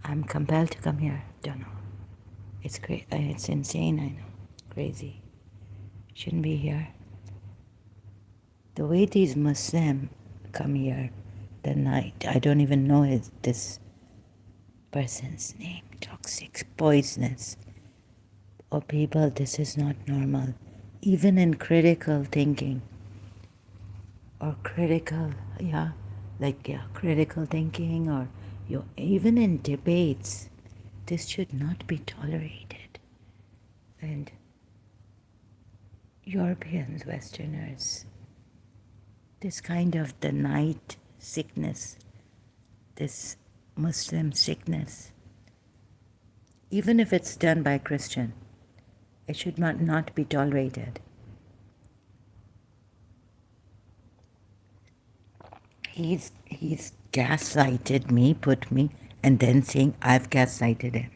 I'm compelled to come here. Don't know. It's it's insane, I know. Crazy. Shouldn't be here. The way these Muslims come here the night, I don't even know this person's name. Toxic, poisonous. Oh, people, this is not normal. Even in critical thinking or critical, critical thinking or even in debates, this should not be tolerated. And Europeans, Westerners, this kind of the night sickness, this Muslim sickness, even if it's done by Christian, it should not be tolerated. He's gaslighted me, put me, and then saying I've gaslighted him.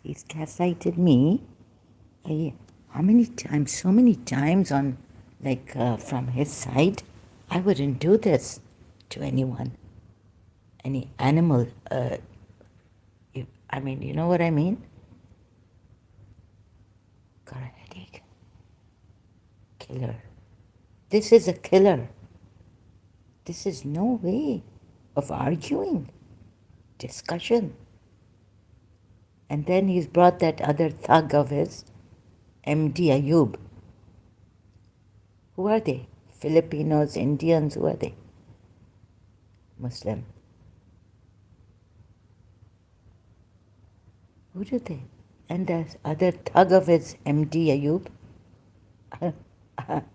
He's gaslighted me. How many times? So many times on, from his side. I wouldn't do this to anyone, any animal. You know what I mean? Got a headache. Killer. This is a killer. This is no way of arguing, discussion. And then he's brought that other thug of his, MD Ayub. Who are they? Filipinos, Indians, who are they? Muslim. Who do they? And the other thug of his, MD Ayub.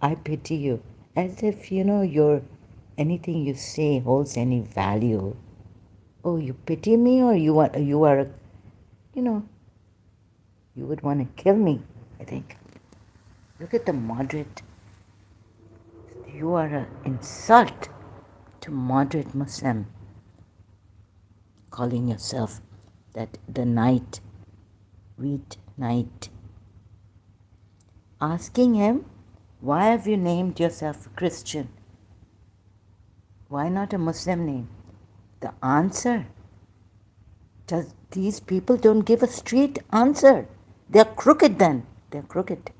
I pity you. As if, anything you say holds any value. Oh, you pity me, or you are, you would want to kill me, I think. Look at the moderate. You are an insult to moderate Muslim, calling yourself that the night, read night. Asking him, why have you named yourself Christian? Why not a Muslim name? The answer, these people don't give a straight answer. They're crooked then. They're crooked.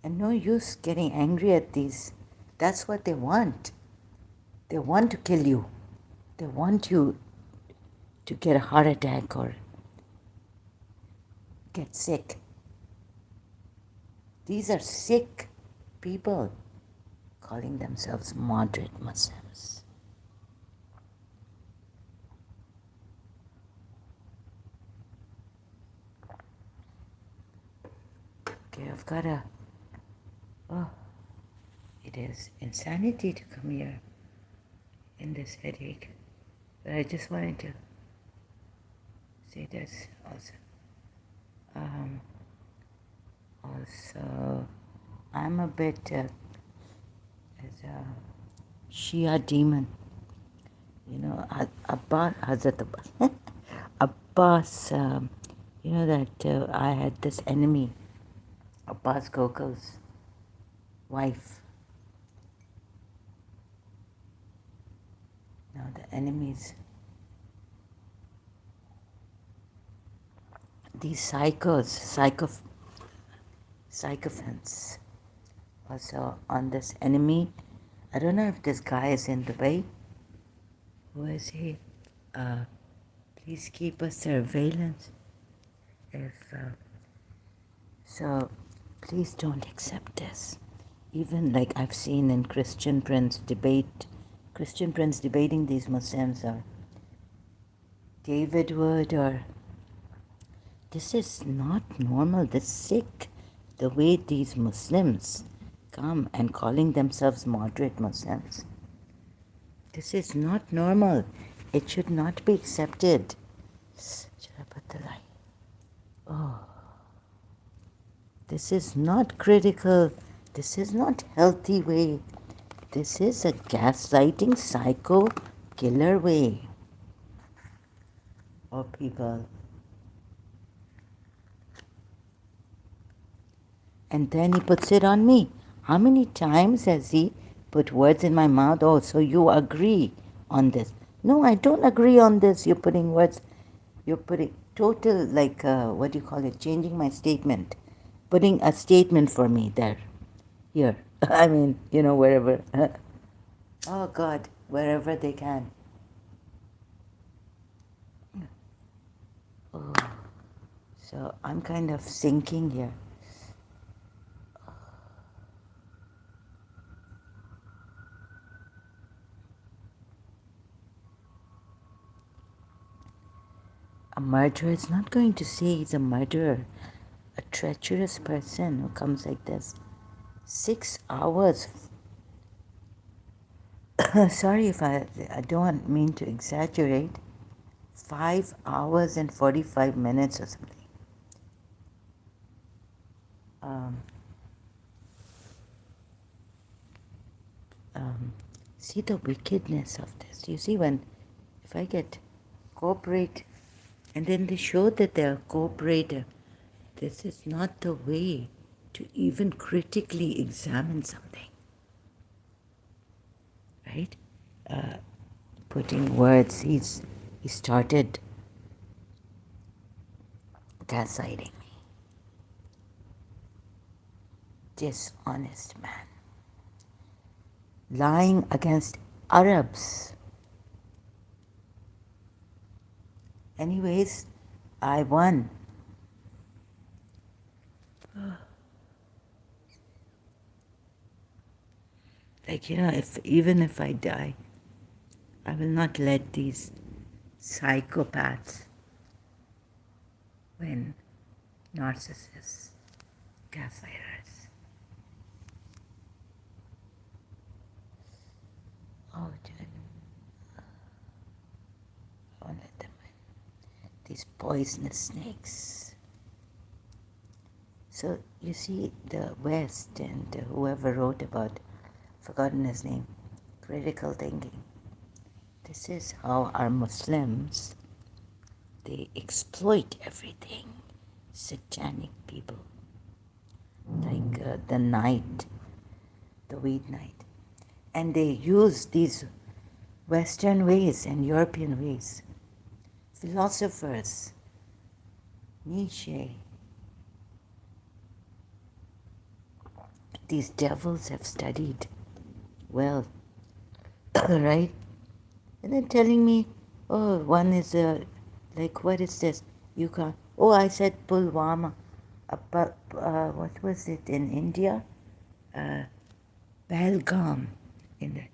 And no use getting angry at these. That's what they want. They want to kill you. They want you to get a heart attack or get sick. These are sick people calling themselves moderate Muslims. Okay, I've got it is insanity to come here in this headache. But I just wanted to say this also. Also, I'm a bit as a Shia demon. Abbas, Hazrat Abbas. Abbas, that I had this enemy, Abbas Gokul's wife. Now the enemies, these sycophants, also on this enemy. I don't know if this guy is in Dubai. Who is he? Please keep a surveillance. So please don't accept this. Even like I've seen in Christian Prince debating these Muslims, or David Wood, or this is not normal. This is sick. The way these Muslims come and calling themselves moderate Muslims. This is not normal. It should not be accepted. Should I put the light? Oh. This is not critical. This is not healthy way. This is a gaslighting psycho killer way of people. And then he puts it on me. How many times has he put words in my mouth? Oh, so you agree on this. No, I don't agree on this. You're putting words, you're putting total, like, what do you call it, changing my statement. Putting a statement for me there, here. I mean, wherever. Oh, God, wherever they can. Oh, so I'm kind of sinking here. A murderer is not going to say he's a murderer. A treacherous person who comes like this. 6 hours. Sorry if I don't mean to exaggerate. 5 hours and 45 minutes or something. Um, um, see the wickedness of this. You see, if I get cooperate, and then they show that they're cooperative, this is not the way to even critically examine something, right? Putting words, he started gaslighting me. Dishonest man. Lying against Arabs. Anyways, I won. Like, even if I die, I will not let these psychopaths win. Narcissists, gaslighters. Oh, dude. I won't let them win. These poisonous snakes. So, you see, the West and whoever wrote about, forgotten his name, critical thinking. This is how our Muslims, they exploit everything. Satanic people. Like the night, the weed night. And they use these Western ways and European ways. Philosophers, Nietzsche, these devils have studied well, right? And then telling me, oh, one is like, what is this? You can't. Oh, I said Pulwama. What was it in India? Belgaum. In that.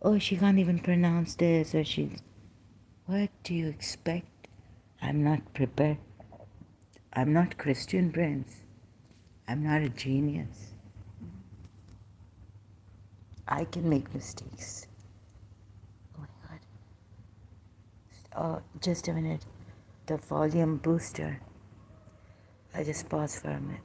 Oh, she can't even pronounce this, or she. What do you expect? I'm not prepared. I'm not Christian Prince. I'm not a genius. I can make mistakes. Oh my God. Oh, just a minute. The volume booster. I just pause for a minute.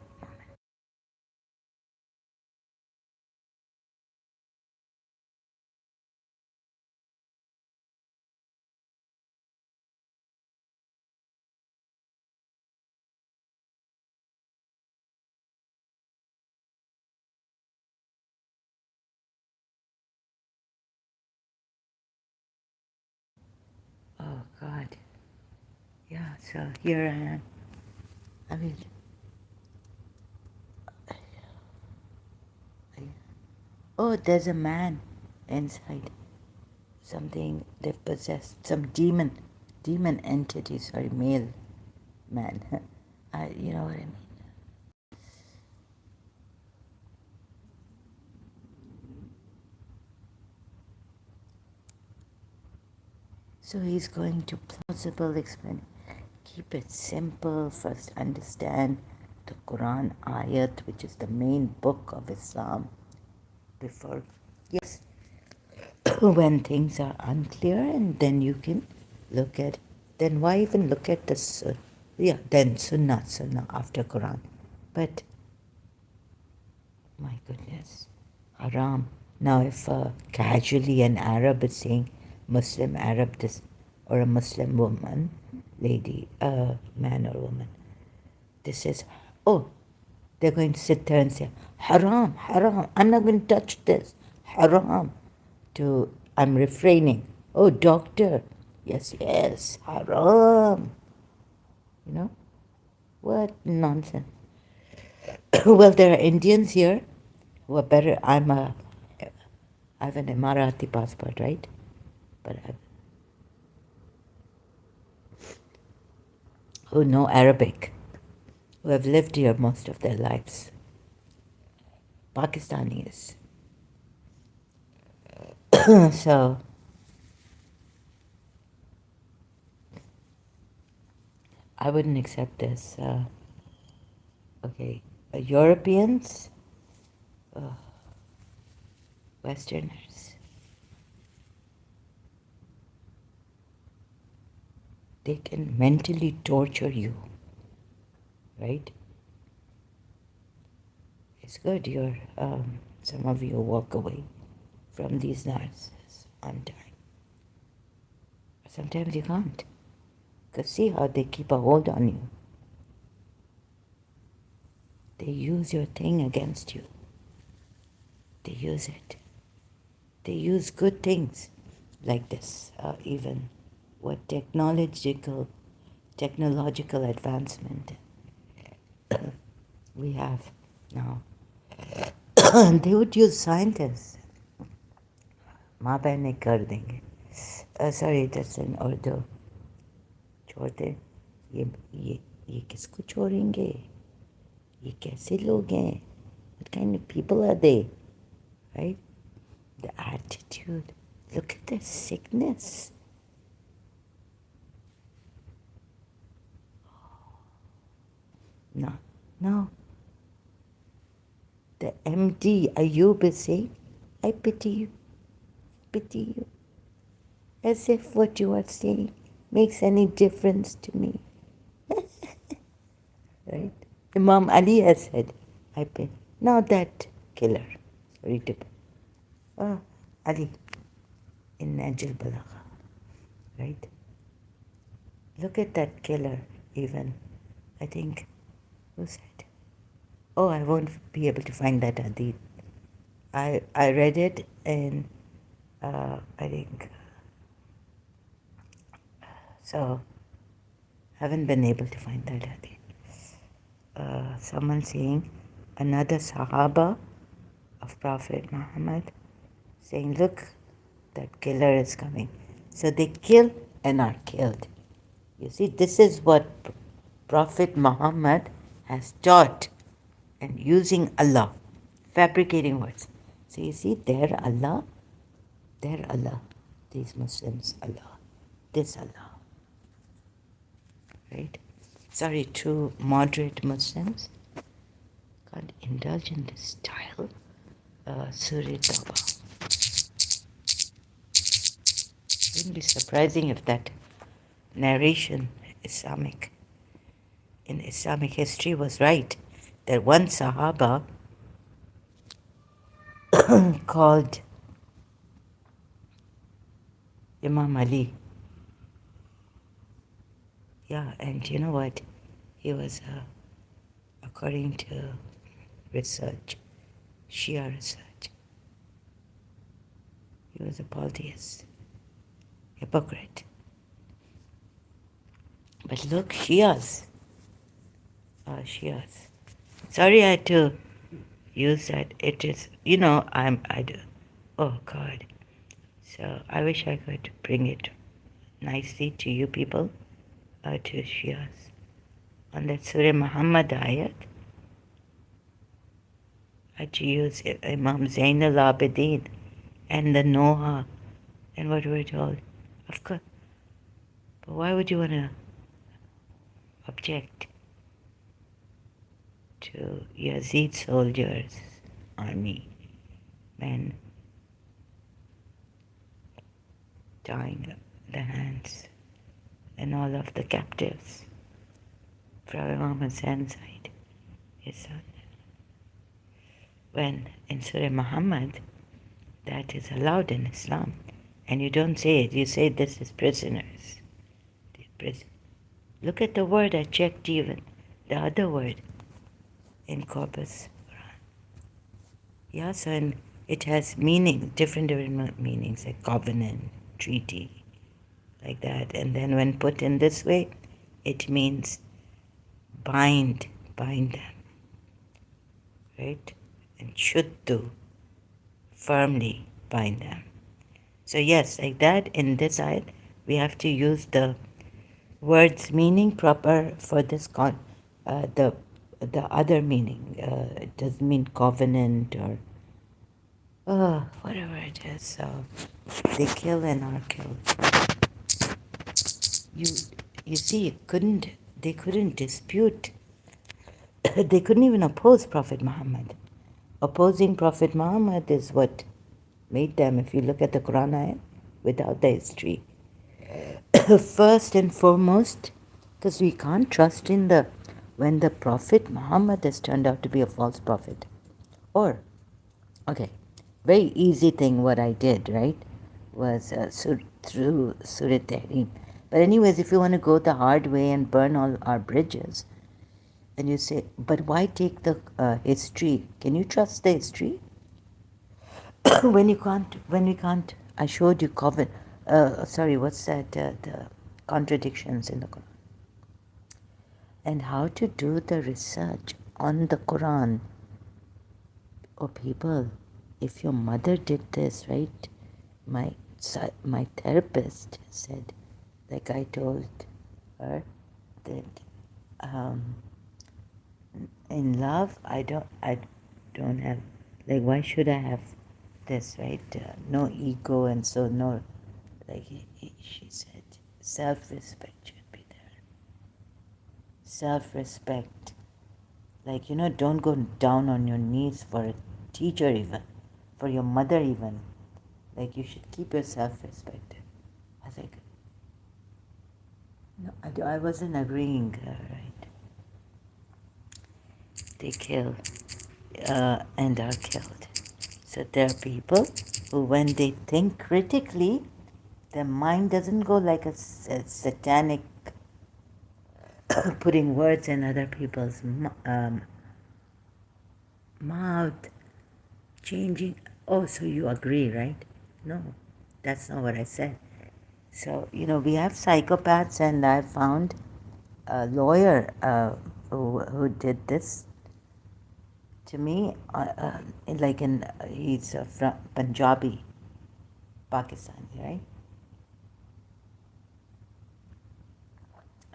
Oh God. Yeah, so here I am. I mean, oh, there's a man inside. Something they've possessed. Some demon entity, sorry, male man. You know what I mean? So he's going to plausible explain. Keep it simple. First understand the Quran ayat, which is the main book of Islam. Before, yes, when things are unclear, and then you can look at. Then why even look at the then Sunnah after Quran. But my goodness, haram. Now, if casually an Arab is saying Muslim Arab this, or a Muslim woman, lady, man or woman, this is, oh, they're going to sit there and say, haram, I'm not going to touch this, haram. I'm refraining. Oh, doctor. Yes, yes. Haram. You know? What nonsense. Well, there are Indians here who are better. I have an Emirati passport, right? But who know Arabic, who have lived here most of their lives. Pakistanis. So I wouldn't accept this. Okay, Europeans, Westerners, they can mentally torture you, right? It's good some of you walk away from these narcissists on time. Sometimes you can't, because see how they keep a hold on you. They use your thing against you. They use it. They use good things like this, even what technological advancement we have now. They would use scientists. माँ बहन कर देंगे. Sorry, that's in Urdu. छोड़ दे. ये किसको छोड़ेंगे? ये कैसे लोग हैं? What kind of people are they? Right? The attitude. Look at their sickness. No, no. The MD Ayub is saying, I pity you, as if what you are saying makes any difference to me. Right? Imam Ali has said, I pity. Now that killer, sorry to, Ali in Najil Balagha, right? Look at that killer, even. I think, who said? Oh, I won't be able to find that hadith. I read it and I think so. Haven't been able to find that hadith. Someone saying another Sahaba of Prophet Muhammad saying, "Look, that killer is coming." So they kill and are killed. You see, this is what Prophet Muhammad has taught, and using Allah, fabricating words. So you see, their Allah, these Muslims, Allah, this Allah, right? Sorry, true moderate Muslims can't indulge in this style. Surah Tawbah. Wouldn't be surprising if that narration, in Islamic history, was right. That one Sahaba called Imam Ali. Yeah, and you know what? He was, according to research, Shia research, he was a polytheist, hypocrite. But look, Shias. Shias. Sorry I had to use that. It is, I do. Oh God. So I wish I could bring it nicely to you people, to Shias. On that Surah Muhammad ayat, I had to use Imam Zain al-Abidin and the Noha and what we're told. Of course. But why would you want to object to Yazid soldiers, army, men tying the hands and all of the captives from Imam Hussein's side, his son? When in Surah Muhammad, that is allowed in Islam, and you don't say it, you say this is prisoners. Look at the word, I checked even, the other word in Corpus Quran. Yeah, so it has different meanings, like covenant, treaty, like that. And then when put in this way, it means bind them, right? And shuddu, firmly bind them. So yes, like that, in this ayat, we have to use the words meaning proper for this the other meaning. It doesn't mean covenant or whatever it is. So they kill and are killed. You you see, they couldn't dispute. They couldn't even oppose Prophet Muhammad. Opposing Prophet Muhammad is what made them, if you look at the Quran ayat, without the history. First and foremost, because we can't trust in when the Prophet Muhammad has turned out to be a false prophet. Or, okay, very easy thing what I did, right, was through Surah Tahrim. But anyways, if you want to go the hard way and burn all our bridges, and you say, but why take the history? Can you trust the history? when we can't, I showed you what's that, the contradictions in the Quran. And how to do the research on the Quran. Oh, people, if your mother did this, right? My therapist said, like I told her, that in love, I don't have, like, why should I have this, right? No ego, and so no, like she said, self-respect should be there. Self-respect. Like, don't go down on your knees for a teacher even, for your mother even. Like, you should keep your self-respect. I think, no, I wasn't agreeing, right? They kill and are killed. So there are people who, when they think critically, their mind doesn't go like a satanic putting words in other people's mouth, changing. Oh, so you agree, right? No, that's not what I said. So, we have psychopaths, and I found a lawyer who did this to me, he's from Punjabi, Pakistani, right?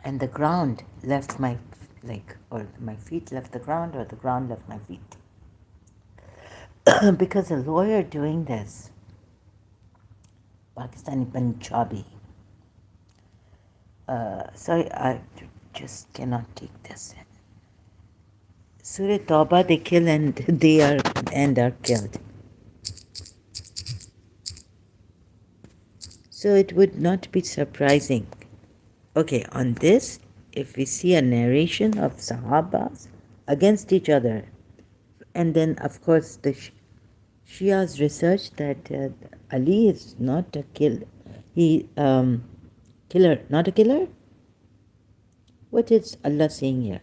And the ground left or my feet left the ground, or the ground left my feet. Because a lawyer doing this, Pakistani Punjabi, sorry, I just cannot take this. Surah Tawbah, they kill and they are killed. So it would not be surprising. Okay, on this, if we see a narration of Sahabas against each other, and then of course the Shia's research that Ali is not a killer, not a killer? What is Allah saying here?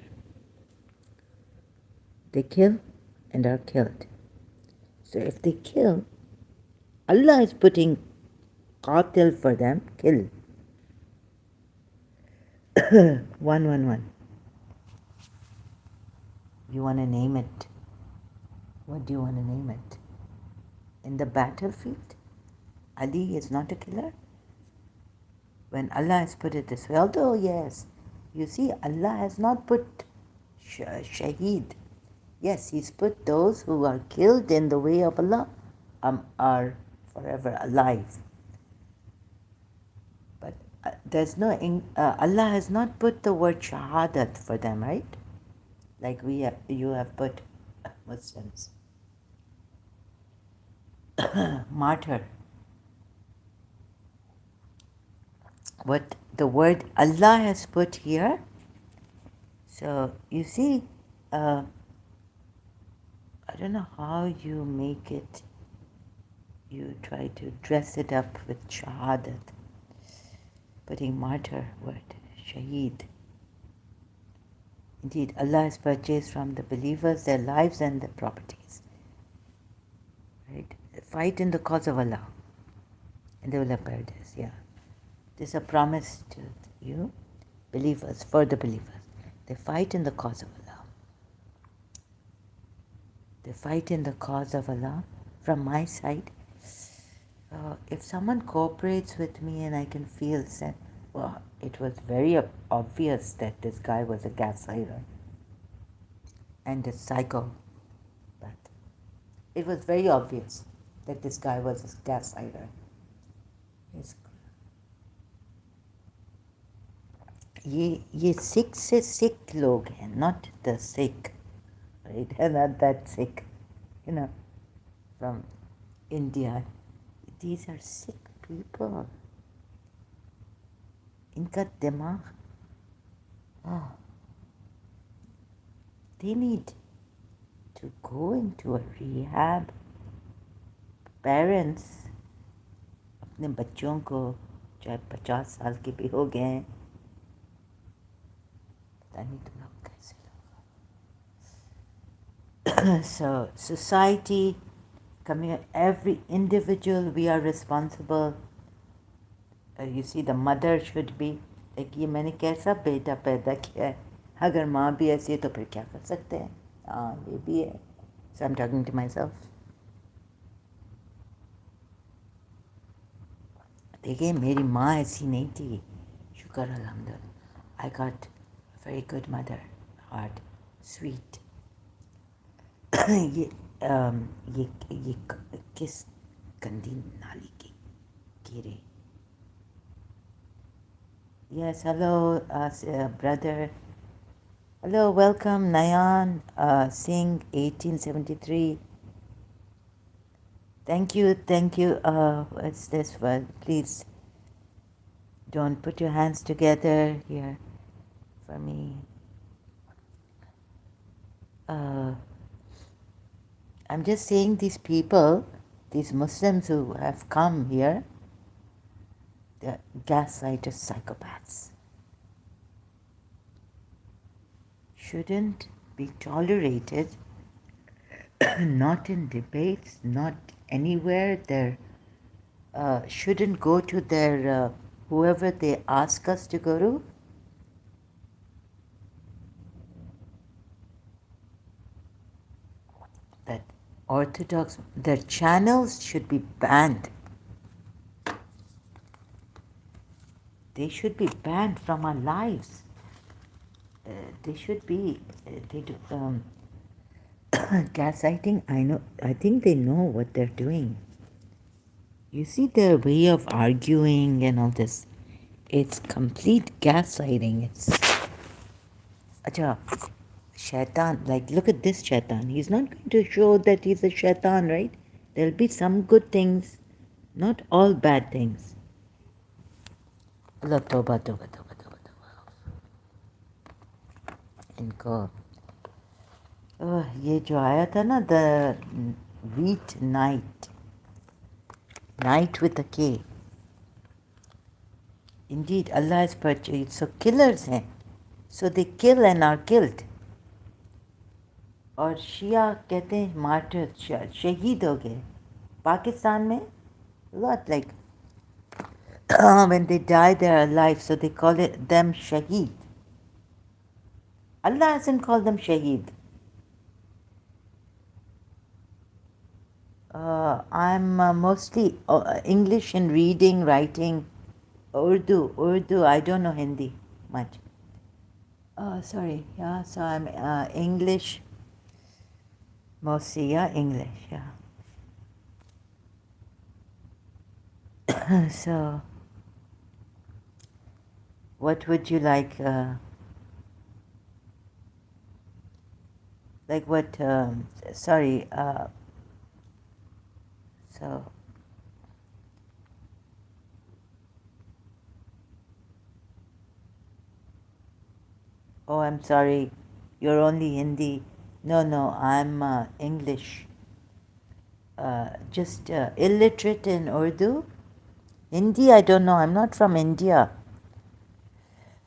They kill and are killed. So if they kill, Allah is putting qatil for them, kill. 111. You want to name it? What do you want to name it? In the battlefield, Ali is not a killer? When Allah has put it this way, although yes, you see, Allah has not put shaheed. Yes, He's put those who are killed in the way of Allah are forever alive. But there's no, Allah has not put the word shahadat for them, right? Like you have put Muslims. Martyr. What the word Allah has put here. So you see, I don't know how you make it. You try to dress it up with shahadat, putting martyr word, shaheed. Indeed, Allah has purchased from the believers their lives and their properties. Right? Fight in the cause of Allah. and they will have paradise. Yeah. There's a promise to you, believers, for the believers. They fight in the cause of Allah. They fight in the cause of Allah. From my side, if someone cooperates with me and I can feel, well, it was very obvious that this guy was a gaslighter and a psycho. But it was very obvious that this guy was a gaslighter. ये सिख से सिख लोग हैं, not the Sikh, right? Not that Sikh, from India. These are Sikh people. इनका दिमाग, they need to go into a rehab. Parents अपने बच्चों को, चाहे 50 साल के भी हो गए, पता नहीं तुम लोग कैसे लोग. So society, every individual, we are responsible. You see, the mother should be like, ये मैंने कैसा बेटा पैदा किया है, अगर माँ भी ऐसी है तो फिर क्या कर सकते हैं. ये भी है. So I'm talking to myself. देखिए, मेरी माँ ऐसी नहीं थी, शुक्र अल्हम्दुलिल्लाह. I got a very good mother, hard, sweet. ये किस गंदी नाली की कीड़े. Yes, hello, brother. Hello, welcome, Nayan Singh, 1873. Thank you. What's this one? Please don't put your hands together here for me. I'm just saying, these people, these Muslims who have come here, they're gaslighters, psychopaths. Shouldn't be tolerated, not in debates, not anywhere. They shouldn't go to their, whoever they ask us to go to. That Orthodox, their channels should be banned. They should be banned from our lives. They should be, gaslighting. I think they know what they're doing. You see their way of arguing and all this. It's complete gaslighting. It's, acha, shaitan. Like, look at this shaitan. He's not going to show that he's a shaitan, right? There'll be some good things, not all bad things. Allah, toba. इनको ये जो आया था ना, the wheat night with a K. Indeed, Allah has purchased. So killers हैं. So they kill and are killed. और शिया कहते हैं मार्टर, शहीद हो गए. पाकिस्तान में lot like when they die they are alive, so they call them shaheed. Allah hasn't called them shaheed. I'm mostly English in reading, writing, Urdu. I don't know Hindi much. Sorry. Yeah, so I'm English. Mostly, yeah, English, yeah. So, what would you like? Like what? Sorry. So. Oh, I'm sorry. You're only Hindi. No, I'm English. Just illiterate in Urdu. Hindi, I don't know. I'm not from India.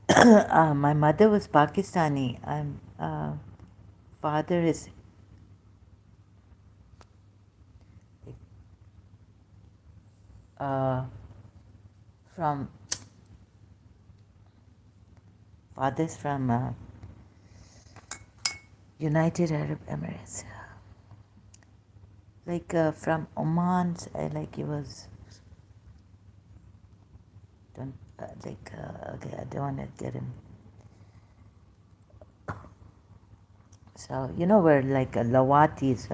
My mother was Pakistani. Father is. from fathers from United Arab Emirates, like from Oman, like he was. Don't okay, I don't want to get him. So we're like Lawatis.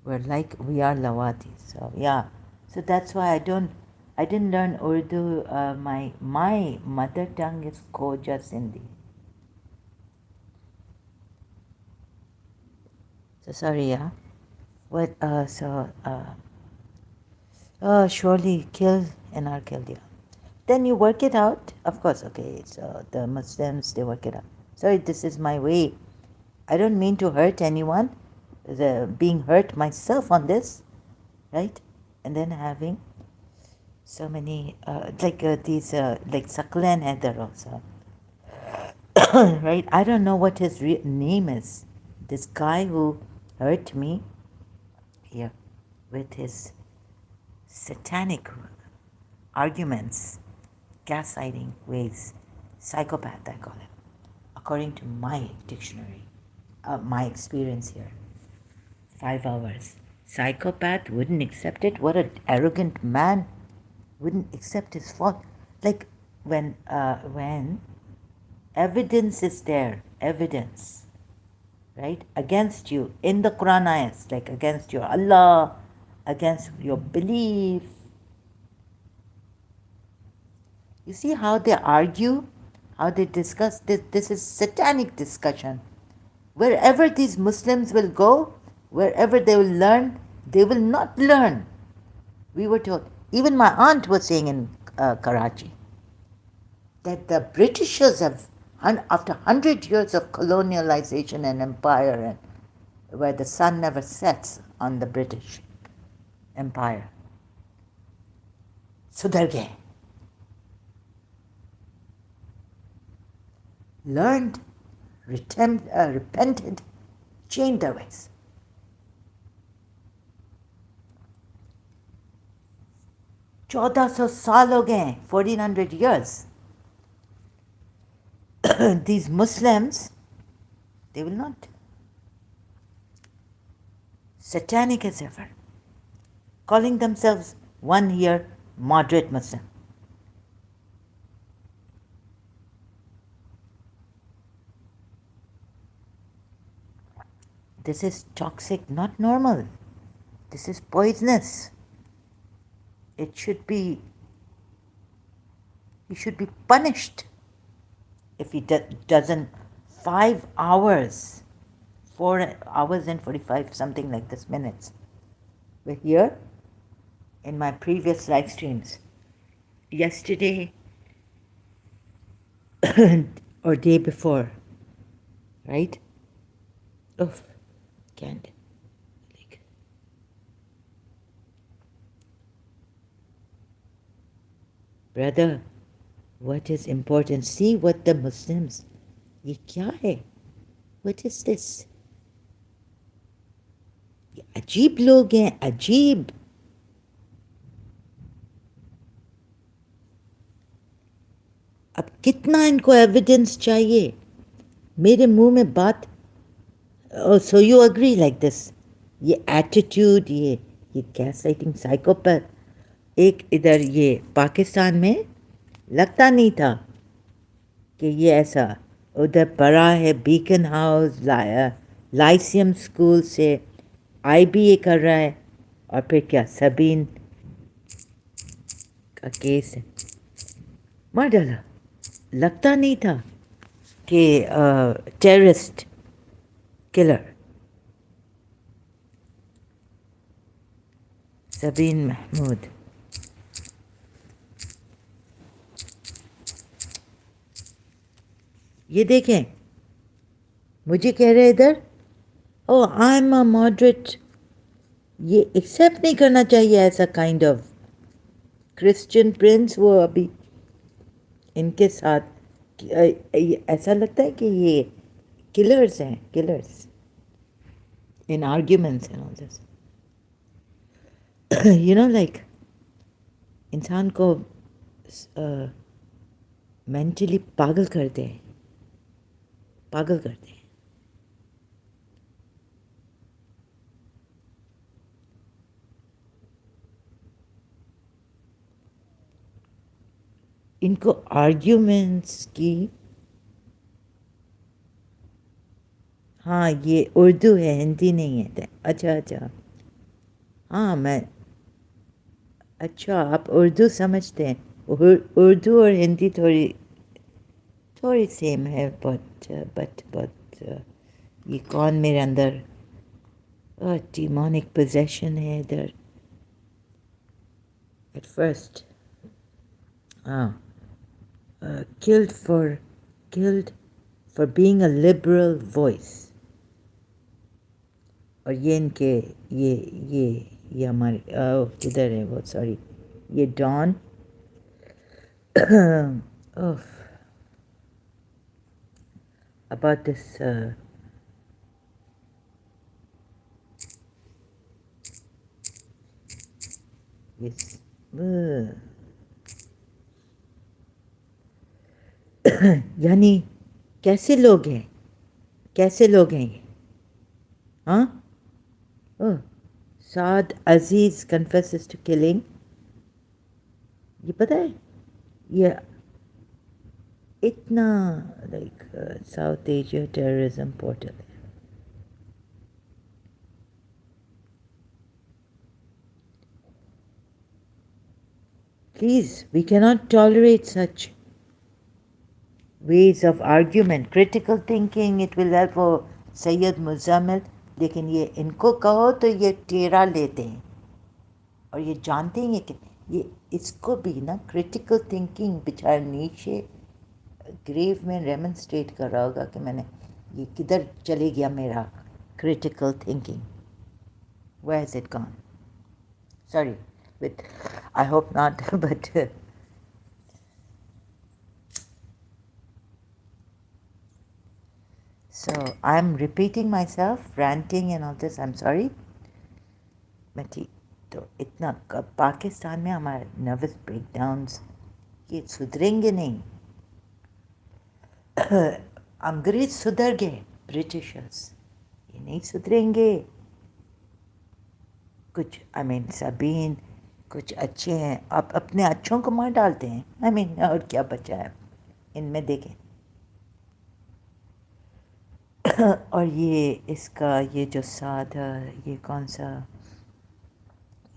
We are Lawatis. So yeah, so that's why I didn't learn Urdu. My mother tongue is Khoja Sindhi. So sorry, yeah. What? Surely kill and are killed, yeah. Then you work it out. Of course, okay. So the Muslims, they work it out. Sorry, this is my way. I don't mean to hurt anyone. Being hurt myself on this, right? And then having so many, these, like Saklan Heather also. Right? I don't know what his name is. This guy who hurt me here with his satanic arguments, gaslighting ways, psychopath, I call him, according to my dictionary, my experience here. 5 hours. Psychopath wouldn't accept it. What an arrogant man wouldn't accept his fault. Like when evidence is there, evidence, right, against you in the Quran ayahs, like against your Allah, against your belief. You see how they argue, how they discuss this. This is satanic discussion. Wherever these Muslims will go, wherever they will learn, they will not learn. We were told, even my aunt was saying in Karachi, that the Britishers have, after 100 years of colonialization and empire, and where the sun never sets on the British Empire, sudhar gaye, learned, repented, changed their ways. 1400 साल हो गए, 1400 years. These Muslims, they will not. Satanic as ever, calling themselves one here moderate Muslim. This is toxic, not normal. This is poisonous. It should be, he should be punished if he doesn't. 5 hours, 4 hours and 45 something like this minutes. We're here in my previous live streams. Yesterday or day before, right? Oh, can't. Brother, what is important? See what the Muslims, ये क्या है? What is this? ये अजीब लोग हैं, अजीब. अब कितना इनको एविडेंस चाहिए? मेरे मुंह में बात. Oh, so you agree like this? ये एटीट्यूड, ये गैसलाइटिंग साइकोपैथ. एक इधर ये पाकिस्तान में लगता नहीं था कि ये ऐसा. उधर पढ़ा है बीकन हाउस, लाइसियम स्कूल से IBA कर रहा है, और फिर क्या सबीन का केस है, मार डाला. लगता नहीं था कि टेररिस्ट किलर सबीन महमूद. ये देखें, मुझे कह रहे इधर, ओ आई एम अ मॉडरेट. ये एक्सेप्ट नहीं करना चाहिए ऐसा काइंड ऑफ क्रिश्चियन प्रिंस. वो अभी इनके साथ ऐसा लगता है कि ये किलर्स हैं, killers in arguments and all this. Like इंसान को मेंटली पागल करते हैं, पागल करते हैं. इनको आर्ग्यूमेंट्स की. हाँ, ये उर्दू है, हिंदी नहीं है. अच्छा अच्छा. हाँ मैं. अच्छा, आप उर्दू समझते हैं. उर्दू और हिंदी थोड़ी थोड़ी सेम है. बट ये कौन मेरे अंदर demonic possession है इधर. At first, ah, killed for being a liberal voice. और ये इनके ये ये ये हमारे किधर है वो, सॉरी, ये डॉन. about this yes. यानी कैसे लोग हैं, कैसे लोग हैं ये. हाँ. ओह, साद अजीज कन्फेसेस टू किलिंग. ये पता है ये इतना like south Asia terrorism portal है. Please, we cannot tolerate such ways of argument. Critical thinking, it will help for Sayyid Muzammil. लेकिन ये इनको कहो तो ये टेरा लेते हैं. और ये जानते हैं कि ये इसको भी ना क्रिटिकल थिंकिंग बेचारा नीचे ग्रेव में रेमनस्ट्रेट कर रहा होगा कि मैंने ये किधर चले गया मेरा critical thinking. Where has it gone? Sorry, with I hope not, but so I'm repeating myself, ranting and all this. I'm sorry. मैं ठीक तो इतना पाकिस्तान में हमारे नर्वस ब्रेकडाउन्स ये सुधरेंगे नहीं. अंग्रेज सुधर गए, ब्रिटिशर्स ये नहीं सुधरेंगे. कुछ आई मीन सबीन कुछ अच्छे हैं, आप अपने अच्छों को मार डालते हैं. आई मीन और क्या बचा है इनमें, देखें. और ये इसका ये जो साधा ये कौन सा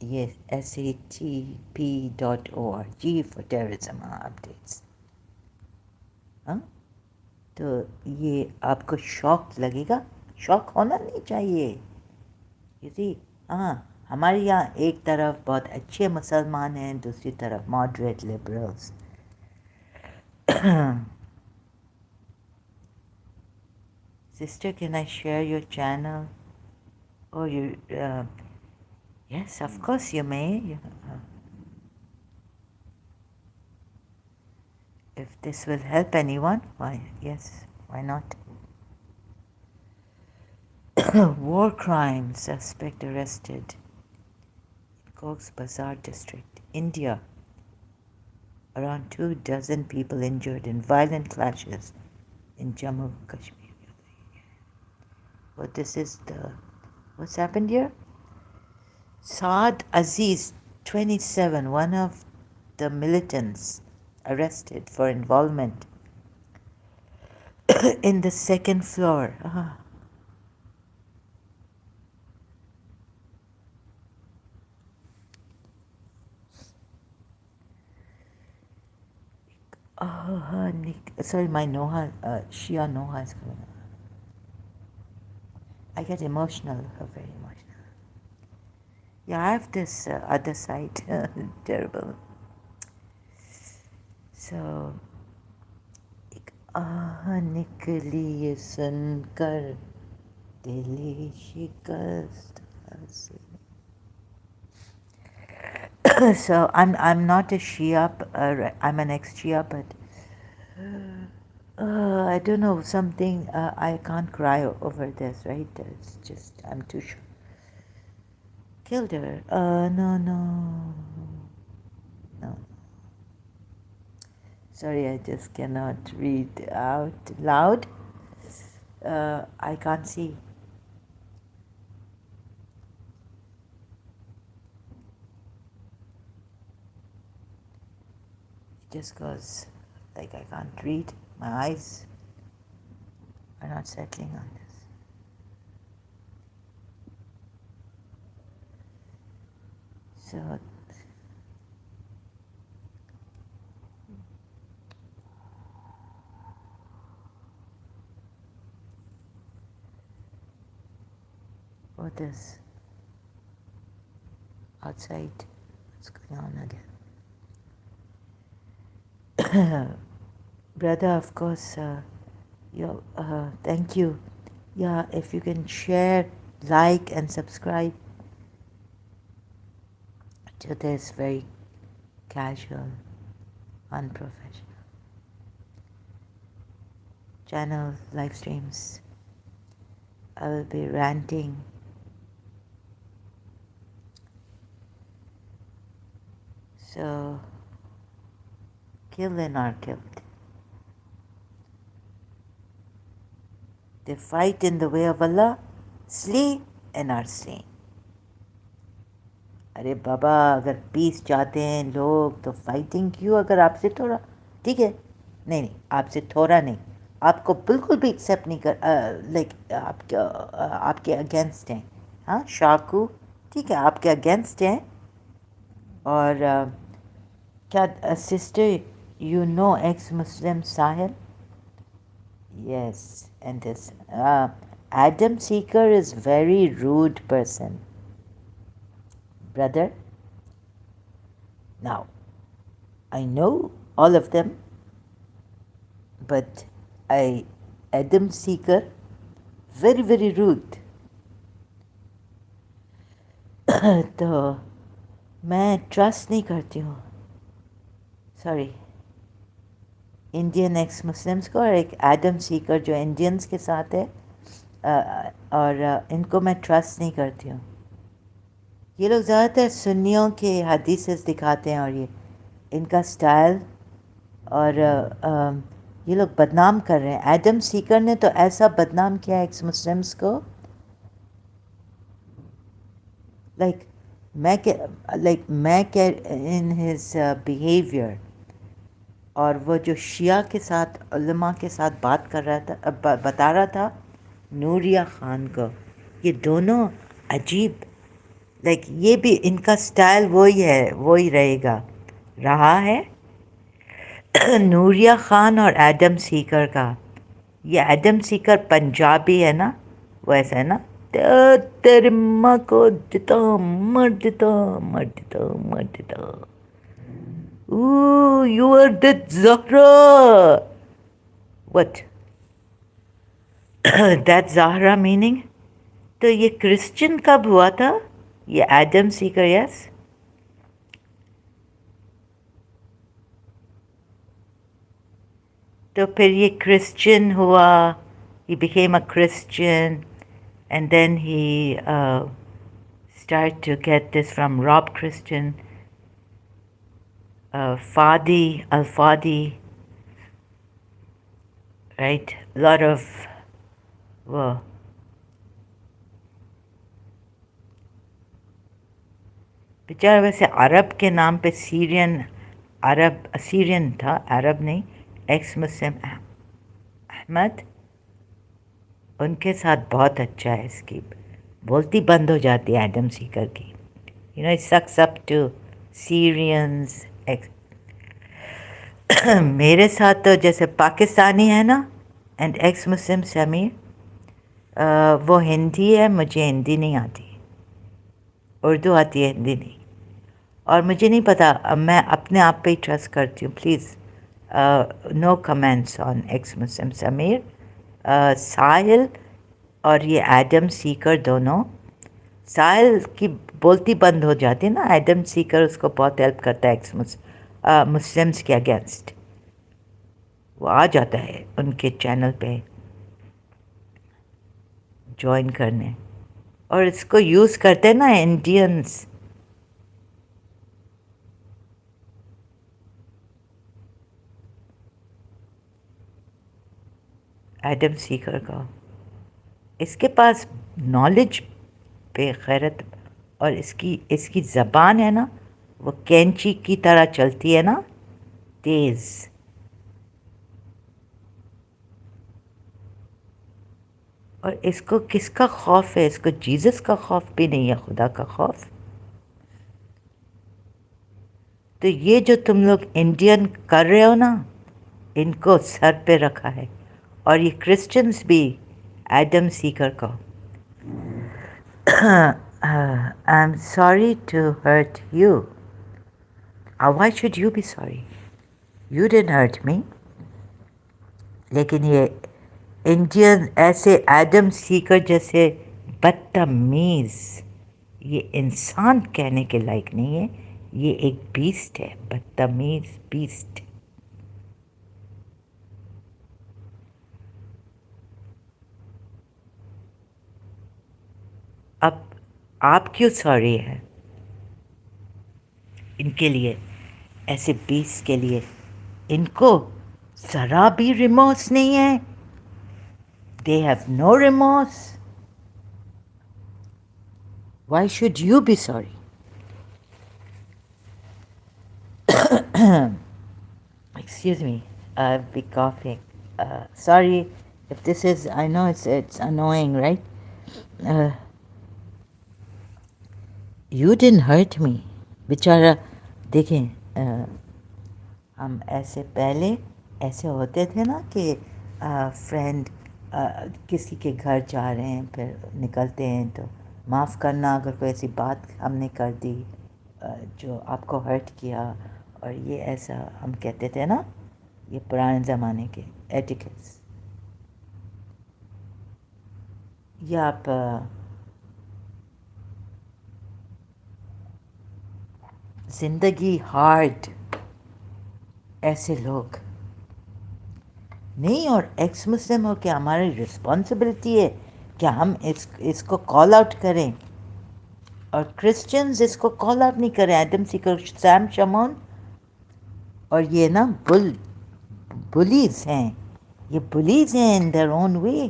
ये SATP.org for terrorism updates. हाँ, तो ये आपको शौक लगेगा. शौक होना नहीं चाहिए. यू सी, हाँ, हमारे यहाँ एक तरफ बहुत अच्छे मुसलमान हैं, दूसरी तरफ moderate liberals. Sister, can I share your channel? Oh, you, yes, of course you may. If this will help anyone, why, yes, why not? War crime suspect arrested in Cox's Bazar district, India. Around 24 people injured in violent clashes in Jammu Kashmir. Well, this is what's happened here? Saad Aziz, 27, one of the militants arrested for involvement in the second floor. Sorry, my Noha, Shia Noha is coming. I get emotional, very emotional. Yeah, I have this other side, terrible. So, निकली सुनकर दिल शिकस्त. So I'm not a Shia. I'm an ex-Shia, but I don't know something. I can't cry over this, right? It's just I'm too sure. Killed her. No. Sorry, I just cannot read out loud. I can't see. It just goes like I can't read. My eyes are not settling on this. So, what is outside? What's going on again? Brother, of course, thank you. Yeah, if you can share, like, and subscribe to this very casual, unprofessional channel live streams. I will be ranting. So, kill and are killed. They fight in the way of Allah, slay and are slain. अरे बाबा, अगर piece चाहते हैं लोग तो fighting क्यों? अगर आपसे थोड़ा ठीक है, नहीं आपसे थोड़ा नहीं, आपको बिल्कुल भी एक्सेप्ट नहीं कर, लाइक आपके अगेंस्ट हैं. हाँ शाकू, ठीक है, आपके अगेंस्ट हैं. और क्या sister, you know x Muslim Sahil? Yes, and this Adam Seeker is very rude person, brother. Now, I know all of them, but Adam Seeker, very very rude. तो मैं ट्रस्ट नहीं करती हूँ, सॉरी, इंडियन एक्स मुस्लिम्स को. और एक Adam Sikar जो Indians के साथ है, और इनको मैं ट्रस्ट नहीं करती हूँ. ये लोग ज़्यादातर सुन्नियों के हदीसेस दिखाते हैं, और ये इनका स्टाइल, और ये लोग बदनाम कर रहे हैं. एडम सीकर ने तो ऐसा बदनाम किया एक्स मुस्लिम्स को, लाइक मैं क्या इन हिज बिहेवियर. और वो जो शिया के साथ, उलमा के साथ बात कर रहा था, बता रहा था नूरिया ख़ान को, ये दोनों अजीब, लाइक ये भी इनका स्टाइल वही है, वही रहेगा, रहा है. नूरिया ख़ान और एडम सीकर का. ये एडम सीकर पंजाबी है ना, वो ऐसा है ना, तेरे माँ को देता, मर देता, मर देता, मर देता. Ooh, you are that Zahra. What? That Zahra meaning? तो ये क्रिश्चियन कब हुआ था? ये एडम सीकर, यस. तो फिर ये क्रिश्चियन हुआ, he became a Christian, and then he started to get this from Rob Christian, Fadi, Al-Fadi, right? A lot of, well, बेचारा वैसे अरब के नाम पे सीरियन, अरब सीरियन था, अरब नहीं. एक्स मुस्लिम अहमद, उनके साथ बहुत अच्छा है. इसकी बोलती बंद हो जाती है एडम सीकर की. You know, it sucks up to Syrians. मेरे साथ तो जैसे पाकिस्तानी है ना, एंड एक्स मुस्लिम समीर, वो हिंदी है, मुझे हिंदी नहीं आती, उर्दू आती है, हिंदी नहीं. और मुझे नहीं पता, मैं अपने आप पे ही ट्रस्ट करती हूँ. Please no comments on ex Muslim Sameer. Sahil और ये एडम सीकर दोनों, साहिल की बोलती बंद हो जाती है ना, एडम सीकर उसको बहुत हेल्प करता है एक्स मुस्लिम्स के अगेंस्ट. वो आ जाता है उनके चैनल पे ज्वाइन करने, और इसको यूज़ करते हैं ना इंडियंस. ایڈم سیکر کا. اس کے پاس نالج پہ غیرت، اور اس کی زبان ہے نا، وہ کینچی کی طرح چلتی ہے نا، تیز. اور اس کو کس کا خوف ہے؟ اس کو جیزس کا خوف بھی نہیں ہے، خدا کا خوف. تو یہ جو تم لوگ انڈین کر رہے ہو نا، ان کو سر پہ رکھا ہے. اور یہ کرسچنس بھی ایڈم سیکر کا. I'm sorry to hurt you. Why should you be sorry? You didn't hurt me. لیکن یہ انڈین ایسے ایڈم سیکر جیسے بدتمیز، یہ انسان کہنے کے لائق نہیں ہے. یہ ایک بیسٹ ہے، بدتمیز بیسٹ. اب آپ کیوں سوری ہے ان کے لیے؟ ایسے بیس کے لیے ان کو ذرا بھی ریمورس نہیں ہے. They have no remorse. Why should you be sorry? Excuse me, I be coughing. Sorry if this is, I know it's annoying, right? You didn't hurt me. بیچارہ دیکھیں، ہم ایسے پہلے ایسے ہوتے تھے نا کہ فرینڈ کسی کے گھر جا رہے ہیں، پھر نکلتے ہیں تو معاف کرنا اگر کوئی ایسی بات ہم نے کر دی جو آپ کو ہرٹ کیا، اور یہ ایسا ہم کہتے تھے نا، یہ پرانے زمانے کے ایٹیکٹس. یہ آپ زندگی ہارڈ، ایسے لوگ نہیں. اور ایکس مسلم ہو کے ہماری رسپانسبلٹی ہے کہ ہم اس کو کال آؤٹ کریں. اور کرسچنز اس کو کال آؤٹ نہیں کریں. ایڈم سیکر، سیم شمون، اور یہ نا بلیز ہیں. یہ بلیز ہیں ان دیئر اون وے.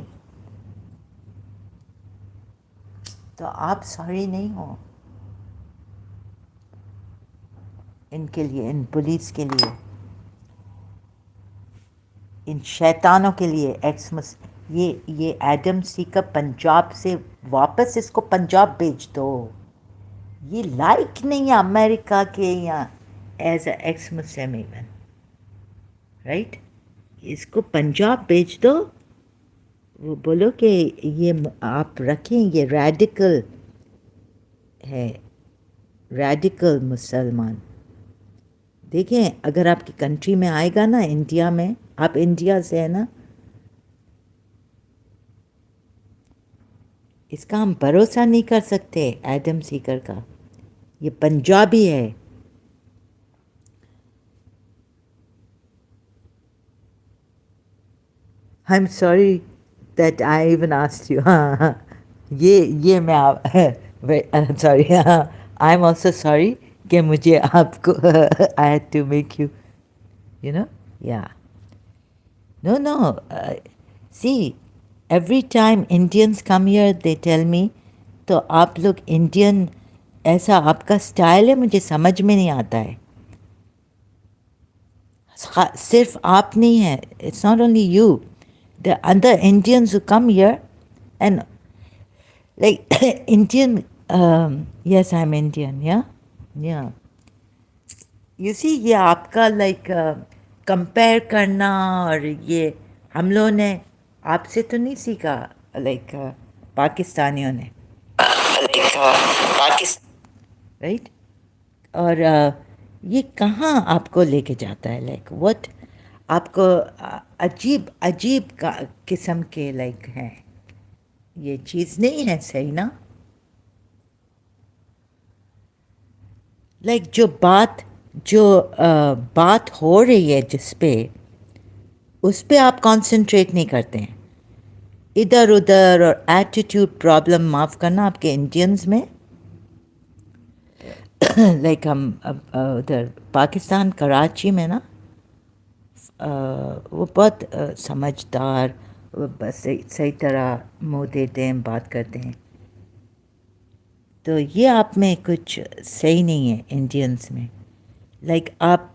تو آپ سوری نہیں ہو ان کے لیے، ان بلیز کے لیے، ان شیطانوں کے لیے. یہ ایڈم سیکر پنجاب سے واپس اس کو پنجاب بھیج دو. یہ لائق نہیں ہے امریکہ کے یہاں as a ex Muslim even, right? اس کو پنجاب بھیج دو. وہ بولو کہ یہ آپ رکھیں، یہ ریڈیکل ہے، ریڈیکل مسلمان. دیکھیں اگر آپ کی کنٹری میں آئے گا نا، انڈیا میں، آپ انڈیا سے ہیں نا، اس کا ہم بھروسہ نہیں کر سکتے. ایڈم سیکر کا یہ پنجابی ہے. I am sorry that I even asked you. ہاں ہاں، یہ میں آپ سوری. ہاں، آئی ایم آلسو سوری کہ مجھے آپ کو I had to make you you know. Yeah no no, see every time Indians come here they tell me, تو آپ لوگ انڈین ایسا آپ کا اسٹائل ہے، مجھے سمجھ میں نہیں آتا ہے. صرف آپ نہیں ہیں، it's not only you. The other Indians who come here and like Indian, yes, I'm Indian, yeah, yeah. You see, یہ آپ کا لائک کمپیئر کرنا، اور یہ ہم لوگوں نے آپ سے تو نہیں سیکھا، لائک پاکستانیوں نے، رائٹ؟ اور یہ کہاں آپ کو لے کے جاتا ہے؟ لائک وٹ آپ کو عجیب عجیب قسم کے لائک ہیں. یہ چیز نہیں ہے صحیح نا. لائک جو بات ہو رہی ہے جس پہ، اس پہ آپ کانسنٹریٹ نہیں کرتے ہیں. ادھر ادھر اور ایٹیٹیوڈ پرابلم، معاف کرنا آپ کے انڈینز میں. لائک ہم ادھر پاکستان کراچی میں نا، وہ بہت سمجھدار वो बस सही तरह मुंह देते हैं, बात करते हैं। तो ये आप में कुछ सही नहीं है इंडियंस में। लाइक आप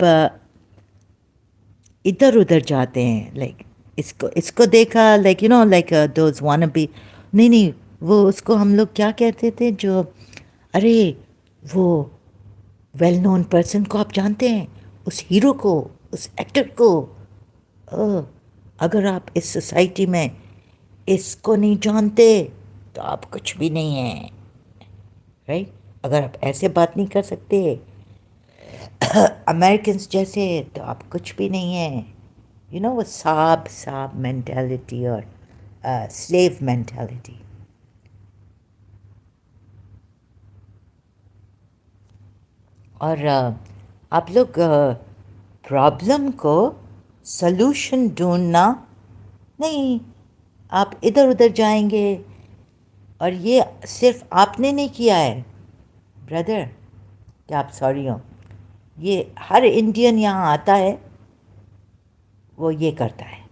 इधर उधर जाते हैं। लाइक इसको इसको देखा, like you know, like those wanna be, नहीं नहीं, वो उसको हम लोग क्या कहते थे, जो, अरे वो वेल नोन पर्सन को आप जानते हैं, उस हीरो को, उस एक्टर को। अ, अगर आप इस सोसाइटी में इसको नहीं जानते तो आप कुछ भी नहीं हैं, राइट? अगर आप ऐसे बात नहीं कर सकते अमेरिकन्स जैसे, तो आप कुछ भी नहीं हैं। यू नो, वो साब साब मेंटालिटी और स्लेव मेंटालिटी। और आप लोग प्रॉब्लम को सल्यूशन ढूंढना नहीं, आप इधर उधर जाएंगे। और ये सिर्फ आपने नहीं किया है ब्रदर, कि आप सॉरी हो। ये हर इंडियन यहाँ आता है, वो ये करता है।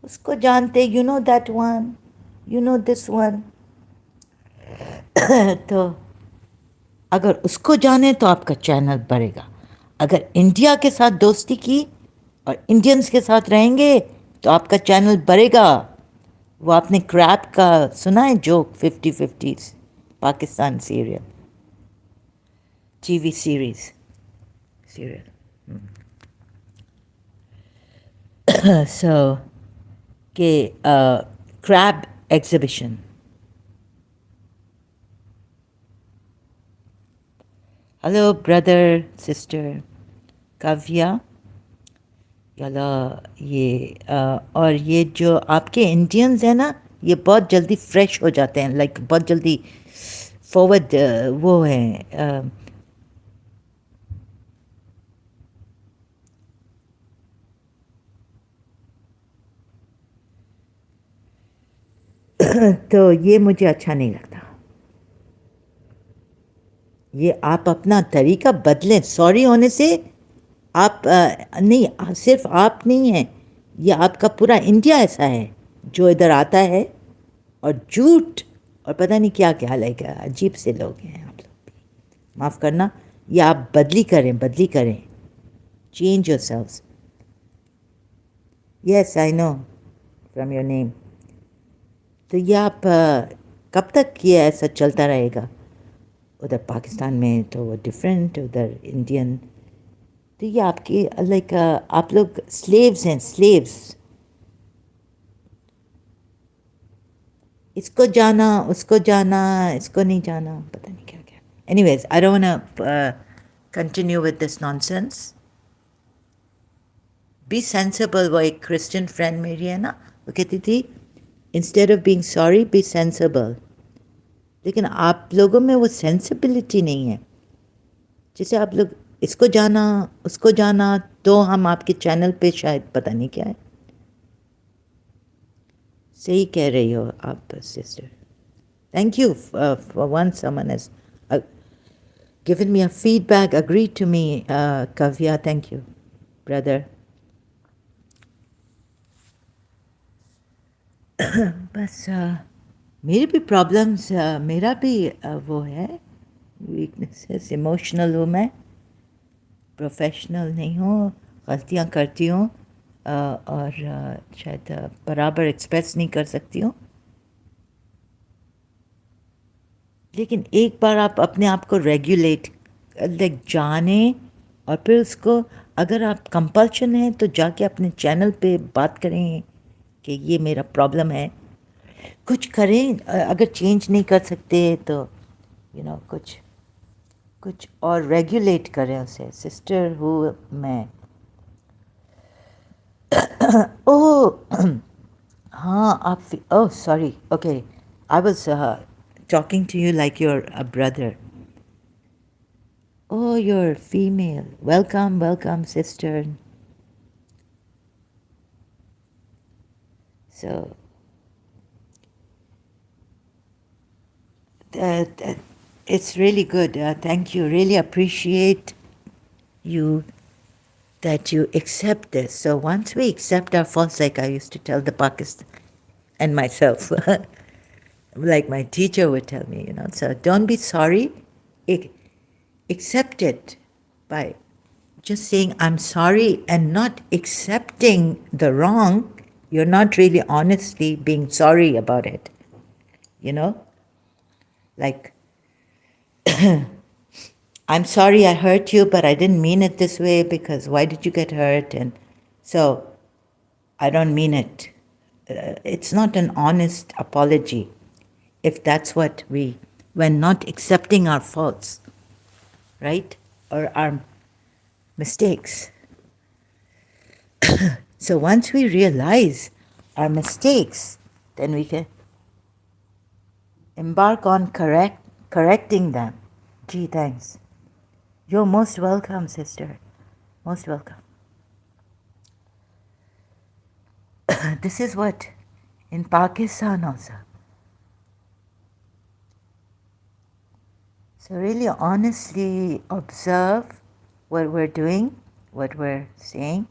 उसको जानते, you know that one, you know this one. तो अगर उसको जाने तो आपका चैनल बढ़ेगा। अगर इंडिया के साथ दोस्ती की और इंडियंस के साथ रहेंगे तो आपका चैनल बढ़ेगा। वो आपने क्रैप का सुना है joke, 50-50 Pakistan serial, TV serial. So के crab exhibition. Hello brother sister Kavya, याला ये और ये जो आपके इंडियंस हैं ना, ये बहुत जल्दी फ्रेश हो जाते हैं, लाइक बहुत जल्दी फॉरवर्ड वो हैं। तो ये मुझे अच्छा नहीं लगता। ये आप अपना तरीका बदलें, सॉरी होने से। आप नहीं, सिर्फ आप नहीं हैं, ये आपका पूरा इंडिया ऐसा है जो इधर आता है और झूठ और पता नहीं क्या क्या, लाइक अजीब से लोग हैं आप लोग भी। माफ़ करना, ये आप बदली करें। Change your selves. Yes I know from your name. तो ये आप कब तक ये ऐसा चलता रहेगा? उधर पाकिस्तान में तो वो डिफरेंट, उधर इंडियन। तो ये आपकी लाइक आप लोग स्लेव्स हैं, स्लेव्स। इसको जाना, उसको जाना, इसको नहीं जाना, पता नहीं क्या क्या। Anyways, I don't want continue with this nonsense. B sensible. वो एक क्रिश्चियन फ्रेंड मेरी है ना, वो कहती थी, instead of being sorry B sensible. लेकिन आप लोगों में वो सेंसिबिलिटी नहीं है। जैसे आप लोग इसको जाना, उसको जाना, तो हम आपके चैनल पे शायद पता नहीं क्या है। सही कह रही हो आप sister. Thank you for one someone has given me a feedback, agreed to me, Kavya. Thank you, brother. बस मेरी भी प्रॉब्लम्स, मेरा भी वो है, वीकनेसेस। इमोशनल हूँ मैं, प्रोफेशनल नहीं हूँ, गलतियाँ करती हूँ और शायद बराबर एक्सप्रेस नहीं कर सकती हूँ। लेकिन एक बार आप अपने आप को रेगुलेट लाइक जाने, और फिर उसको, अगर आप कंपल्शन है तो जाके अपने चैनल पे बात करें कि ये मेरा प्रॉब्लम है, कुछ करें। अगर चेंज नहीं कर सकते तो यू नो कुछ और रेगुलेट करें उसे। सिस्टर हूँ मैं। ओह हाँ, आप, oh sorry, okay, I was talking to you like you're a brother. Oh, you're female. Welcome, welcome, sister. So, it's really good. Thank you. Really appreciate you that you accept this. So once we accept our faults, like I used to tell the Pakistan, and myself. Like my teacher would tell me, so don't be sorry, accept it by just saying I'm sorry and not accepting the wrong. You're not really honestly being sorry about it, you know? Like, I'm sorry I hurt you, but I didn't mean it this way because why did you get hurt? And so I don't mean it. It's not an honest apology if that's what when not accepting our faults, right? Or our mistakes. So once we realize our mistakes, then we can embark on correcting them. Gee, thanks. You're most welcome, sister. Most welcome. This is what in Pakistan also. So really honestly observe what we're doing, what we're saying,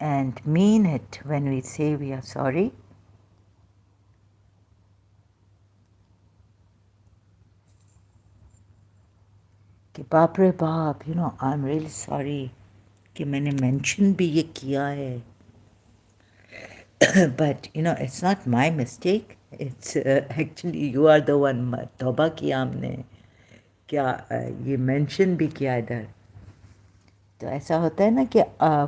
and mean it when we say we are sorry. कि बाप रे बाप, I'm really sorry कि मैंने mention भी ये किया है. But it's not my mistake. It's actually you are the one. तौबा किया हमने, क्या ये mention भी किया इधर. तो ऐसा होता है ना कि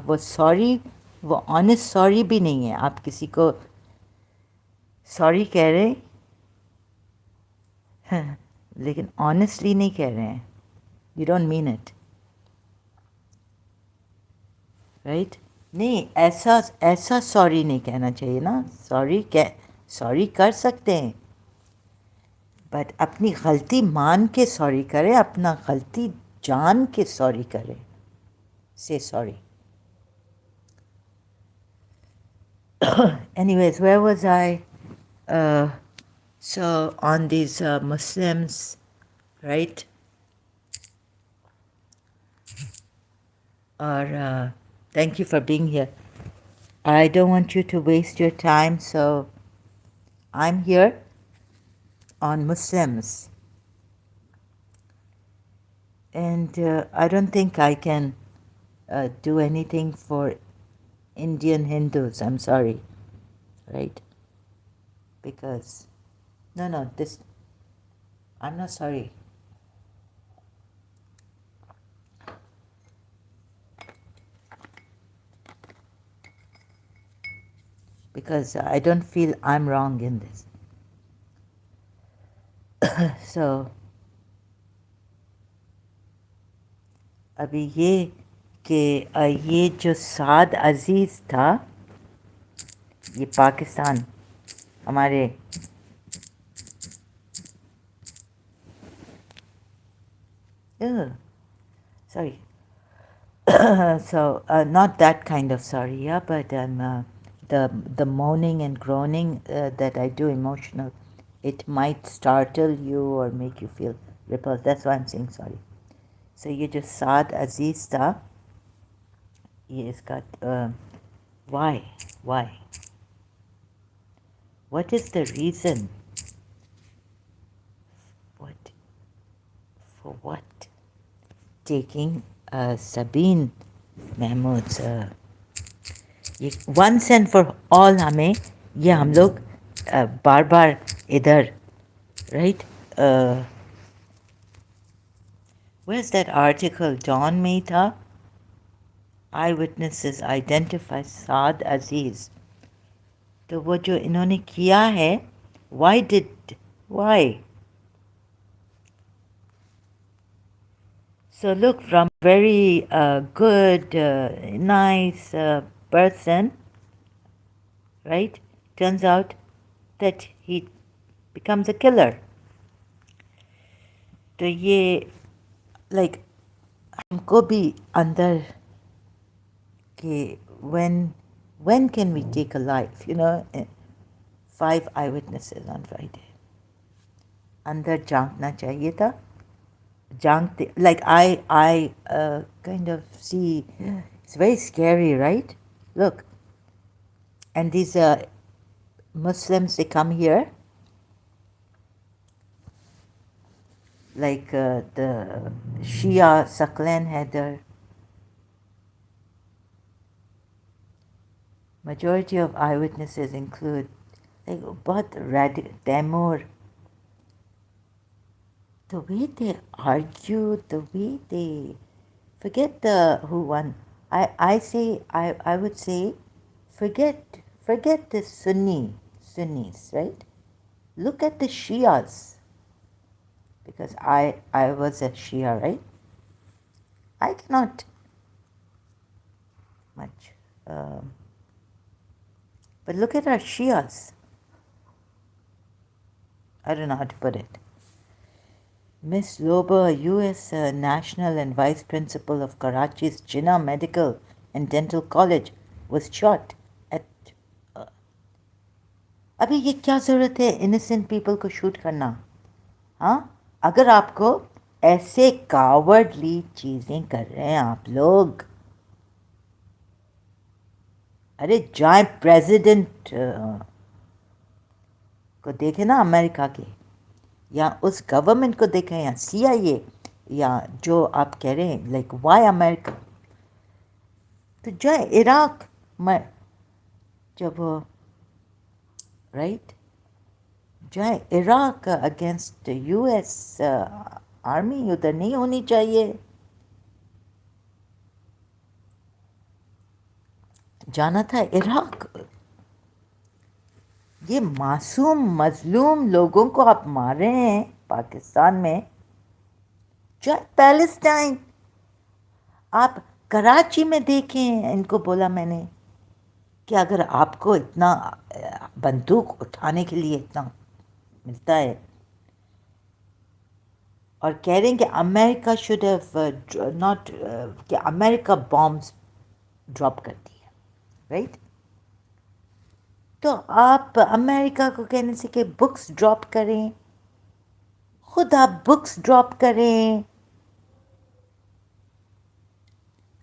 वो सॉरी, वो ऑनेस्ट सॉरी भी नहीं है. आप किसी को सॉरी कह रहे हैं लेकिन ऑनेस्टली नहीं कह रहे हैं. You don't mean it, right? नहीं, ऐसा सॉरी नहीं कहना चाहिए ना. सॉरी कर सकते हैं, बट अपनी गलती मान के सॉरी करें, अपना गलती जान के सॉरी करें. से sorry. Anyways, where was I? So on these Muslims, right? Or thank you for being here. I don't want you to waste your time, so I'm here on Muslims. And I don't think I can do anything for Indian Hindus. I'm sorry, right? Because, no, I'm not sorry. Because I don't feel I'm wrong in this. So, अभी ये कि ये जो साद अजीज़ था, ये पाकिस्तान हमारे sorry. So not that kind of sorry, yeah, but the moaning and groaning that I do emotional, it might startle you or make you feel repulsed. That's why I'm saying sorry. So ये जो साद अजीज़ था, ये इसका why? What is the reason? For what? Taking Sabine Mahmood's ये once and for all हमें ये हम लोग बार बार इधर, right? Where's that article? Dawn में था. Eyewitnesses identify Saad Aziz. तो वो जो इन्होंने किया है, why? So look, from very good, nice person, right? Turns out that he becomes a killer. तो ये like हमको भी अंदर कि when can we take a life? 5 eyewitnesses on Friday. अंदर झांकना चाहिए था. Like I kind of see, it's very scary, right? Look, And these Muslims, they come here, like the Shia Saklan Haider. Majority of eyewitnesses include like बहुत Taimur. The way they argue, the way they forget the who won. I would say forget the Sunnis, right? Look at the Shias, because I was a Shia, right? I cannot much, um, but look at our Shias. I don't know how to put it. Miss Lober, U.S. National and Vice Principal of Karachi's Jinnah Medical and Dental College, was shot at. अभी ये क्या ज़रूरत है innocent people को shoot करना? हाँ, अगर आपको ऐसे कावर्डली चीज़ें कर रहे हैं आप लोग, अरे जाए प्रेसिडेंट को देखें ना अमेरिका के, या उस गवर्नमेंट को देखें, या CIA, या जो आप कह रहे हैं लाइक वाई अमेरिका, तो जाए इराक में जब राइट जाए इराक अगेंस्ट US आर्मी, उधर नहीं होनी चाहिए, जाना था इराक. ये मासूम मजलूम लोगों को आप मार रहे हैं पाकिस्तान में. जाए पैलेस्टाइन, आप कराची में देखें. इनको बोला मैंने कि अगर आपको इतना बंदूक उठाने के लिए इतना मिलता है, और कह रहे हैं कि अमेरिका शुड हैव नॉट, कि अमेरिका बॉम्ब्स ड्रॉप कर दिए, राइट? तो आप अमेरिका को कहने से कि बुक्स ड्रॉप करें, खुद आप बुक्स ड्रॉप करें,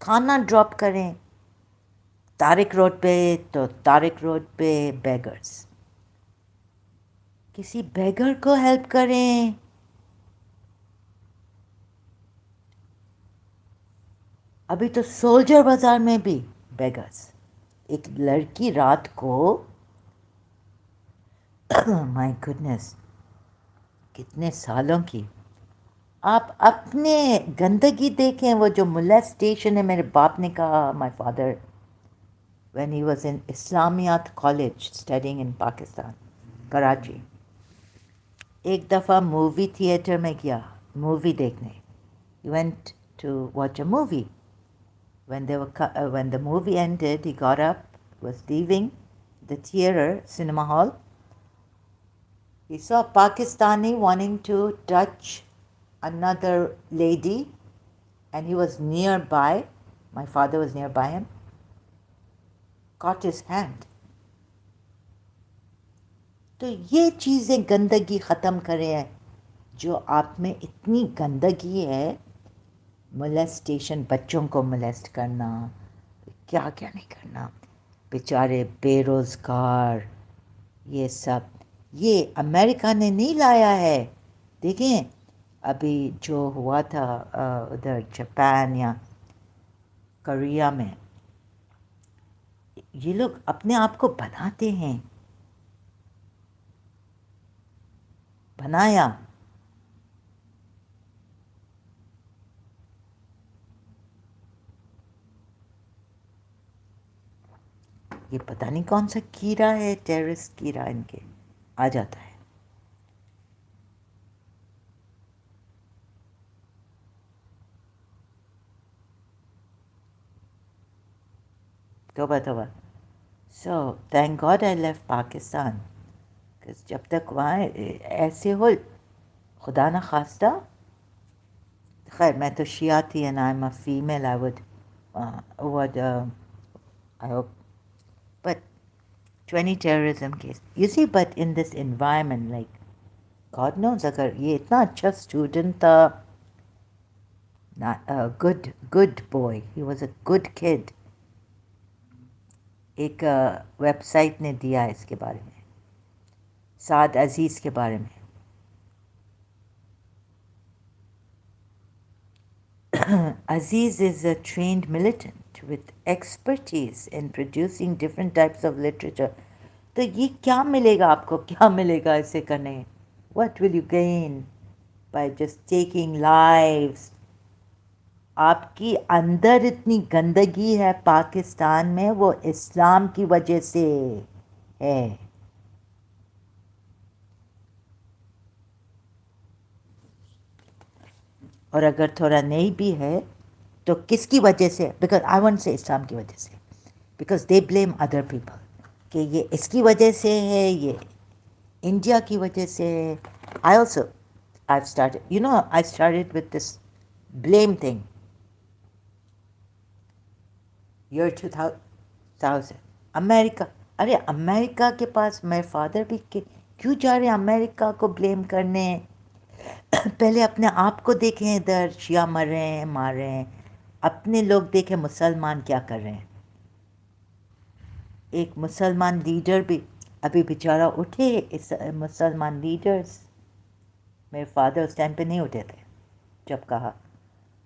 खाना ड्रॉप करें. तारिक रोड पे, तो तारिक रोड पे बेगर्स, किसी बेगर को हेल्प करें. अभी तो सोल्जर बाजार में भी बेगर्स. एक लड़की रात को माय गुडनेस, कितने सालों की, आप अपने गंदगी देखें. वो जो मोलेस्टेशन है, मेरे बाप ने कहा, my father when he was in Islamiyat College studying in Pakistan, Karachi, एक दफ़ा मूवी थिएटर में गया मूवी देखने. He went to watch a movie. When the movie ended, he got up, was leaving the theater, cinema hall. He saw a Pakistani wanting to touch another lady, and he was nearby. My father was nearby him. Caught his hand. तो ये चीज़ें गंदगी ख़त्म करें. जो आप में इतनी गंदगी है, मोलेस्टेशन, बच्चों को मोलेस्ट करना, क्या क्या नहीं करना, बेचारे बेरोज़गार, ये सब ये अमेरिका ने नहीं लाया है. देखें अभी जो हुआ था उधर जापान या कोरिया में, ये लोग अपने आप को बनाते हैं. बनाया. ये पता नहीं कौन सा कीड़ा है, टेररिस्ट कीड़ा इनके आ जाता है. तोबा. So thank God I left Pakistan, because जब तक वहाँ ऐसे हो, खुदा न खास्ता, खैर मैं तो शिया थी and I'm a female, I would I hope, but 20 terrorism case, you see. But in this environment, like God knows, अगर ये इतना अच्छा student था, not a good boy, he was a good kid, ایک ویب سائٹ نے دیا ہے اس کے بارے میں، سعد عزیز کے بارے میں. Aziz is a trained militant with expertise in producing different types of literature. تو یہ کیا ملے گا آپ کو، کیا ملے گا اسے کرنے؟ What will you gain by just taking lives؟ آپ کی اندر اتنی گندگی ہے پاکستان میں، وہ اسلام کی وجہ سے ہے. اور اگر تھوڑا نہیں بھی ہے تو کس کی وجہ سے؟ بیکاز آئی وانٹ سے اسلام کی وجہ سے، because they blame other people کہ یہ اس کی وجہ سے ہے، یہ انڈیا کی وجہ سے ہے. I also I started I started with this blame thing year 2000. امریکہ، ارے امریکہ کے پاس میرے فادر بھی کیوں جا رہے ہیں امریکہ کو بلیم کرنے؟ پہلے اپنے آپ کو دیکھیں، ادھر شیعہ مر رہے ہیں، مار رہے ہیں. اپنے لوگ دیکھیں مسلمان کیا کر رہے ہیں. ایک مسلمان لیڈر بھی ابھی بیچارہ اٹھے، اس مسلمان لیڈرز، میرے فادر اس ٹائم پہ نہیں اٹھے تھے جب کہا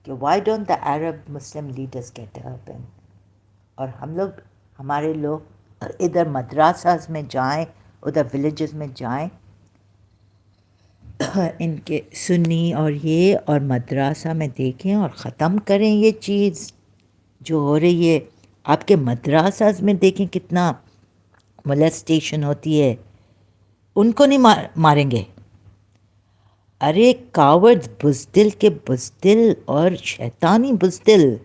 کہ why don't the Arab Muslim leaders get up, اور ہم لوگ، ہمارے لوگ ادھر مدراساز میں جائیں، ادھر ولیجز میں جائیں، ان کے سنی اور یہ اور مدرسہ میں دیکھیں اور ختم کریں یہ چیز جو ہو رہی ہے. آپ کے مدراساز میں دیکھیں کتنا مولسٹیشن ہوتی ہے، ان کو نہیں ماریں گے؟ ارے کاورڈز، بزدل کے بزدل اور شیطانی بزدل.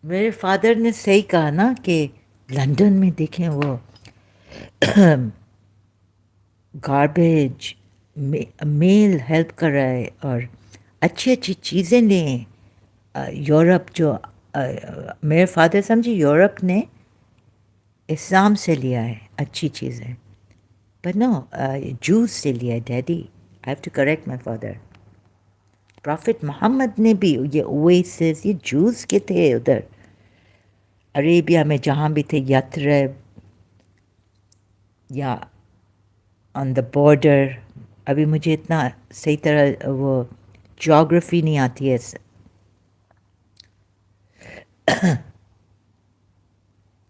میرے فادر نے صحیح کہا نا کہ لندن میں دیکھیں وہ گاربیج، میل ہیلپ کر رہا ہے اور اچھی اچھی چیزیں لیں. یورپ جو میرے فادر سمجھے یورپ نے اسلام سے لیا ہے اچھی چیزیں، بٹ نو، جوز سے لیا ہے daddy. I have to correct my father. Prophet Muhammad نے بھی یہ اویسس، یہ جوز کے تھے ادھر عربیہ میں جہاں بھی تھے، یترب یا آن دا بارڈر. ابھی مجھے اتنا صحیح طرح وہ جیوگرفی نہیں آتی ہے.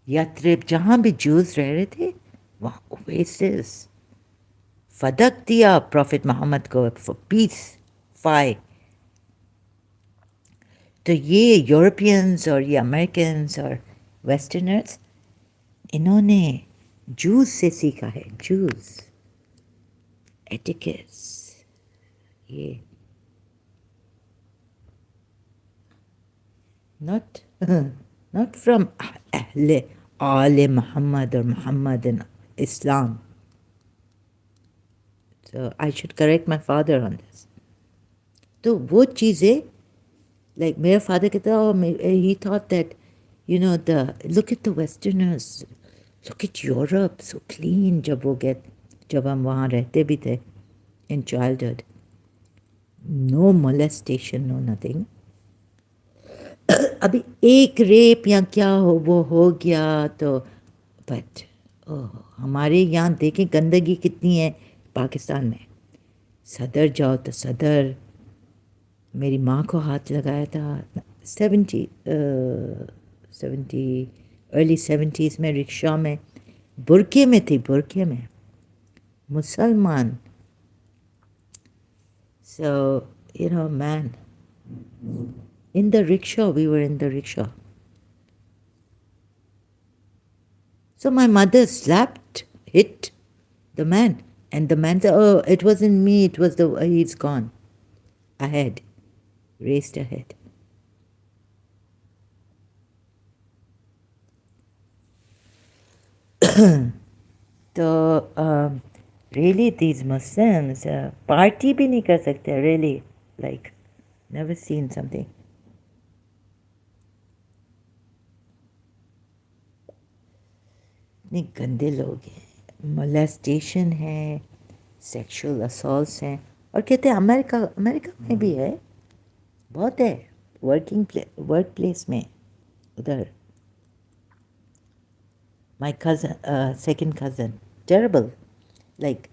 یترب جہاں بھی جوز رہ رہے تھے وہاں اویسس فدق دیا پروفٹ محمد کو فور پیس فائی. تو یہ یورپینز اور یہ امریکنز اور ویسٹرنرز، انہوں نے جوز سے سیکھا ہے، جوز ایٹیکٹس. یہ not not from اہل آل محمد اور محمد in Islam. So I should correct my father on this. تو وہ چیزیں like میرا فادر کہتا he thought that look at the westerners, look at Europe, so clean. جب ہم وہاں رہتے بھی تھے in childhood, no molestation, no nothing. ابھی ایک ریپ یا کیا وہ ہو گیا تو بٹ ہمارے یہاں دیکھیں گندگی کتنی ہے پاکستان میں. صدر جاؤ تو صدر، میری ماں کو ہاتھ لگایا تھا 70 ارلی 70s میں، رکشہ میں، برقعے میں تھی، برقعے میں، مسلمان. So man, in the rickshaw, we were in the rickshaw. So my mother hit the man, and the man said, "Oh, it wasn't me, it was he's gone." Ahead, raced ahead. تو really these Muslims party بھی نہیں کر سکتے، really, like never seen something. اتنے گندے لوگ ہیں، molestation ہے، sexual assaults ہیں. और कहते हैं अमेरिका अमेरिका में भी है, बहुत है, वर्क प्लेस में उधर. My cousin, second cousin, terrible. Like,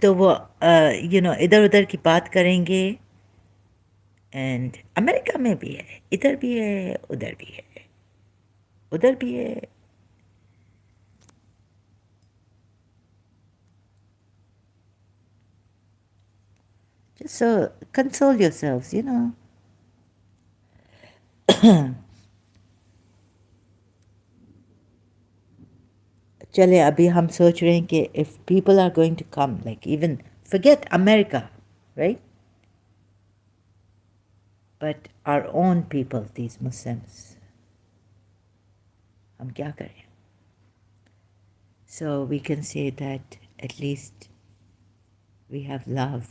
तो वो इधर उधर की बात करेंगे. एंड अमेरिका में भी है, इधर भी है, उधर भी है, उधर भी है. Just so console yourselves, चले अभी हम सोच रहे हैं कि if people are going to come, like even forget America, right? But our own people, these Muslims, हम क्या करें? So we can say that at least we have love.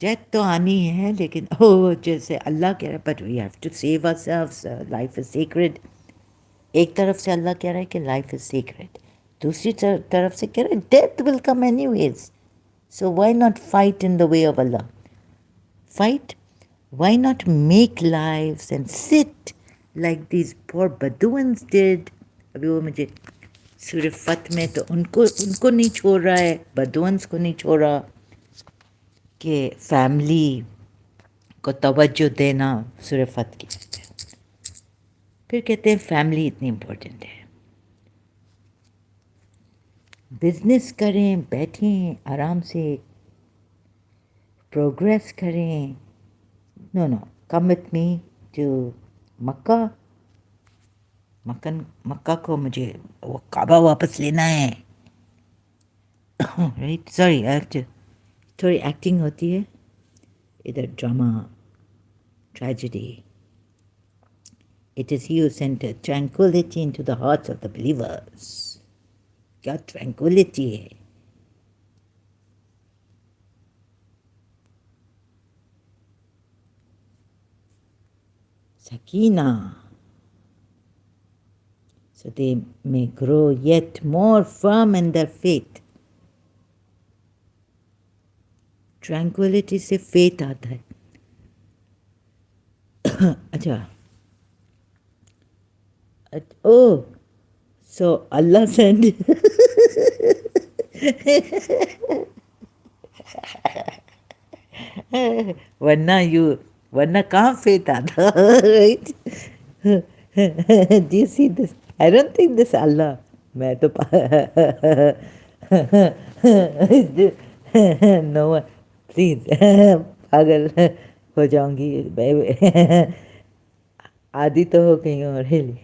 Death तो आनी है, लेकिन जैसे अल्लाह कह रहा है, but we have to save ourselves, life is secret. एक तरफ से अल्लाह कह रहा है कि लाइफ इज सीक्रेट, दूसरी तरफ से कह रहा है death will come anyways. So why not fight in the way of Allah? Fight. Why not make lives and sit like these poor Bedouins did. अभी वो मुझे सूरह फत में तो उनको नहीं छोड़ रहा है, बदुअन्स को नहीं छोड़ रहा कि फैमिली को तवज्जो देना सूरह फत की कहते हैं. फिर कहते हैं फैमिली इतनी इम्पोर्टेंट है. बिजनेस करें, बैठें आराम से, प्रोग्रेस करें. No no, come with me to Mecca. मक्का को मुझे वो काबा वापस लेना है. राइट, सॉरी, थोड़ी एक्टिंग होती है इधर, drama, tragedy. It is he who sent tranquility into the hearts of the believers. क्या tranquility है? Sakina. So they may grow yet more firm in their faith. Tranquility से faith आता है. अच्छा. Oh, so Allah sent. वरना कहाँ faith आता, right? Do you see this? I don't think this Allah. मैं तो no, please, पागल हो जाऊंगी. आदि तो हो गई हूँ really.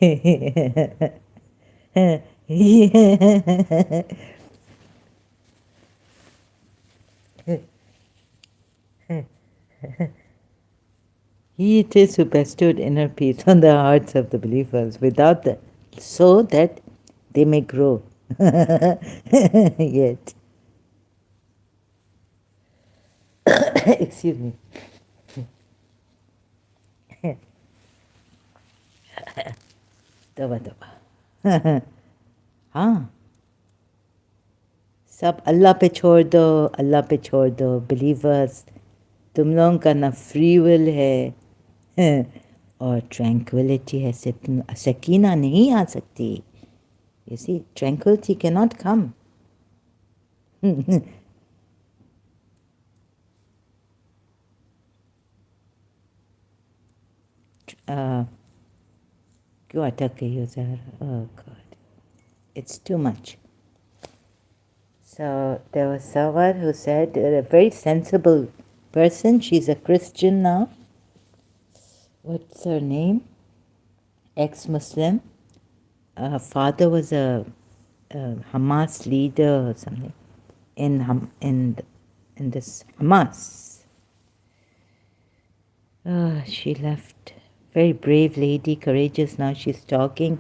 He it is who bestowed inner peace on the hearts of the believers without that, so that they may grow. Yet. Excuse me. तोबा. हाँ, सब अल्लाह पे छोड़ दो, अल्लाह पे छोड़ दो. बिलीवर्स, तुम लोगों का ना फ्री विल है और ट्रैंक्विलिटी है. सकीना नहीं आ सकती. You see, tranquility can not come. क्यों अटक गई हो ज़रा? Oh God, it's too much. So there was someone who said, a very sensible person, she's a Christian now. What's her name? Ex-Muslim. Her father was a Hamas leader or something in this Hamas. She left. Very brave lady, courageous. Now she's talking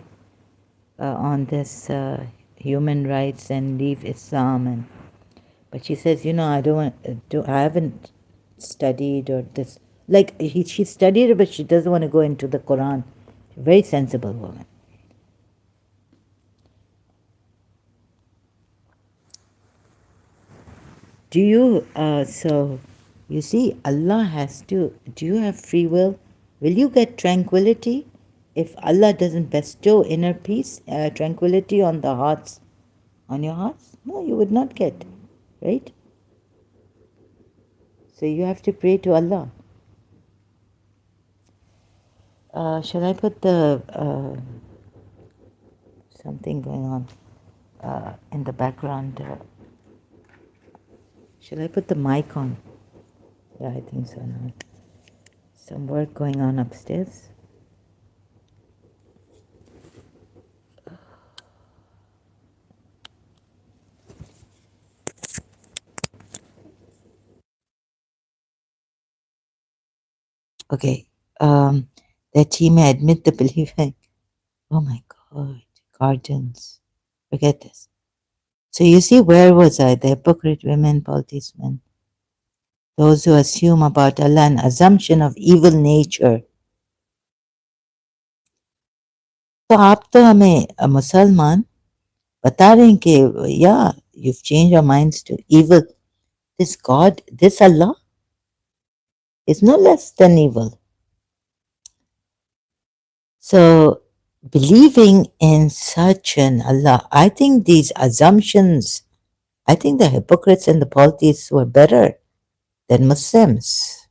on this human rights and leave Islam, but she says, I don't want I haven't studied or this. Like she studied it, but she doesn't want to go into the Quran. Very sensible woman. Do you, so you see, Allah has to, do you have free will? Will you get tranquility if Allah doesn't bestow inner peace, tranquility on the hearts, on your hearts? No, you would not get, right? So you have to pray to Allah. Shall I put the, something going on in the background? Shall I put the mic on? Yeah, I think so now. Some work going on upstairs. Okay. That he may admit the believer. Oh my God. Gardens. Forget this. So you see, where was I? The hypocrite women, policemen. Those who assume about Allah an assumption of evil nature. तो आप तो हमें मुसलमान बता रहे हैं कि yeah, you've changed your minds to evil. This God, this Allah is no less than evil. So believing in such an Allah, I think these assumptions, I think the hypocrites and the polytheists were better than Muslims.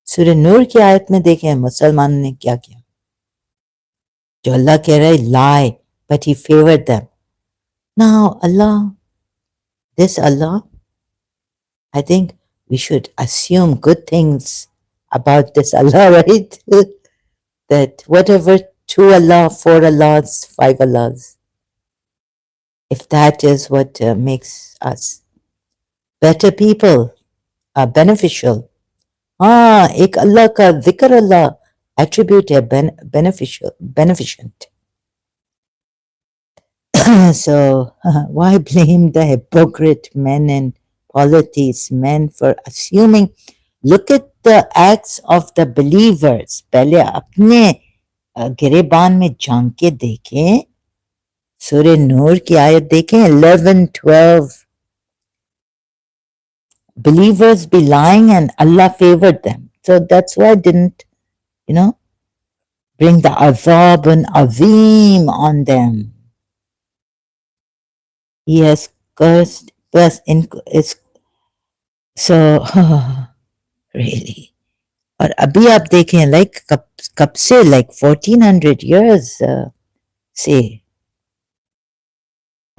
सूर्य नूर की आयत में देखें मुसलमानों ने क्या किया जो अल्लाह कह रहा है lie but he favored them. Now Allah, this Allah, I think we should assume good things about this Allah, right? That whatever two Allah, four Allahs, five Allahs, if that is what makes us better people, beneficial. एक अल्लाह का जिक्र अल्लाह attribute है beneficial, beneficent. So why blame the hypocrite men and polytheists men for assuming? Look at the acts of the believers. पहले अपने गिरेबान में झांक के देखें सूर्य नूर की आयत देखें 11, 12. Believers be lying and Allah favored them. So that's why I didn't, bring the azab and azim on them. He has cursed, plus is so really. और अभी आप देखें like कब से like 1400 years से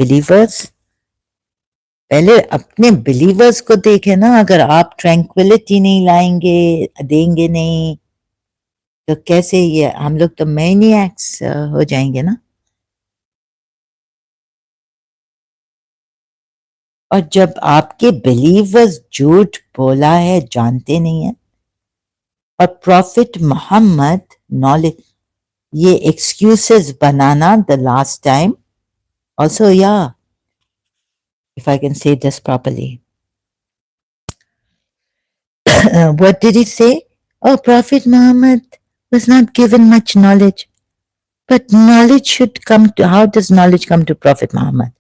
believers पहले अपने believers को देखें ना अगर आप tranquility नहीं लाएंगे देंगे नहीं तो कैसे ये हम लोग तो maniacs हो जाएंगे ना और जब आपके बिलीवर्स झूठ बोला है जानते नहीं है और प्रॉफिट मोहम्मद नॉलेज ये excuses banana the last time also या if I can say this properly what did he say? Oh, Prophet Muhammad was not given much knowledge but knowledge should come to how does knowledge come to Prophet Muhammad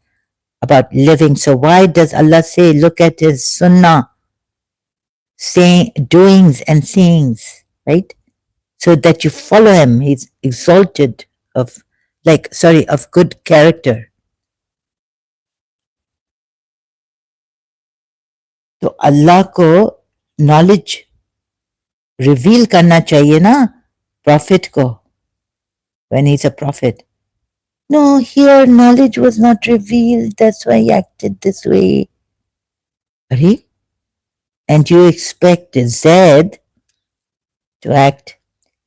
about living so why does Allah say look at his sunnah saying doings and sayings right so that you follow him he's exalted of of good character तो अल्लाह को knowledge reveal करना चाहिए ना profit को when he's a prophet no here knowledge was not revealed that's why he acted this way right? And you expect Zed to act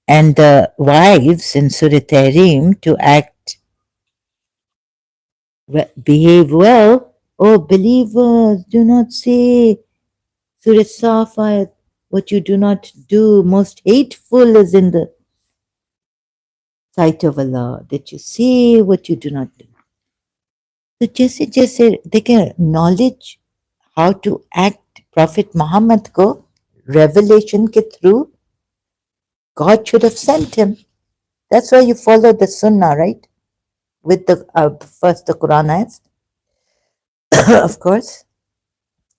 and the wives in Surah Tahrim to act behave well oh believers do not say Surah Safat, what you do not do, most hateful is in the sight of Allah, that you say what you do not do. So जैसे देखें knowledge, how to act Prophet Muhammad को revelation के through, God should have sent him. That's why you follow the Sunnah, right? With the first the Quran ayats. of course,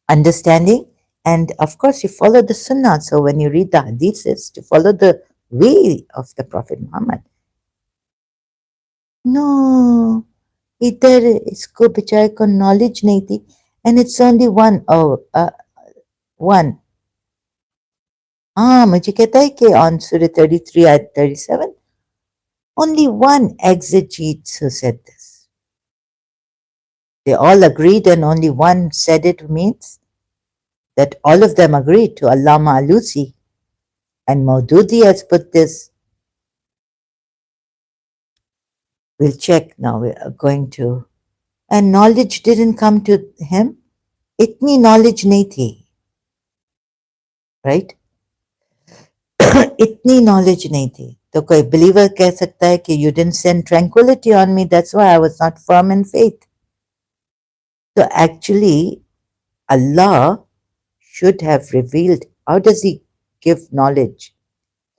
understanding, and of course, you follow the Sunnah. So when you read the Hadiths, to follow the way of the Prophet Muhammad. No, इधर इसको बेचारे को knowledge नहीं थी, and it's only one. हाँ, मुझे कहता है कि on Surah 33 ayat 37, only one exegete who said this. They all agreed and only one said it means that all of them agreed to Allama Alusi. And Maududi has put this. We'll check now. We are going to. And knowledge didn't come to him. Itni knowledge nahi thi. Right? Itni knowledge nahi thi. तो कोई believer कह सकता है कि you didn't send tranquility on me, that's why I was not firm in faith. So actually, Allah should have revealed. How does He give knowledge?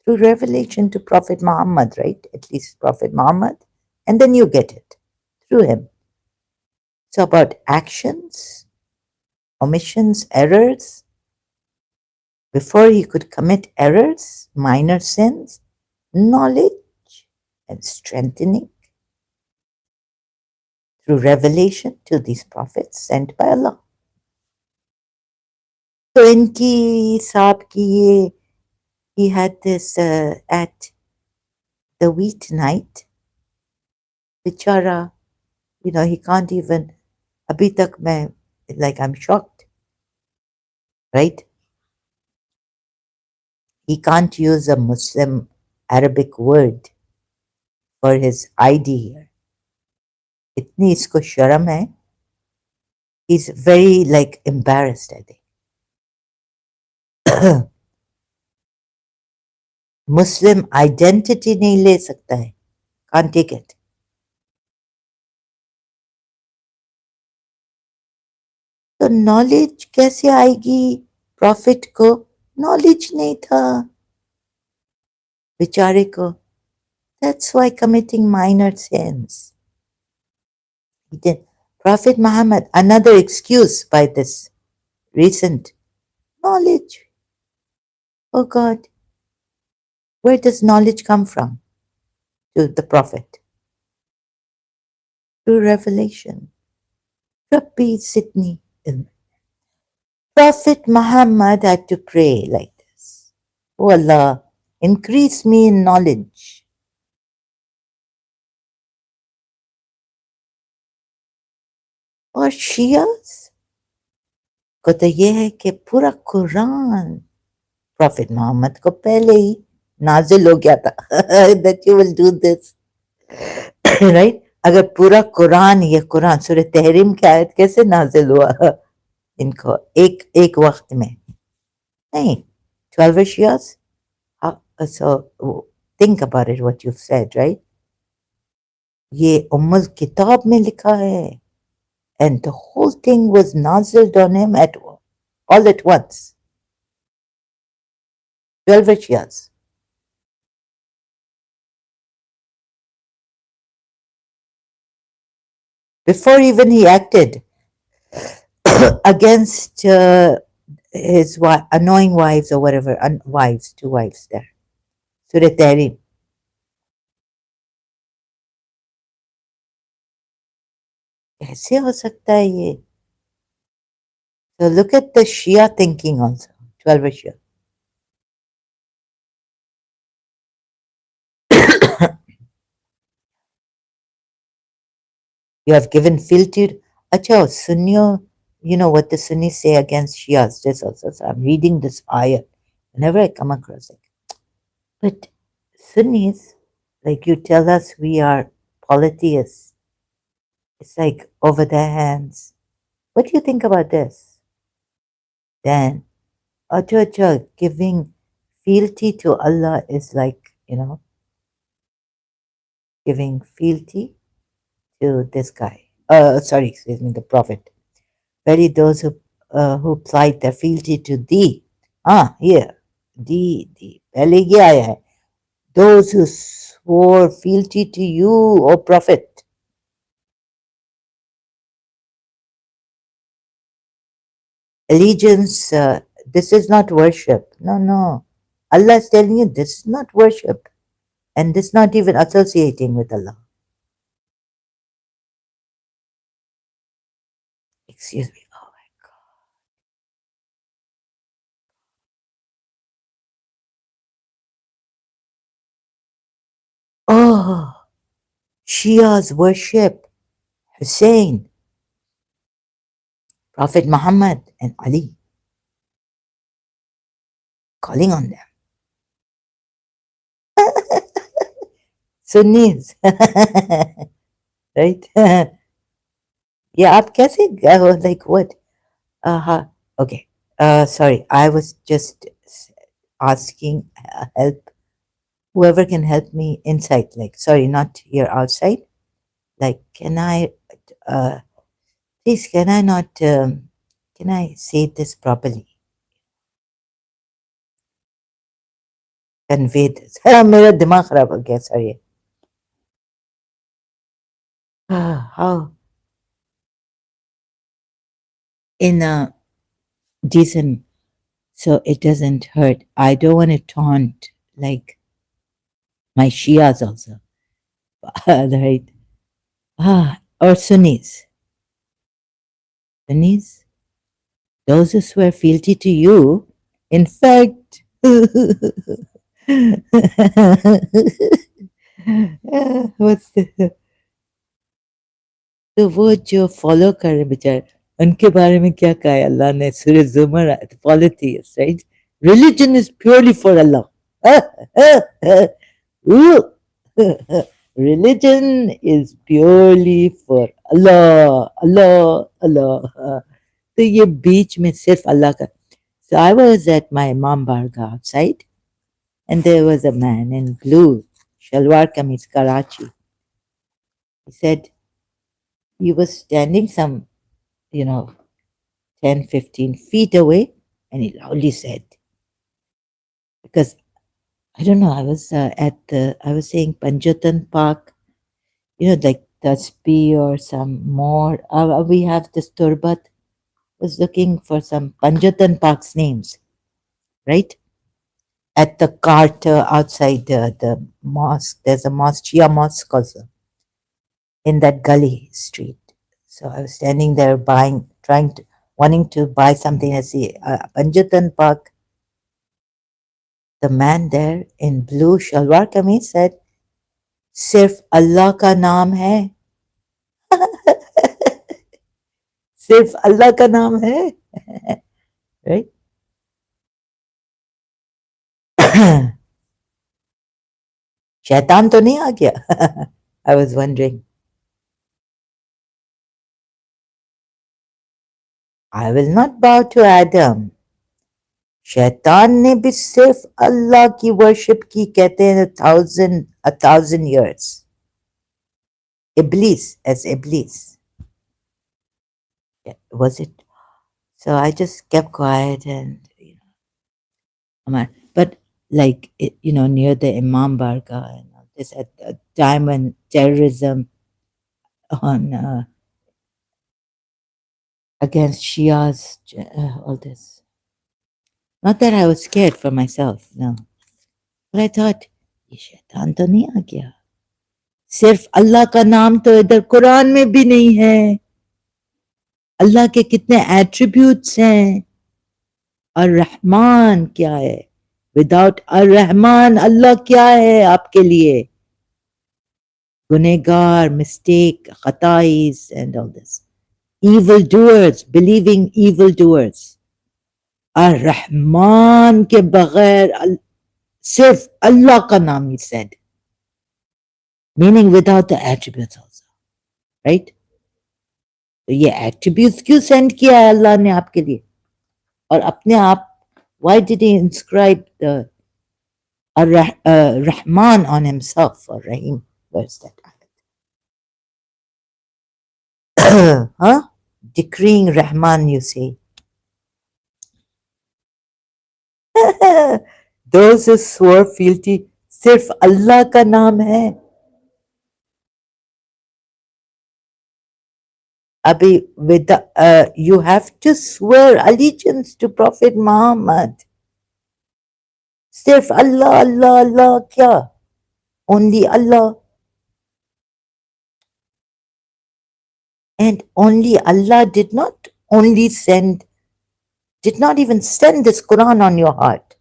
Through revelation to Prophet Muhammad, right? At least Prophet Muhammad. And then you get it through him. So about actions, omissions, errors, before he could commit errors, minor sins, knowledge and strengthening through revelation to these prophets sent by Allah. So inki saab ki ye, he had this at the wheat night, bichara, he can't even, abhi tak main, like I'm shocked, right? He can't use a Muslim Arabic word for his ID here. इतनी इसको शर्म है. He's very like embarrassed, I think. Muslim identity नहीं ले सकता है. Can't take it. तो knowledge कैसे आएगी prophet को? Knowledge नहीं था बेचारे को. That's why committing minor sins. He did. Prophet Muhammad, another excuse by this recent knowledge. Oh God, where does knowledge come from to the Prophet? Through revelation. Rabbi Sidney. Prophet Muhammad had to pray like this. Oh Allah, increase me in knowledge. और शियास को तो ये है कि पूरा Quran Prophet Muhammad को पहले ही नाजिल हो गया था that you will do this. Right? अगर पूरा कुरान, ये कुरान सूरह तहरीम की आयत कैसे नाजिल हुआ इनको एक वक्त में? नहीं, 12 years. So think about it, what you've said, right? ये उम्मुल किताब में लिखा है, and the whole thing was naziled on him all at once. 12 years. Before even he acted against his annoying wives or whatever, two wives there. Surah Tahrim. कैसे हो सकता है ये? So look at the Shia thinking also. 12 Shia. You have given fealty. Acha, Sunni, you know what the Sunnis say against Shias. This also. So I'm reading this ayat whenever I come across it. But Sunnis, like you tell us we are polytheists. It's like over their hands. What do you think about this? Then, acha, giving fealty to Allah is like, giving fealty to this guy. Excuse me, the Prophet. Very those who plight their fealty to thee. Here. Thee. पहले ये आया है. Those who swore fealty to you, O Prophet. allegiance, this is not worship. No, no. Allah is telling you this is not worship. And this is not even associating with Allah. Excuse me. Oh my God. Oh, Shia's worship Hussein, Prophet Muhammad, and Ali, calling on them. Sunnis. Right? Yeah, आप कैसे like what? Okay. Sorry, I was just asking help. Whoever can help me inside, like, sorry, not here outside. Like, can I, uh, please, can I not, can I say this properly? Convey this. मेरा दिमाग खराब हो गया, sorry. How in a decent, so it doesn't hurt. I don't want to taunt like my Shias also, right? Or Sunnis. Sunnis, those who swear fealty to you, in fact, what's the, तो वो जो follow कर रहे बेचारे उनके बारे में क्या कहा है अल्लाह ने सूरह जुमर polytheists, right? Religion is purely for Allah. Religion is purely for Allah, Allah, Allah. तो ये बीच में सिर्फ अल्लाह का. So I was at my Imam Barga outside, and there was a man in blue, shalwar kameez, Karachi. He said he was standing some, you know, 10, 15 feet away, and he loudly said, because I don't know, I was I was saying Panjatan Park, you know, like Taspi or some more. We have this Turbat. Was looking for some Panjatan Park's names, right? At the cart outside the mosque. There's a mosque, Shia mosque also, in that gully street. So I was standing there buying, wanting to buy something. I see Panjatan Park. The man there in blue shalwar kameez said, "Sirf Allah ka naam hai." सिर्फ अल्लाह का नाम है. Right? शैतान तो नहीं आ गया? I was wondering. I will not bow to Adam. शैतान ने भी सिर्फ अल्लाह की वर्शिप की, कहते हैं a thousand years. Iblis, as Iblis. Yeah, was it? So I just kept quiet and, you know, but like, you know, near the Imam Barga and all this at a time when terrorism on against Shias, all this. Not that I was scared for myself, no. But I thought, ये शैतान तो नहीं आ गया. सिर्फ अल्लाह का नाम तो इधर कुरान में भी नहीं है. अल्लाह के कितने एट्रीब्यूट्स हैं. और रहमान क्या है? विदाउट अर रहमान अल्लाह क्या है आपके लिए? गुनहगार, mistake, khatais and all this. Evil doers, believing evil doers. Ar-Rahman के बगैर सिर्फ अल्लाह का नाम, he said. Meaning without the attributes also. Right? तो ये attributes क्यों send किया है अल्लाह ने आपके लिए? और अपने आप, why did he inscribe the Rahman on himself or Rahim? Where's that? Huh? Decreeing Rahman, you say. Those who swore fealty, सिर्फ अल्लाह का नाम है. Abhi, with you have to swear allegiance to Prophet Muhammad. Sirf Allah, Allah, Allah, kya? Only Allah. And only Allah did not even send this Quran on your heart.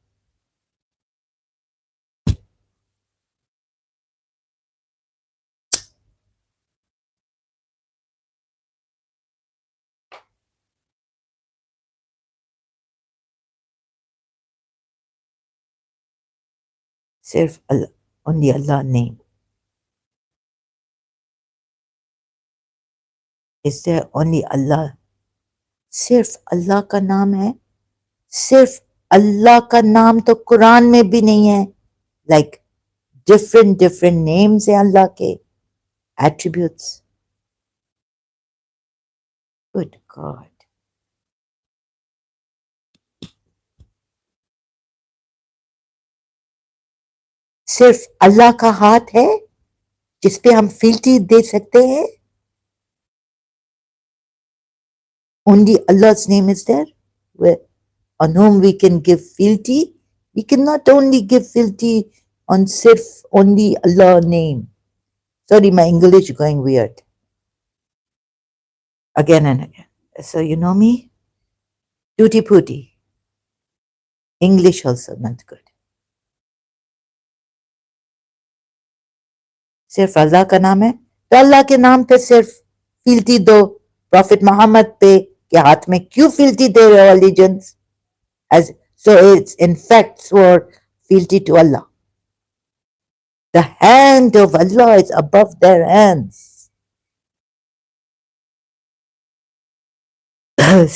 Sirf Allah, only Allah name. Is there only Allah? सिर्फ अल्लाह का नाम है सिर्फ अल्लाह का नाम तो कुरान में भी नहीं है लाइक different names हैं अल्लाह के attributes good God सिर्फ अल्लाह का हाथ है जिसपे हम फिल्टी दे सकते हैं only Allah's name is there where, on whom we can give fealty we cannot only give fealty on sirf only Allah name sorry my English going weird again and again so you know me tutti putti English also not good सिर्फ अल्लाह का नाम है तो अल्लाह के नाम पे सिर्फ फील्टी दो प्रॉफिट मोहम्मद पे के हाथ में क्यों फील्टी दे रहे हो allegiance as so it's in fact for fealty to Allah the hand of Allah is above their hands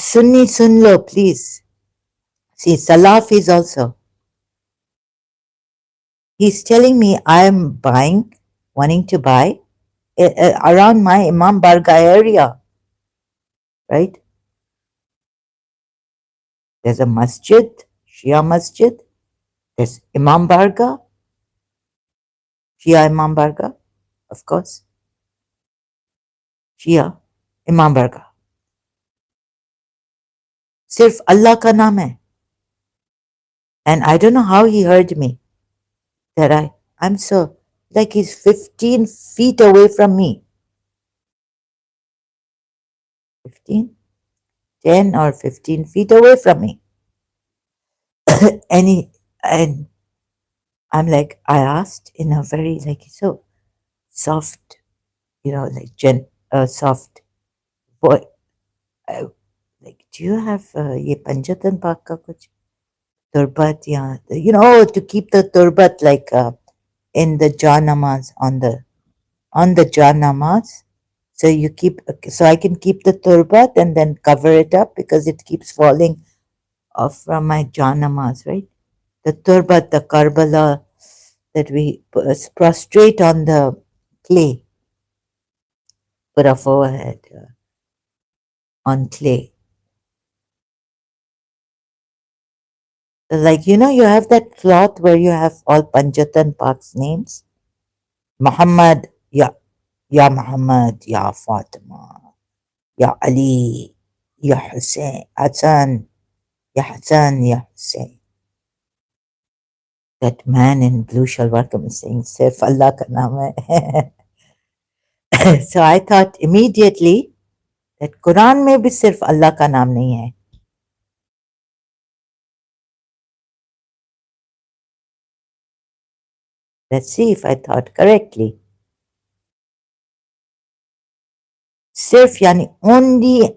Sunni sun lo please see Salaf is also he's telling me I'm wanting to buy around my Imam Barga area right there's a masjid Shia masjid there's Imam Barga Shia Imam Barga, of course. Shia Imam Barga. सिर्फ अल्लाह का नाम है. And I don't know how he heard me. That I'm so, like he's 15 feet away from me. 15? 10 or 15 feet away from me. And I'm like, I asked in a very, like, so soft, you know, like soft voice. Like, do you have ये पंजतन पाक का कुछ turbat? Yeah, you know, to keep the turbat like in the janamas on the janamas. So you keep, so I can keep the turbat and then cover it up because it keeps falling off from my janamas, right? The turbat, the Karbala that we prostrate on the clay, put our forehead on clay. Like, you know, you have that cloth where you have all Panjatan Pak's names. Muhammad, Ya Muhammad, Ya Fatima, Ya Ali, Ya Hussein, Hassan, Ya Hassan, Ya Hussein. That man in blue shalwar kameez saying, Sirf Allah ka naam hai. So I thought immediately that Quran mein bhi sirf Allah ka naam nahi hai. Let's see if I thought correctly. Sirf yani only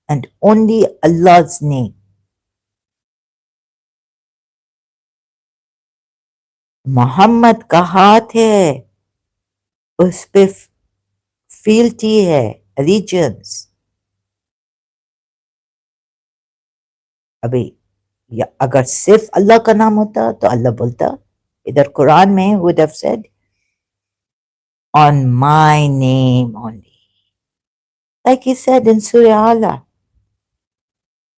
and only Allah's name. Mohammad का हाथ है उस पे फील्टी है allegiance अभी या अगर सिर्फ अल्लाह का नाम होता तो अल्लाह बोलता इधर कुरान में would have said on my name only like he said in Surah Allah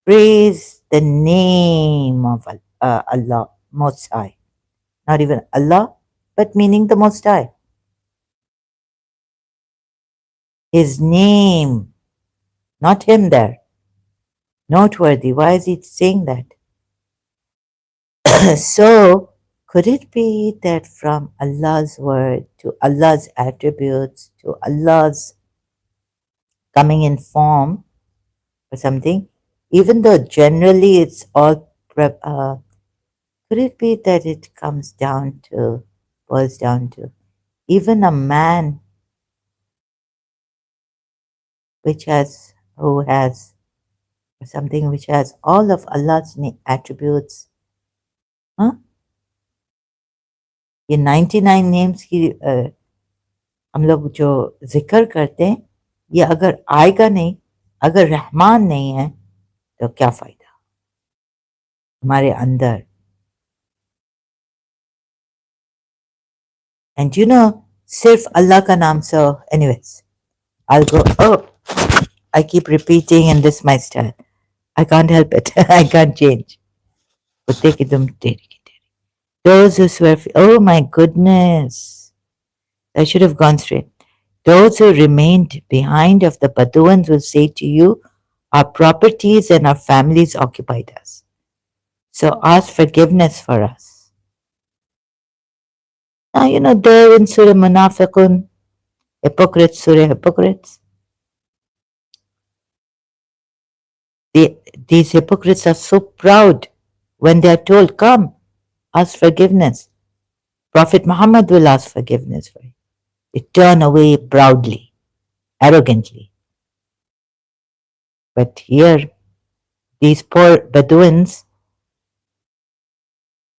praise the name of Allah Most High not even Allah but meaning the Most High his name not him there. Noteworthy. Why is he saying that? So, could it be that from Allah's word to Allah's attributes to Allah's coming in form or something, even though generally it's all, could it be that it comes down to, boils down to, even a man who has, or something which has all of Allah's attributes, huh? ये 99 names की हम लोग जो जिक्र करते हैं, ये अगर आएगा नहीं, अगर रहमान नहीं है, तो क्या फायदा हमारे अंदर. एंड यू नो, सिर्फ अल्लाह का नाम. So anyways, I'll go. Oh, I keep repeating in this my style. I can't help it. I can't change. Those who swear, oh my goodness, I should have gone straight. Those who remained behind of the Bedouins will say to you, our properties and our families occupied us. So ask forgiveness for us. Now, you know, there in Surah Munafiqun, hypocrites, Surah hypocrites, these hypocrites are so proud when they are told, come, ask forgiveness. Prophet Muhammad will ask forgiveness for you. They turn away proudly, arrogantly. But here, these poor Bedouins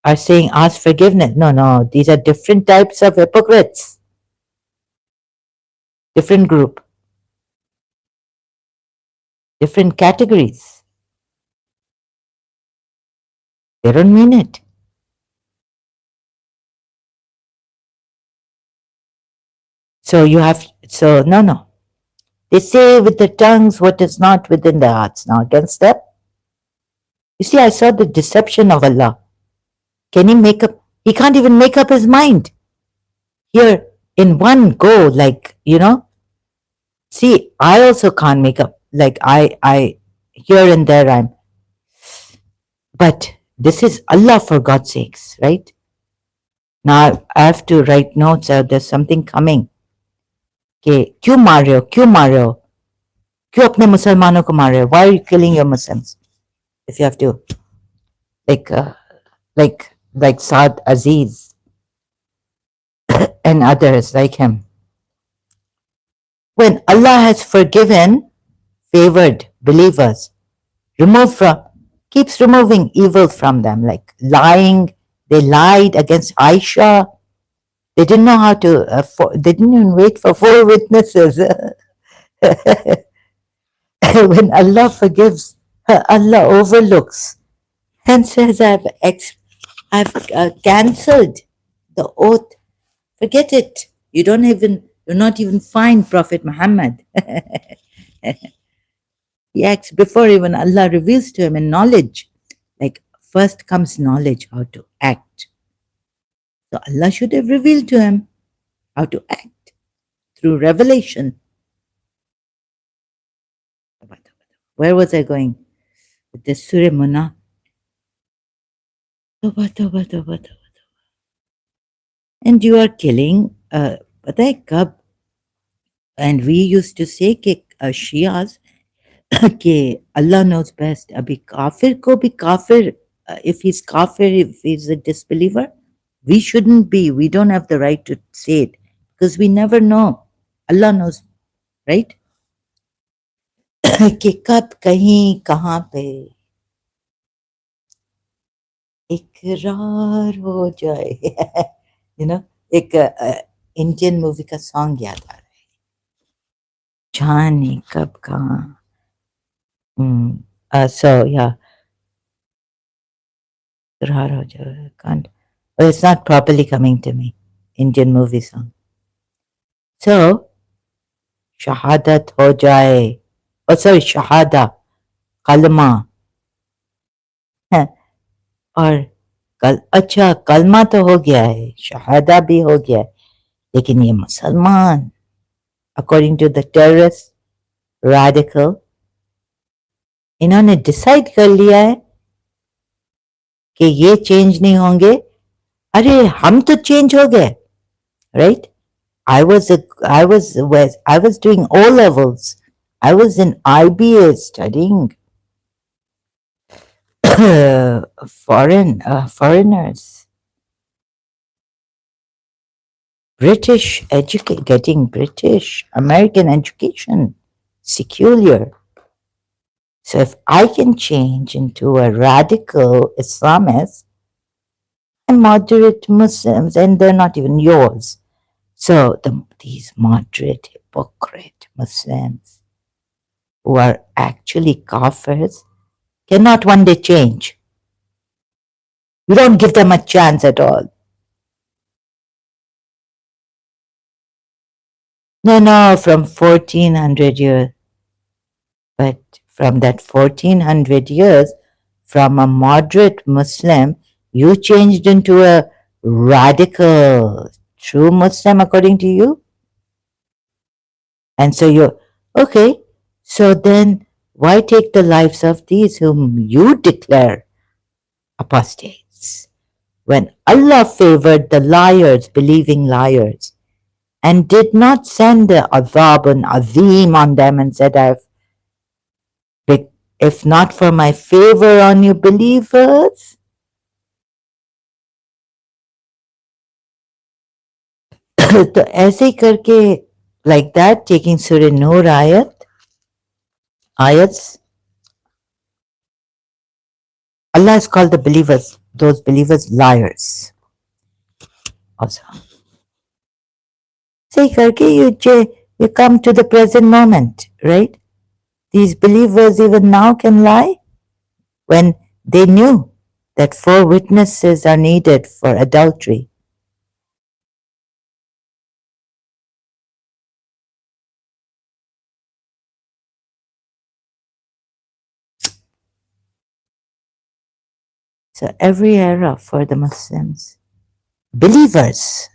are saying, ask forgiveness. No, no, these are different types of hypocrites. Different group. Different categories. They don't mean it. So no. They say with the tongues what is not within the hearts. Now against that, you see, I saw the deception of Allah. Can he make up? He can't even make up his mind. Here, in one go, like, you know, see, I also can't make up, like, I here and there but this is Allah, for God's sakes, right? Now I have to write notes. There's something coming. Okay, क्यों मार रहे हो? क्यों मार रहे हो? क्यों अपने मुसलमानों को मार रहे हो? Why are you killing your Muslims? If you have to, like Saad Aziz and others like him. When Allah has forgiven, favored believers, keeps removing evil from them, like lying. They lied against Aisha. They didn't know how to, they didn't even wait for 4 witnesses. When Allah forgives, Allah overlooks and says, I've cancelled the oath. Forget it. You're not even find Prophet Muhammad. He acts before even Allah reveals to him in knowledge. Like, first comes knowledge, how to act. So Allah should have revealed to him how to act through revelation. Where was I going? With the Surah Munah. And you are killing, pata hai kab? And we used to say कि Shias कि Allah knows best. अभी काफिर को भी काफिर, if he's kafir, if he's a disbeliever, we shouldn't be. We don't have the right to say it because we never know. Allah knows, right? कि कब कहीं कहाँ पे इकरार हो जाए. You know, एक इंडियन मूवी का सॉन्ग याद आ रहा है. जाने कब कहाँ. So yeah, इकरार हो जाए. Can't. Well, it's not properly coming to me. Indian movie song. So, shahadat ho jaye. Oh, sorry, shahada, kalma. और अच्छा, कलमा तो हो गया है, शहादा भी हो गया है, लेकिन ये मुसलमान, according to the terrorist, radical, इन्होंने डिसाइड कर लिया है कि ये चेंज नहीं होंगे. अरे हम तो चेंज हो गए, right? I was doing O levels. I was in IBA studying foreigners, getting British American education, secular. So if I can change into a radical Islamist and moderate Muslims, and they're not even yours. So these moderate, hypocrite Muslims who are actually kafirs cannot one day change. You don't give them a chance at all. No, no, from 1400 years. But from that 1400 years, from a moderate Muslim, you changed into a radical, true Muslim according to you? And so you're, okay, so then why take the lives of these whom you declare apostates? When Allah favored the liars, believing liars, and did not send the azabun azim on them and said, if not for my favor on you believers, तो ऐसे ही करके, like that, taking Surah Nur ayats, Allah has called the believers, those believers, liars. Also, say karke you come to the present moment, right? These believers even now can lie when they knew that 4 witnesses are needed for adultery. So every era for the Muslims, believers.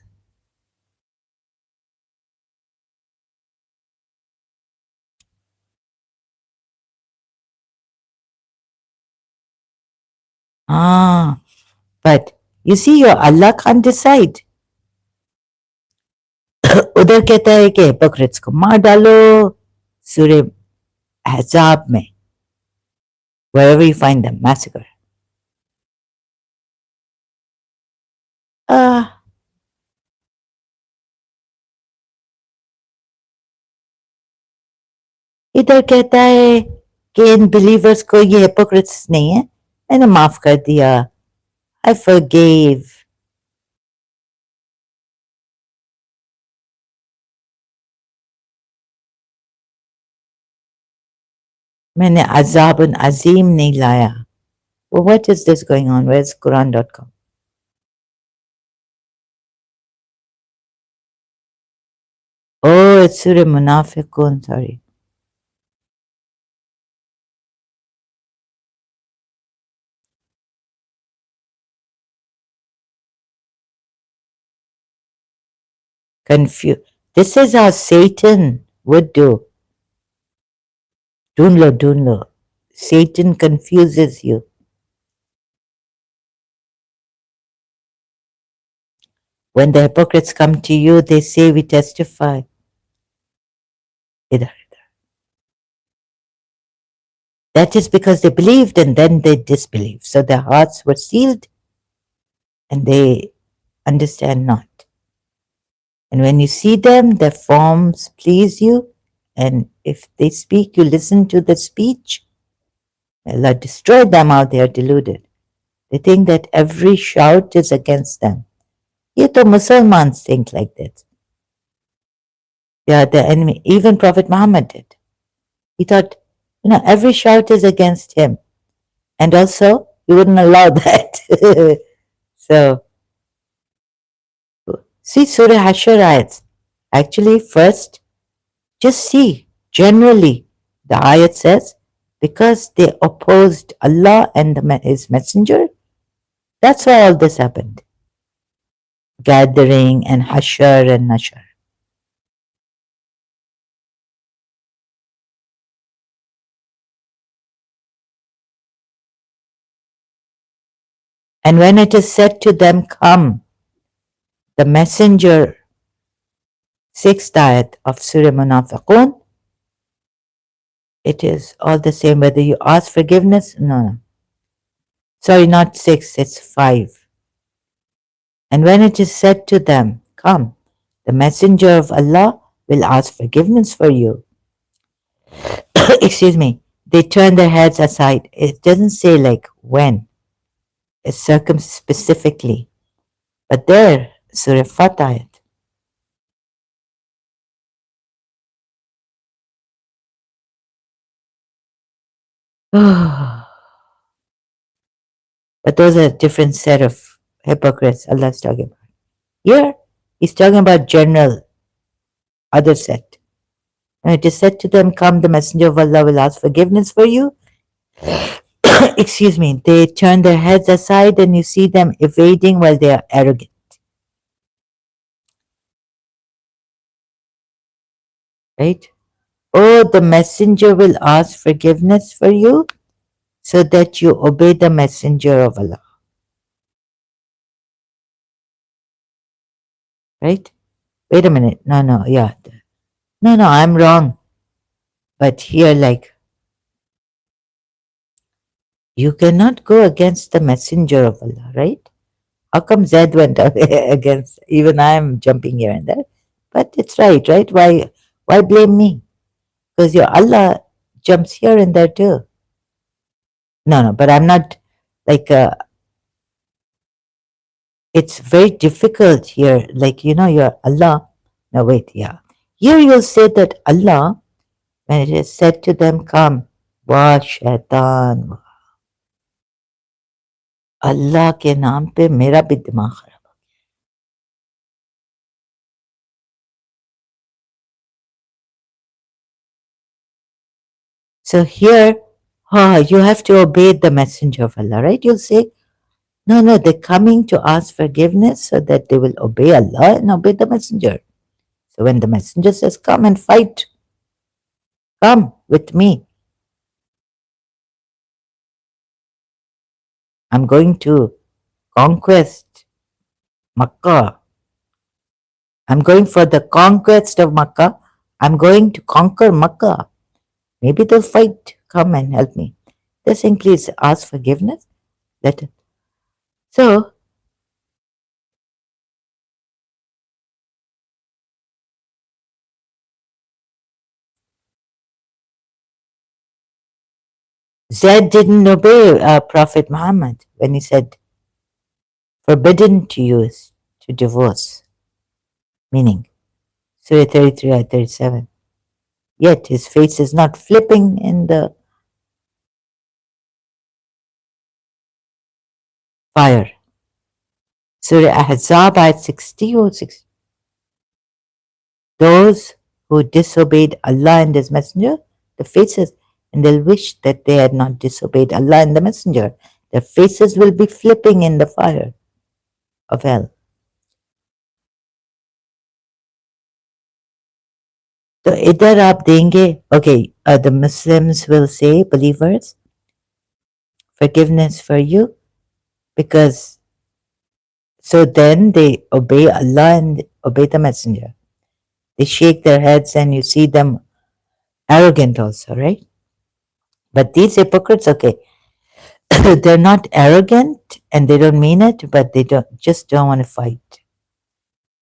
But you see, your Allah can't decide. उधर कहता है कि hypocrites को मार डालो, सूर्य ahzab में, wherever you find them, massacre. इधर कहता है कि इन believers को ये hypocrites नहीं है, मैंने माफ कर दिया, I forgave. मैंने azab and azim नहीं लाया. Well, what is this going on? Where's Quran.com? Oh, it's Surah Munafiqun, sorry. Confused. This is how Satan would do. Dunlo. Satan confuses you. When the hypocrites come to you, they say, we testify. Idhar. That is because they believed and then they disbelieved. So their hearts were sealed and they understand not. And when you see them, their forms please you. And if they speak, you listen to the speech. Allah destroy them how they are deluded. They think that every shout is against them. Ye to Muslims think like that. They are the enemy. Even Prophet Muhammad did. He thought, every shout is against him. And also, he wouldn't allow that. So, see Surah Hashar ayats. Actually, first, just see, generally, the ayat says, because they opposed Allah and His Messenger, that's why all this happened. Gathering and Hashar and Nashar. And when it is said to them, come, the messenger, sixth ayat of Surah Munafiqun, it is all the same whether you ask forgiveness. No. Sorry, not six, it's five. And when it is said to them, come, the messenger of Allah will ask forgiveness for you. Excuse me. They turn their heads aside. It doesn't say like when, it's circumspecifically. But there, Surah Fatah. But those are a different set of hypocrites Allah's talking about. Here, He's talking about general other set. And it is said to them, come, the messenger of Allah will ask forgiveness for you. Excuse me. They turn their heads aside and you see them evading while they are arrogant. Right? Oh, the messenger will ask forgiveness for you so that you obey the messenger of Allah. Right? Wait a minute. No, yeah. No, I'm wrong. But here, like, you cannot go against the messenger of Allah, right? How come Zed went against? Even I am jumping here and there. But it's right? Why blame me? Because your Allah jumps here and there too. No, but I'm not like, it's very difficult here. Like, your Allah. No, wait, yeah. Here you'll say that Allah, when it is said to them, come, वाह शैतान, अल्लाह के नाम पे मेरा भी दिमाग खराब. So here, you have to obey the messenger of Allah, right? You'll say, no, they're coming to ask forgiveness so that they will obey Allah and obey the messenger. So when the messenger says, come and fight, come with me. I'm going to conquest Makkah. I'm going for the conquest of Makkah. I'm going to conquer Makkah. Maybe they'll fight. Come and help me. They're saying, please ask forgiveness. Let it. So, Zaid didn't obey Prophet Muhammad when he said, forbidden to you is to divorce. Meaning, Surah 33 ayat 37. Yet his face is not flipping in the fire. Surah Ahzab ayat 60 or 60. Those who disobeyed Allah and His Messenger, the faces, and they'll wish that they had not disobeyed Allah and the Messenger. Their faces will be flipping in the fire of hell. तो इधर आप देंगे, okay, the Muslims will say, believers, forgiveness for you, because so then they obey Allah and obey the Messenger. They shake their heads and you see them arrogant also, right? But these hypocrites, okay, they're not arrogant and they don't mean it, but they don't want to fight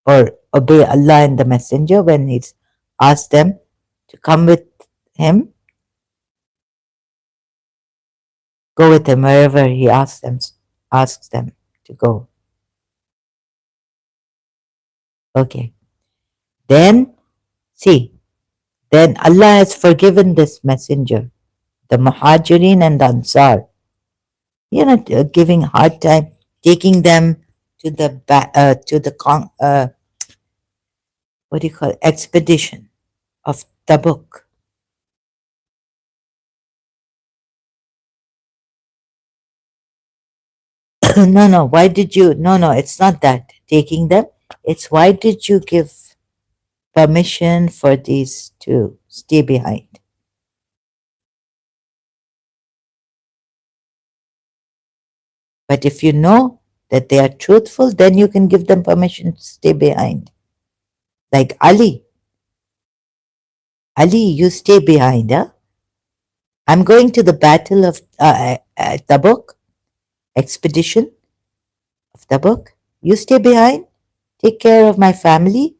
or obey Allah and the Messenger when He's asked them to come with Him, go with Him wherever He asks them to go. Okay. Then then Allah has forgiven this messenger, the Muhajirin and the Ansar. You're not giving hard time, taking them to the what do you call it, expedition of Tabuk. No, why did you? No, it's not that taking them. It's why did you give permission for these to stay behind? But if you know that they are truthful, then you can give them permission to stay behind. Like Ali. Ali, you stay behind, huh? I'm going to the battle of Tabuk, expedition of Tabuk. You stay behind, take care of my family,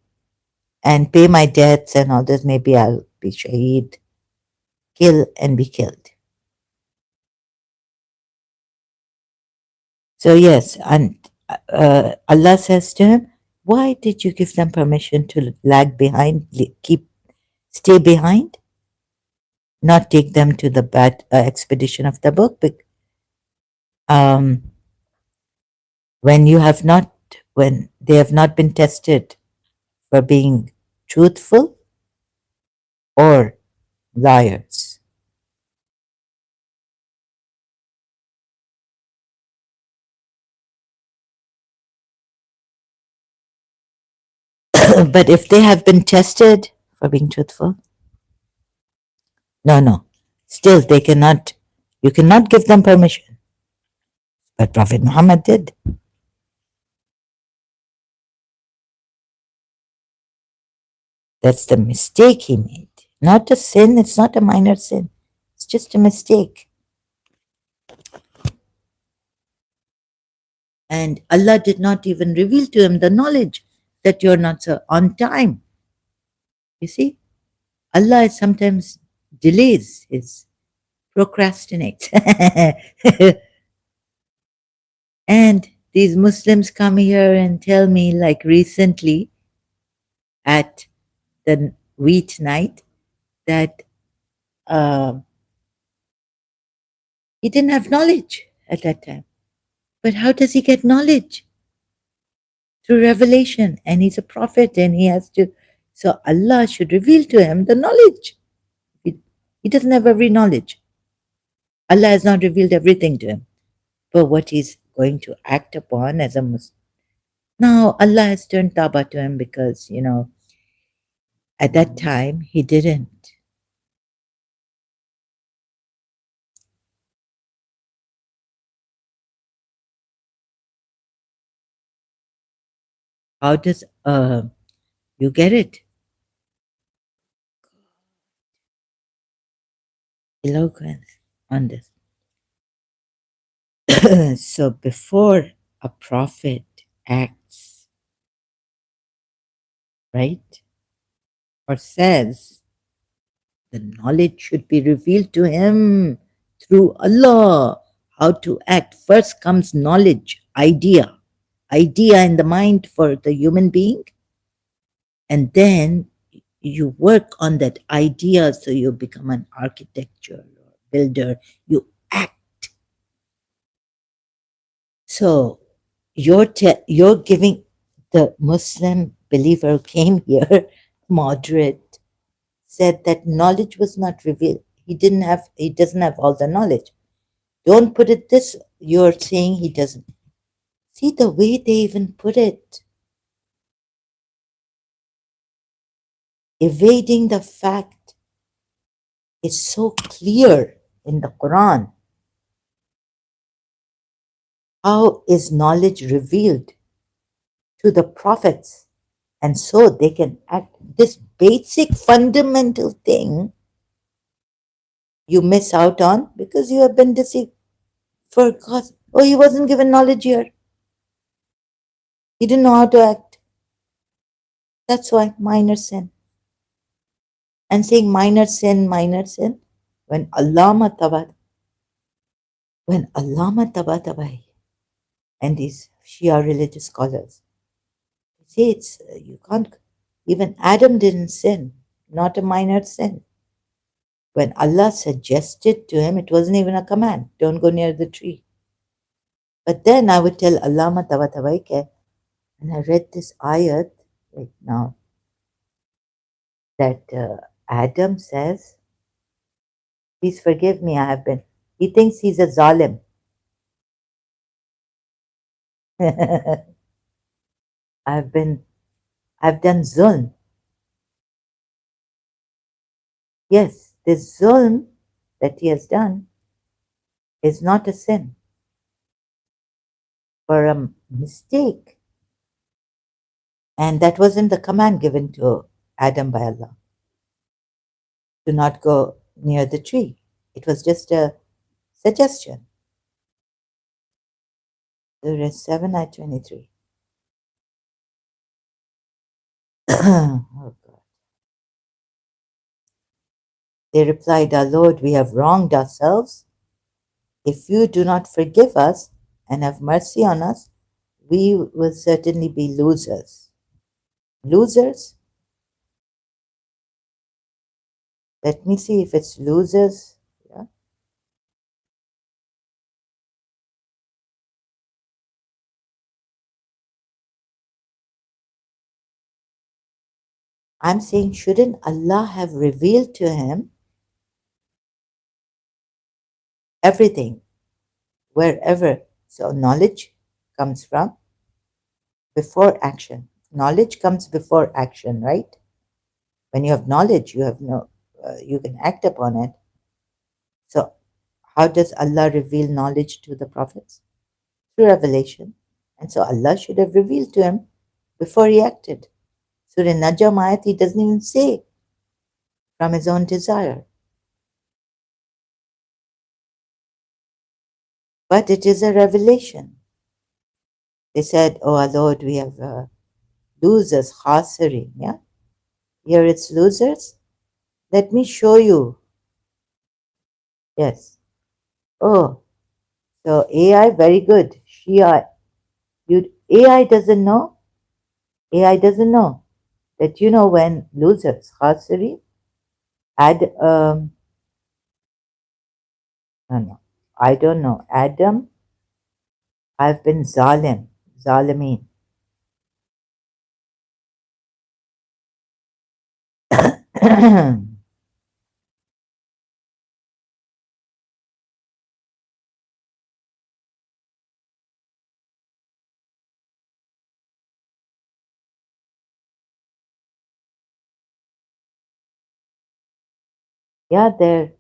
and pay my debts and all this. Maybe I'll be shaheed, kill and be killed. So, yes, and Allah says to him, why did you give them permission to lag behind, stay behind, not take them to the expedition of Tabuk? Um, when you have not, when they have not been tested for being truthful or liars. But if they have been tested for being truthful, no, no. Still, they cannot, you cannot give them permission. But Prophet Muhammad did. That's the mistake he made. Not a sin, it's not a minor sin. It's just a mistake. And Allah did not even reveal to him the knowledge that you're not so on time. You see, Allah sometimes delays his procrastinates. And these Muslims come here and tell me, like recently at the wheat night, that he didn't have knowledge at that time. But how does he get knowledge? Through revelation. And he's a prophet and he has to. So Allah should reveal to him the knowledge. He doesn't have every knowledge. Allah has not revealed everything to him. But what he's going to act upon as a Muslim. Now Allah has turned Taba to him because, at that time he didn't. How does you get it? Eloquence on this. So before a prophet acts, right, or says, the knowledge should be revealed to him through Allah. How to act. First comes knowledge, idea in the mind for the human being, and then you work on that idea so you become an architecture or builder. You act. So you're giving the Muslim believer who came here, moderate, said that knowledge was not revealed. He doesn't have all the knowledge. Don't put it this, you're saying he doesn't. See the way they even put it, evading the fact is so clear in the Quran. How is knowledge revealed to the prophets? And so they can act. This basic fundamental thing you miss out on because you have been deceived. For God, oh, he wasn't given knowledge here. He didn't know how to act. That's why minor sin. And saying minor sin, when Allama Tabatabai and these Shia religious scholars say you can't, even Adam didn't sin, not a minor sin. When Allah suggested to him, it wasn't even a command, don't go near the tree. But then I would tell Allama Tabatabai, and I read this ayat right now that Adam says, please forgive me, he thinks he's a zalim. I've been, I've done zulm. Yes, this zulm that he has done is not a sin. for a mistake. And that wasn't the command given to Adam by Allah to not go near the tree. It was just a suggestion. Surah 7, Ayat 23. Oh God. They replied, Our Lord, we have wronged ourselves. If you do not forgive us and have mercy on us, we will certainly be losers. Losers? Let me see if it's losers. Yeah. I'm saying, shouldn't Allah have revealed to him everything, wherever? So knowledge comes from before action. Knowledge comes before action, right? When you have knowledge, you have you can act upon it. So, how does Allah reveal knowledge to the prophets? Through revelation. And so Allah should have revealed to him before he acted. Surah Najm ayat, he doesn't even say from his own desire. But it is a revelation. They said, Oh our Lord, we have losers, khasirin. Yeah? Here it's losers. Let me show you. Yes. Oh, so AI, very good. Shia, AI doesn't know. AI doesn't know that when losers, khasirin, add no, I don't know. Adam, I've been zalimeen. Yeah, there.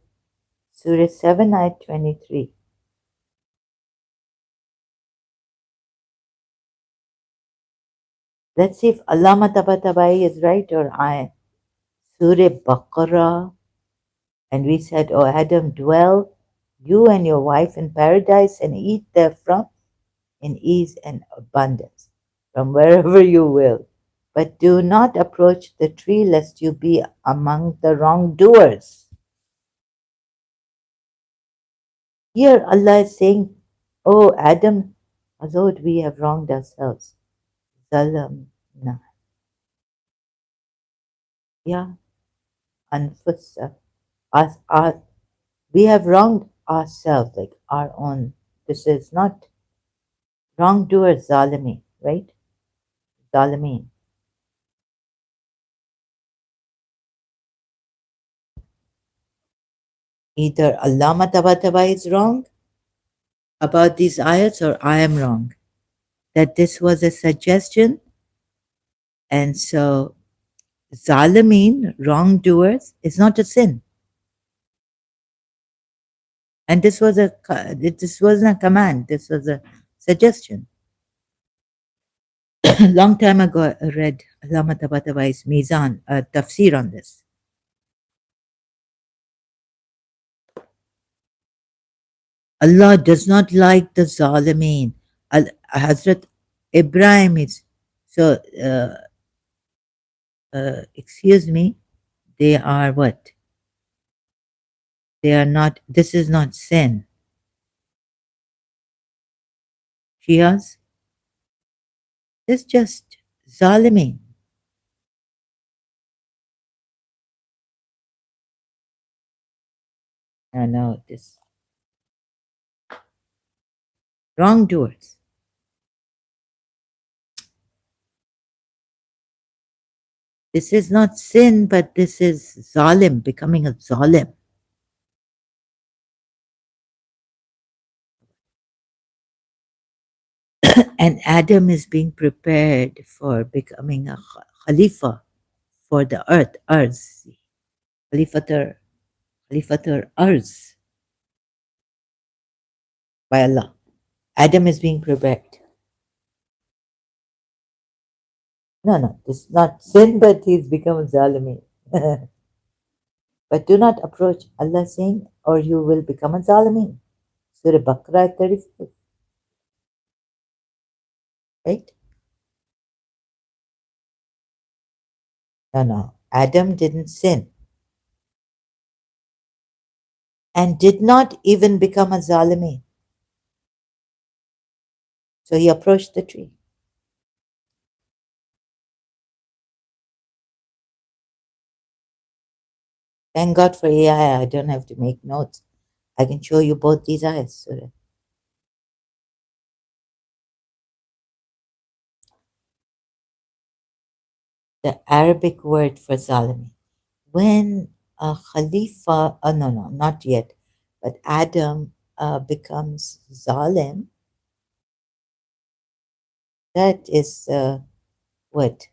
Surah 7, Ayat 23. Let's see if Allama Tabatabai is right or I. Surah Baqarah. And we said, O Adam, dwell you and your wife in paradise and eat therefrom in ease and abundance, from wherever you will. But do not approach the tree lest you be among the wrongdoers. Here Allah is saying, Oh Adam, Lord, we have wronged ourselves. Zalamna. Yeah, anfusa. We have wronged ourselves, like our own. This is not wrongdoers, zalimi, right? Zalimin. Either Allama Tabatabai is wrong about these ayats or I am wrong. That this was a suggestion, and so zalimin, wrongdoers, is not a sin. And this wasn't a command, this was a suggestion. Long time ago, I read Allama Tabatabai's Mizan, tafsir on this. Allah does not like the Zalimeen. Hazrat Ibrahim is, so, excuse me, they are what? They are not, this is not sin. Shias, it's just Zalimeen. No, this wrongdoers. This is not sin, but this is Zalim, becoming a Zalim. And Adam is being prepared for becoming a Khalifa for the earth, Arz. Khalifatur, Khalifatur Arz by Allah. Adam is being prepared. No, no, this is not sin, but he's become a zalimi. But do not approach Allah saying, or you will become a zalimi. Surah Baqarah 35, right? No, no. Adam didn't sin and did not even become a zalimi. So he approached the tree. Thank God for AI. I don't have to make notes. I can show you both these eyes. So the Arabic word for zalimi. When a Khalifa, no, no, not yet, but Adam becomes zalim, that is what?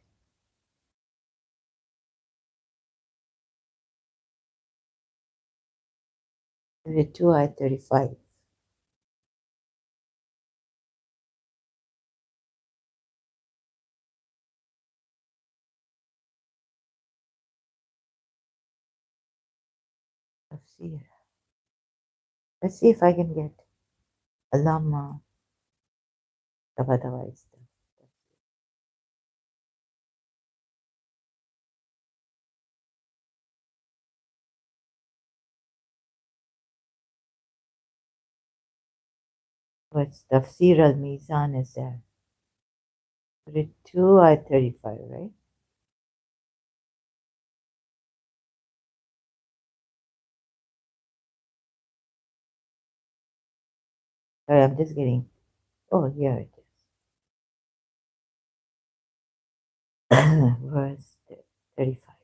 32 I 35. Tafsir. Let's see if I can get Alama Tabatawa. What's Tafsir al Mizan is there? 32 I 35, right? Sorry, I'm just getting. Oh, here it is. Verse 35.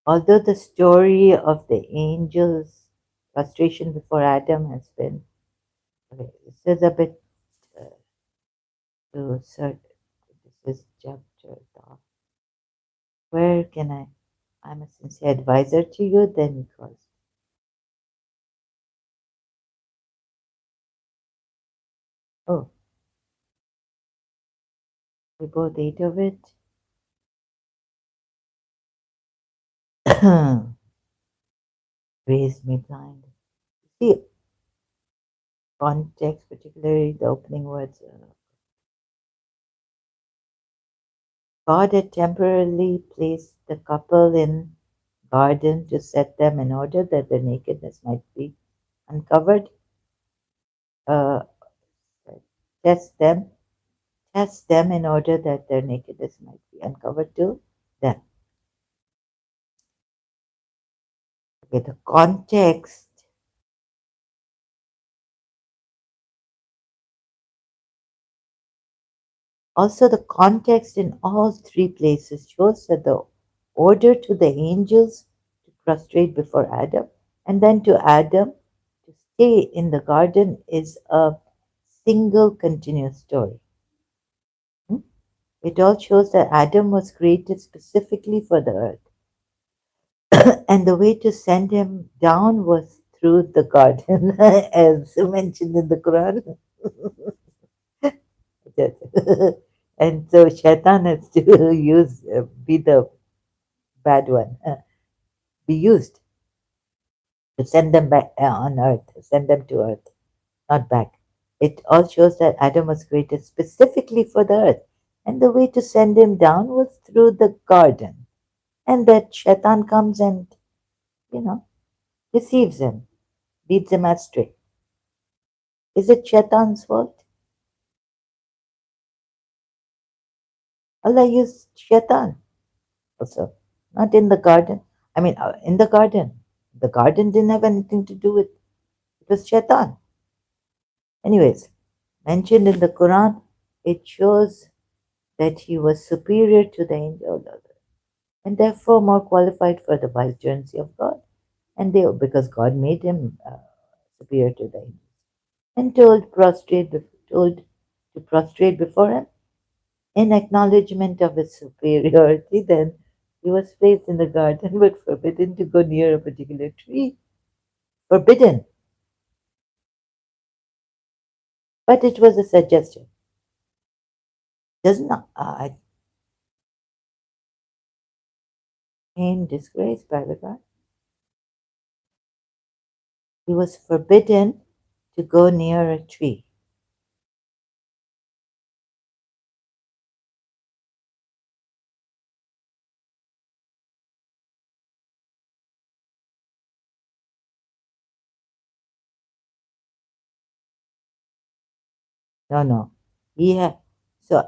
Although the story of the angel's frustration before Adam has been, okay, this is a bit uh, to search. This is chapter. Where can I? I'm a sincere advisor to you, then it was. Oh, we both ate of it. Raised me blind. See, context, particularly the opening words. God had temporarily placed the couple in garden to set them in order that their nakedness might be uncovered. Uh, test them, test them in order that their nakedness might be uncovered to them. Okay, the context. Also, the context in all three places shows that the order to the angels to prostrate before Adam and then to Adam to stay in the garden is a single continuous story. Hmm? It all shows that Adam was created specifically for the earth, and the way to send him down was through the garden, as mentioned in the Quran. And so Shaitan has to be the bad one, be used to send them back on earth, send them to earth, not back. It all shows that Adam was created specifically for the earth, and the way to send him down was through the garden, and that Shaitan comes and, you know, deceives him, leads him astray. Is it Shaitan's fault? Allah used Shaitan also, not in the garden. I mean, in the garden. The garden didn't have anything to do with it. It was Shaitan. Anyways, mentioned in the Quran, it shows that he was superior to the angel and therefore more qualified for the vicegerency of God. And they, because God made him superior to the angels, and told to prostrate before him. In acknowledgement of his superiority, then he was placed in the garden but forbidden to go near a particular tree. Forbidden. But it was a suggestion. Doesn't in disgrace by the God? He was forbidden to go near a tree. No, no. Yeah. So,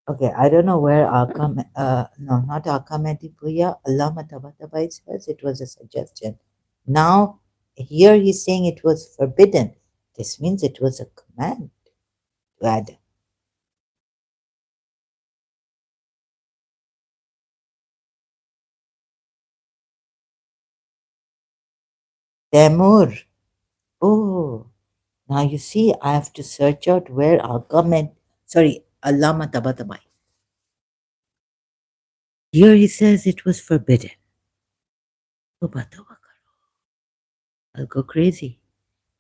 okay, I don't know where no, not Akametipuya, Allah Tabatabai says it was a suggestion. Now, here he's saying it was forbidden. This means it was a command to Adam. Temur. Oh, now you see, I have to search out where Allah Tabatabai. Here he says it was forbidden. Oh, I'll go crazy.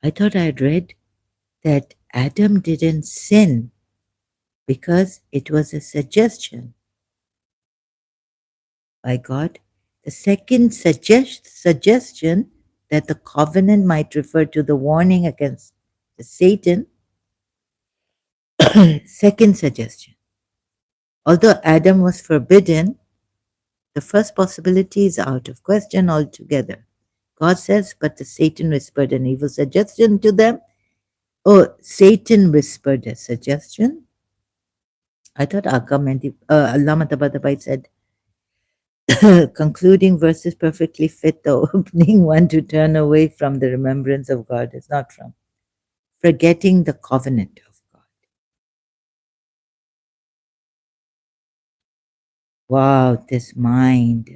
I thought I had read that Adam didn't sin because it was a suggestion by God. The second suggestion that the covenant might refer to the warning against the Satan. Second suggestion. Although Adam was forbidden, the first possibility is out of question altogether. God says, but the Satan whispered an evil suggestion to them. Oh, Satan whispered a suggestion. I thought Allama Tabatabai said, concluding verses perfectly fit the opening one to turn away from the remembrance of God. It's not from forgetting the covenant of God. Wow, this mind.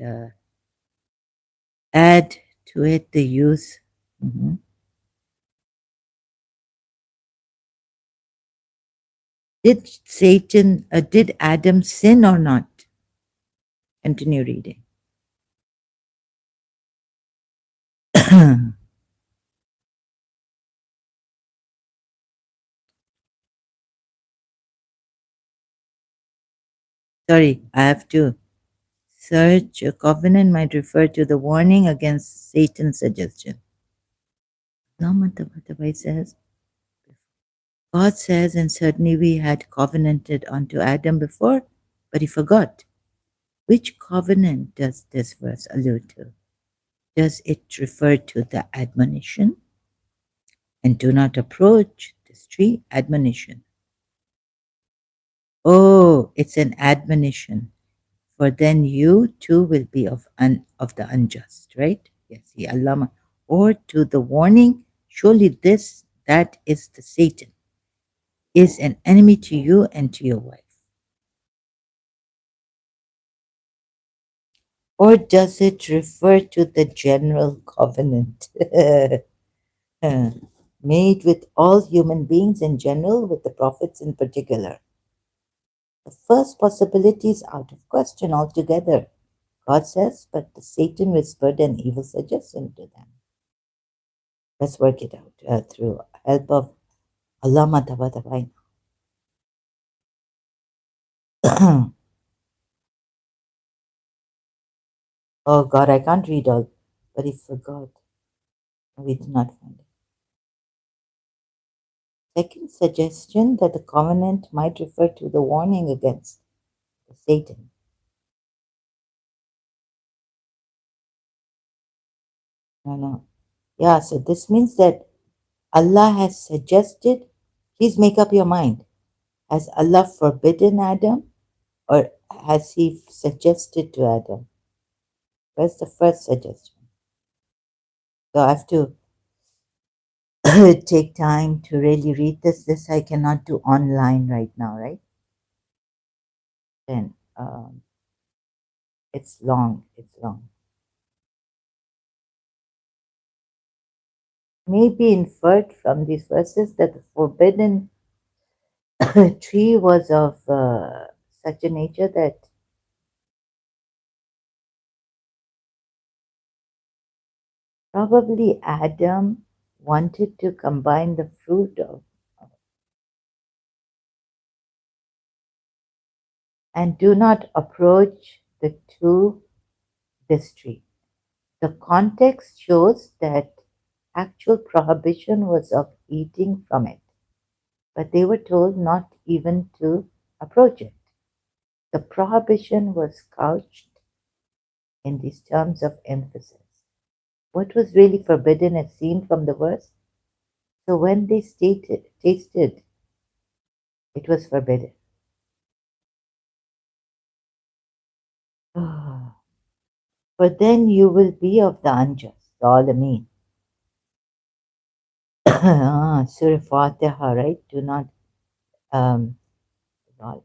Add to it the use. Mhm. Did Adam sin or not? Continue reading. Sorry, I have to search. A covenant might refer to the warning against Satan's suggestion. Lamatabai says, God says, and certainly we had covenanted unto Adam before, but he forgot. Which covenant does this verse allude to? Does it refer to the admonition? And do not approach this tree, admonition. Oh, it's an admonition. For then you too will be of the unjust, right? Yes, the Allama. Or to the warning, surely that is the Satan, is an enemy to you and to your wife. Or does it refer to the general covenant made with all human beings in general, with the prophets in particular? The first possibility is out of question altogether. God says, but the Satan whispered an evil suggestion to them. Let's work it out through help of Allah Matabatabay. Oh God, I can't read all, but he forgot. We did not find it. Second suggestion that the covenant might refer to the warning against Satan. No, no. Yeah, so this means that Allah has suggested, please make up your mind. Has Allah forbidden Adam or has he suggested to Adam? Where's the first suggestion? So I have to take time to really read this. This I cannot do online right now, right? Then it's long. It's long. May be inferred from these verses that the forbidden tree was of such a nature that probably Adam wanted to combine the fruit of and do not approach the two this tree. The context shows that actual prohibition was of eating from it, but they were told not even to approach it. The prohibition was couched in these terms of emphasis. What was really forbidden is seen from the verse. So when they tasted, it was forbidden. For then you will be of the unjust, all I mean. Surah Fatiha, right? Do not, um, have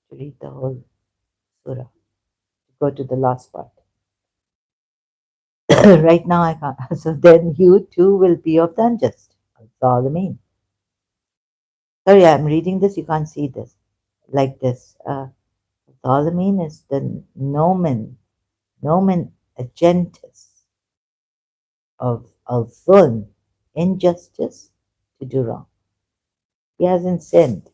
to read the whole surah. Go to the last part. Right now I can't. So then you too will be of the unjust. That's all I mean. Sorry, I'm reading this. You can't see this like this. All I mean is the nomen agentis of al-zulm, injustice, to do wrong. He hasn't sinned.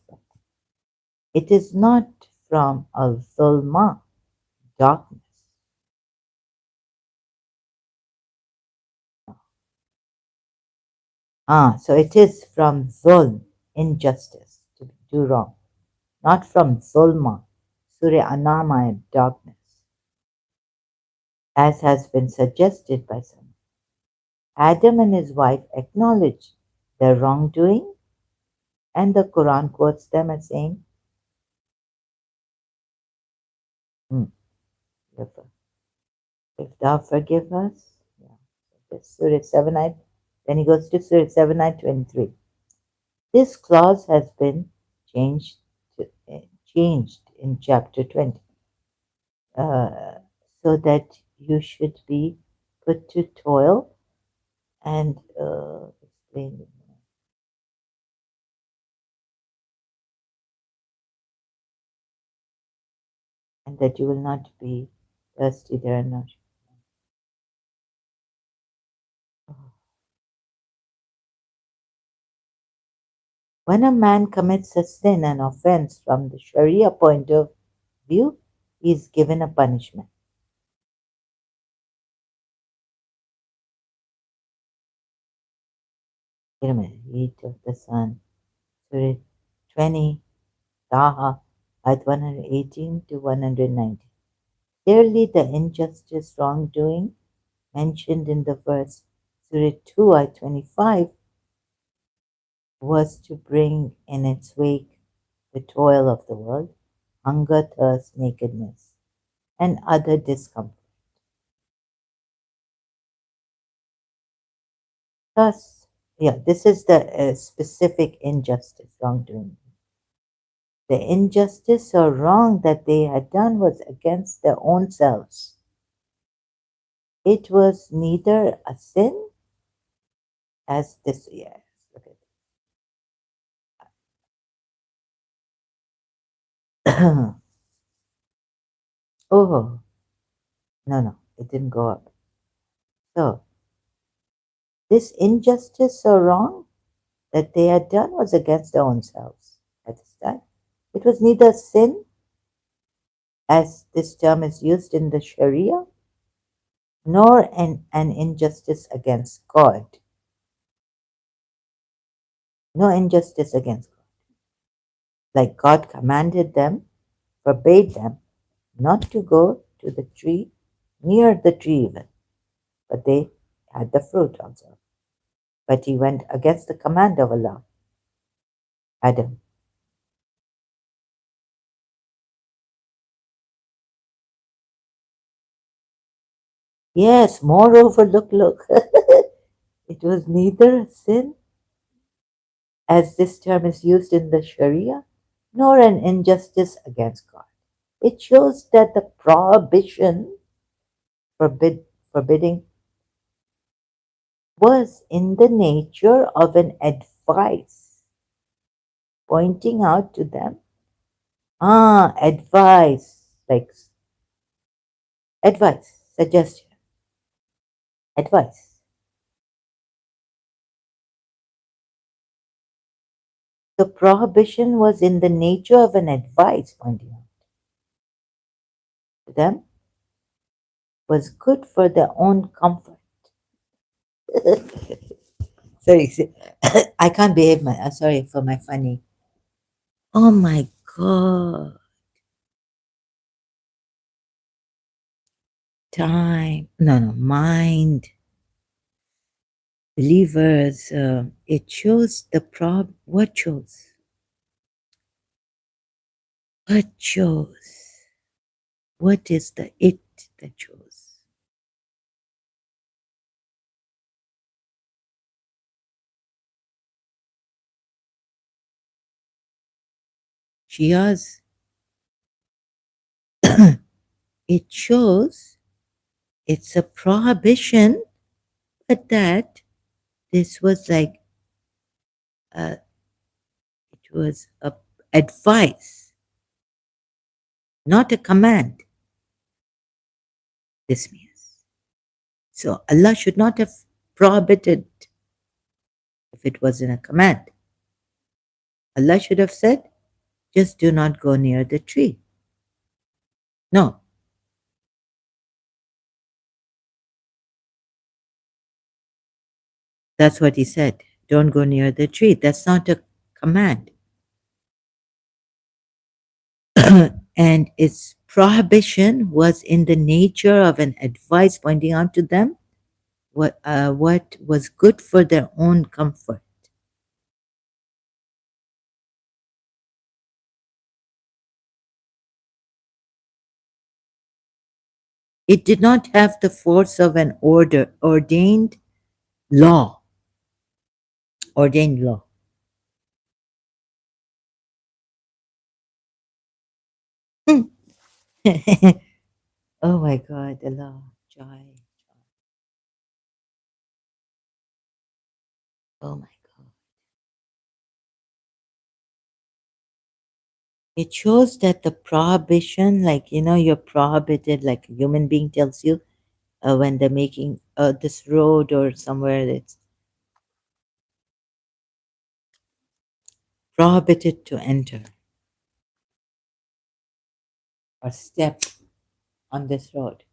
It is not from al-zulma, darkness. So it is from zulm, injustice, to do wrong, not from zulma, Surah Anama, darkness, as has been suggested by some. Adam and his wife acknowledge their wrongdoing, and the Quran quotes them as saying, hmm, if thou forgive us, yeah, this Surah 7 ayat, then he goes to Surah 7 ayat 23. This clause has been changed changed in chapter 20, uh, so that you should be put to toil and explain, and that you will not be thirsty there. Not. When a man commits a sin, an offense from the Sharia point of view, he is given a punishment. Wait a minute, heat of the sun. Surah 20, Taha, ayat 118 to 190. Clearly, the injustice, wrongdoing mentioned in the verse Surah 2, ayat 25 was to bring in its wake the toil of the world, hunger, thirst, nakedness, and other discomfort. Thus, yeah, this is the specific injustice, wrongdoing. The injustice or wrong that they had done was against their own selves. It was neither a sin as this, yes, look at oh, no, it didn't go up. So, this injustice or wrong that they had done was against their own selves at this time. It was neither sin, as this term is used in the Sharia, nor an injustice against God. No injustice against God. Like God commanded them, forbade them not to go to the tree, near the tree even, but they had the fruit also. But he went against the command of Allah, Adam. Yes, moreover, look. It was neither a sin, as this term is used in the Sharia, nor an injustice against God. It shows that the prohibition, forbidding, was in the nature of an advice pointing out to them. Ah, advice, like advice, suggestion, advice. The prohibition was in the nature of an advice, pointing out to them, was good for their own comfort. Sorry, I can't behave. Sorry for my funny. Oh my God. Time. No, no, mind. Believers. It shows the prob. What shows? What shows? What is the it that shows? Shia's. It shows it's a prohibition, but that this was like it was a advice, not a command. This means so Allah should not have prohibited if it wasn't a command. Allah should have said, just do not go near the tree. No, that's what he said. Don't go near the tree. That's not a command. And its prohibition was in the nature of an advice pointing out to them what was good for their own comfort. It did not have the force of an law, ordained law. Oh my God, Allah, Jai. Oh my God. It shows that the prohibition, like, you're prohibited, like a human being tells you when they're making this road or somewhere that's prohibited to enter or step on this road.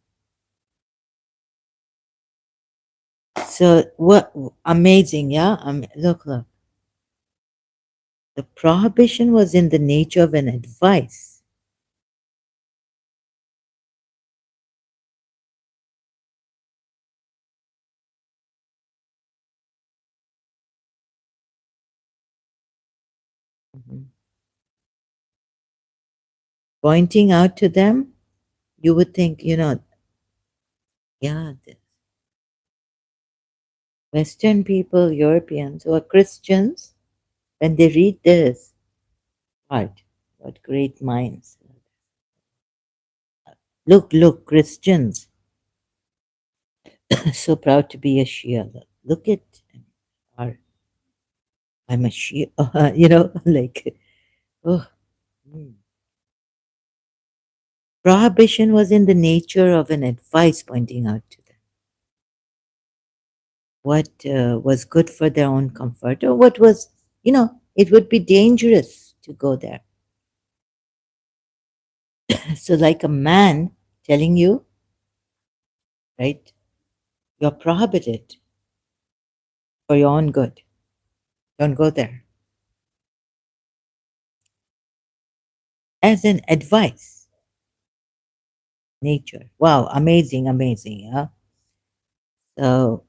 So, what amazing, yeah? Look, look. The prohibition was in the nature of an advice. Mhm. Pointing out to them, you would think, yeah, the Western people, Europeans who are Christians, when they read this part, what great minds. Look, look, Christians, so proud to be a Shia. Look at our, I'm a Shia, like, oh. mm. Prohibition was in the nature of an advice pointing out to them what was good for their own comfort or what was, it would be dangerous to go there. So, like a man telling you, right, you're prohibited for your own good. Don't go there. As an advice, nature. Wow, amazing, amazing. Yeah. So,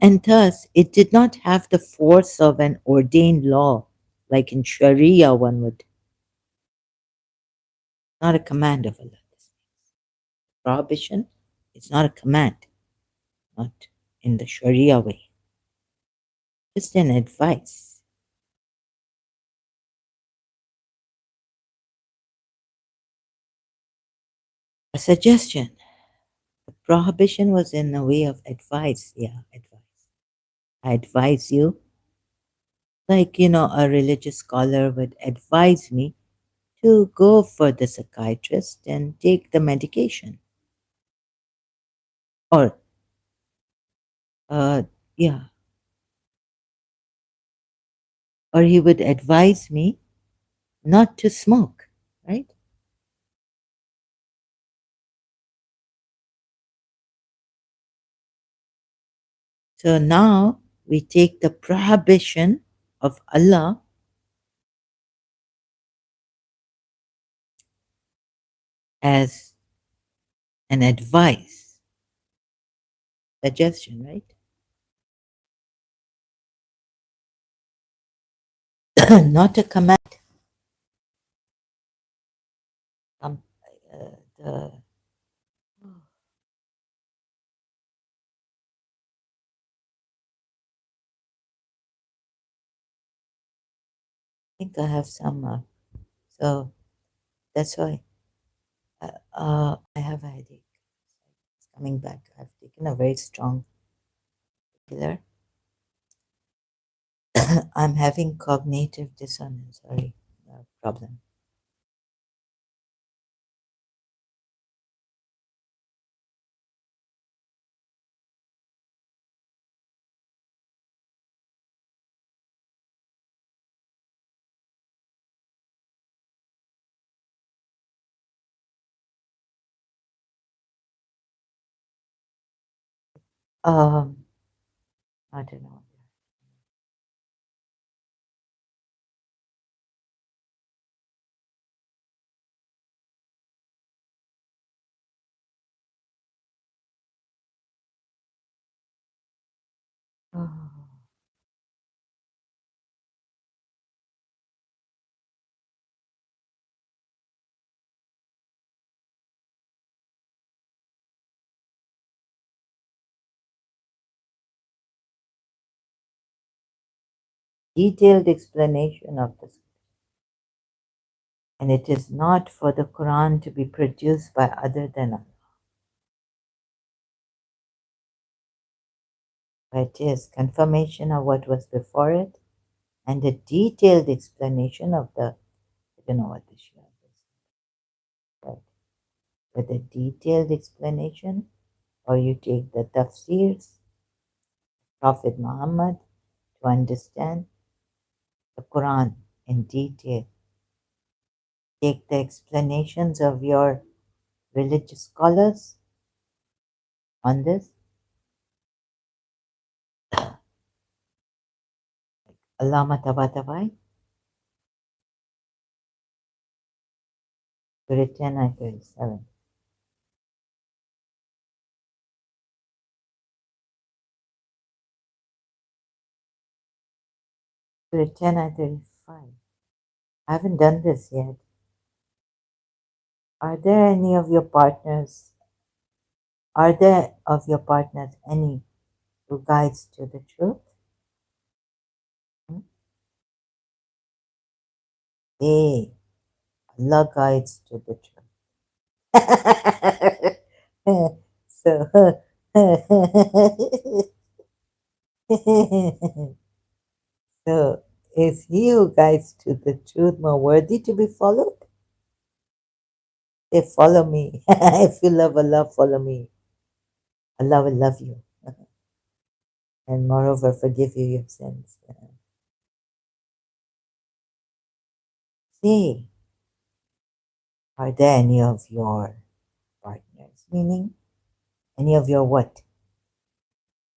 and thus it did not have the force of an ordained law, like in Sharia, one would, not a command of Allah. Prohibition, it's not a command, not in the Sharia way, just an advice. A suggestion. The prohibition was in the way of advice. Yeah, advice. I advise you Like, a religious scholar would advise me to go for the psychiatrist and take the medication. Or, uh, yeah, or he would advise me not to smoke, right? So now we take the prohibition of Allah as an advice, suggestion, right? Not a command. Um, I think I have some, so that's why I have a headache. It's coming back. I've taken a very strong killer. I'm having cognitive dissonance. Sorry, problem. Um, I don't know. Oh, detailed explanation of this, and it is not for the Quran to be produced by other than Allah, but it is confirmation of what was before it and a detailed explanation of the. I don't know what the Shia is, right? With a detailed explanation, or you take the tafsirs, Prophet Muhammad, to understand the Quran in detail. Take the explanations of your religious scholars on this. Allama Tabatabai, Surah 10, Ayah 37. Surah 10, Ayah 35. I haven't done this yet. Are there any of your partners? Are there of your partners any who guides to the truth? Hmm? Hey, Allah guides to the truth. So, so is he who guides to the truth more worthy to be followed? Say, follow me. If you love Allah, follow me. Allah will love you and moreover forgive you your sins. Say, are there any of your partners? Meaning, any of your what?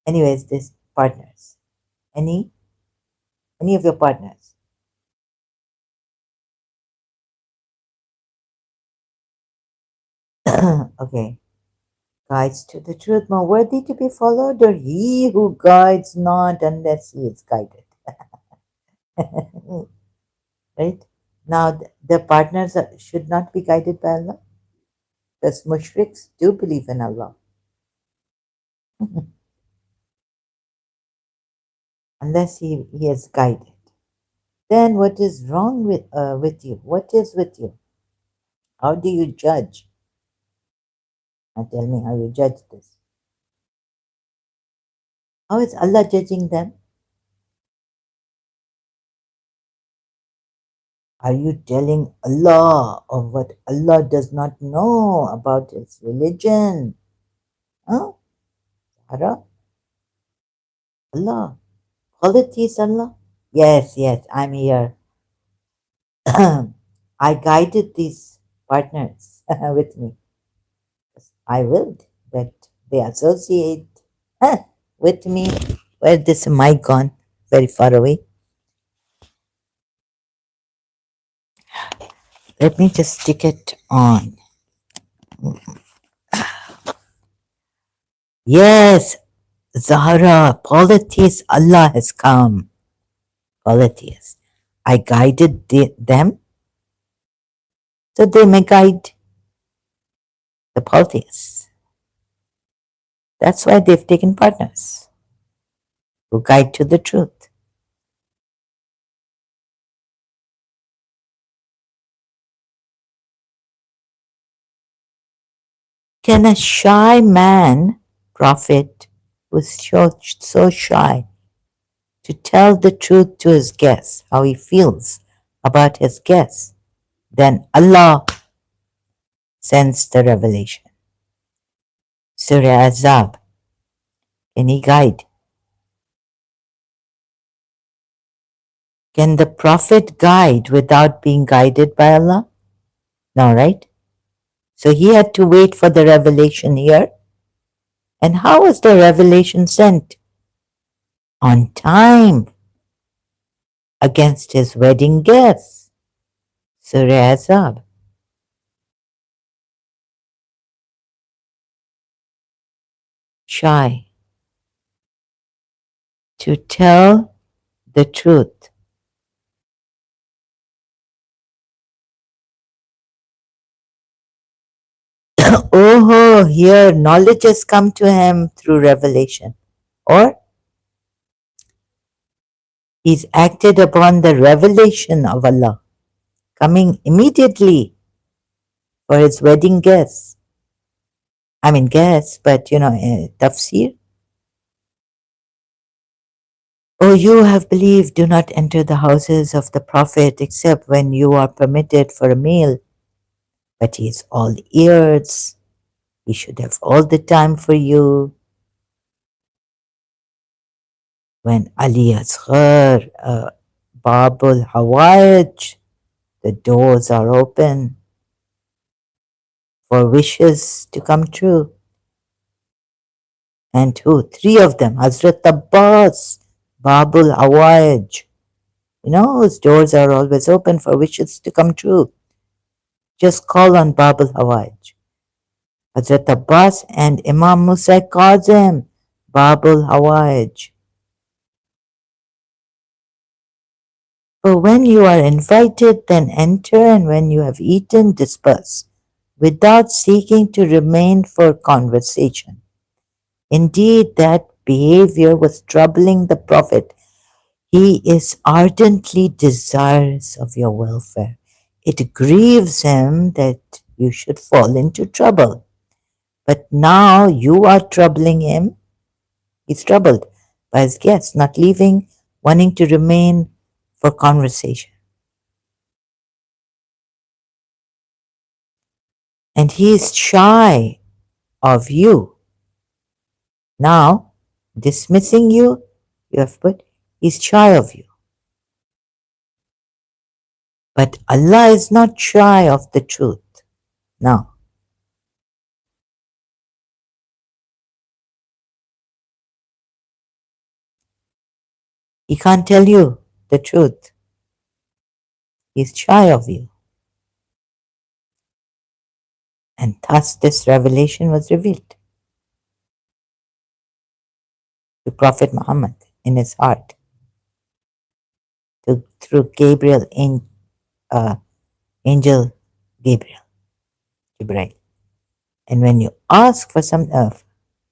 Anyways, this partners. Any? Any of your partners? Okay. Guides to the truth more worthy to be followed, or he who guides not unless he is guided? Right? Now, the partners should not be guided by Allah, because mushriks do believe in Allah. Unless he is guided. Then what is wrong with you? What is with you? How do you judge? Now tell me how you judge this. How is Allah judging them? Are you telling Allah of what Allah does not know about His religion? Huh? Zahra? Allah. Qualities Allah? Yes, yes, I'm here. I guided these partners with me. I willed that they associate with me. Where this mic gone? Very far away. Let me just stick it on. Yes, Zahra, Politis, Allah has come. Politis. I guided them so they may guide the Politis. That's why they've taken partners who guide to the truth. Can a shy man, prophet, who's so shy, to tell the truth to his guests, how he feels about his guests, then Allah sends the revelation. Surah Azab, can he guide? Can the prophet guide without being guided by Allah? No, right? So he had to wait for the revelation here. And how was the revelation sent? On time, against his wedding guests. Surah Azab. Shy. To tell the truth. Oh, here knowledge has come to him through revelation. Or he's acted upon the revelation of Allah, coming immediately for his wedding guests. I mean, guests, but tafsir. Oh, you have believed, do not enter the houses of the Prophet except when you are permitted for a meal. But he is all ears. He should have all the time for you. When Ali Asghar, Babul Hawaj, the doors are open for wishes to come true. And who? Three of them. Hazrat Abbas, Babul Hawaj. Whose doors are always open for wishes to come true. Just call on Babul Hawaj. Hazrat Abbas and Imam Musa Kazim, Babul Hawaj. For when you are invited, then enter, and when you have eaten, disperse, without seeking to remain for conversation. Indeed, that behavior was troubling the Prophet. He is ardently desirous of your welfare. It grieves him that you should fall into trouble. But now you are troubling him. He's troubled by his guests not leaving, wanting to remain for conversation. And he is shy of you. Now, dismissing you, you have put, he's shy of you. But Allah is not shy of the truth. No. He can't tell you the truth. He's shy of you. And thus this revelation was revealed to Prophet Muhammad in his heart through Gabriel, angel Gabriel, Jibrail. And when you ask for some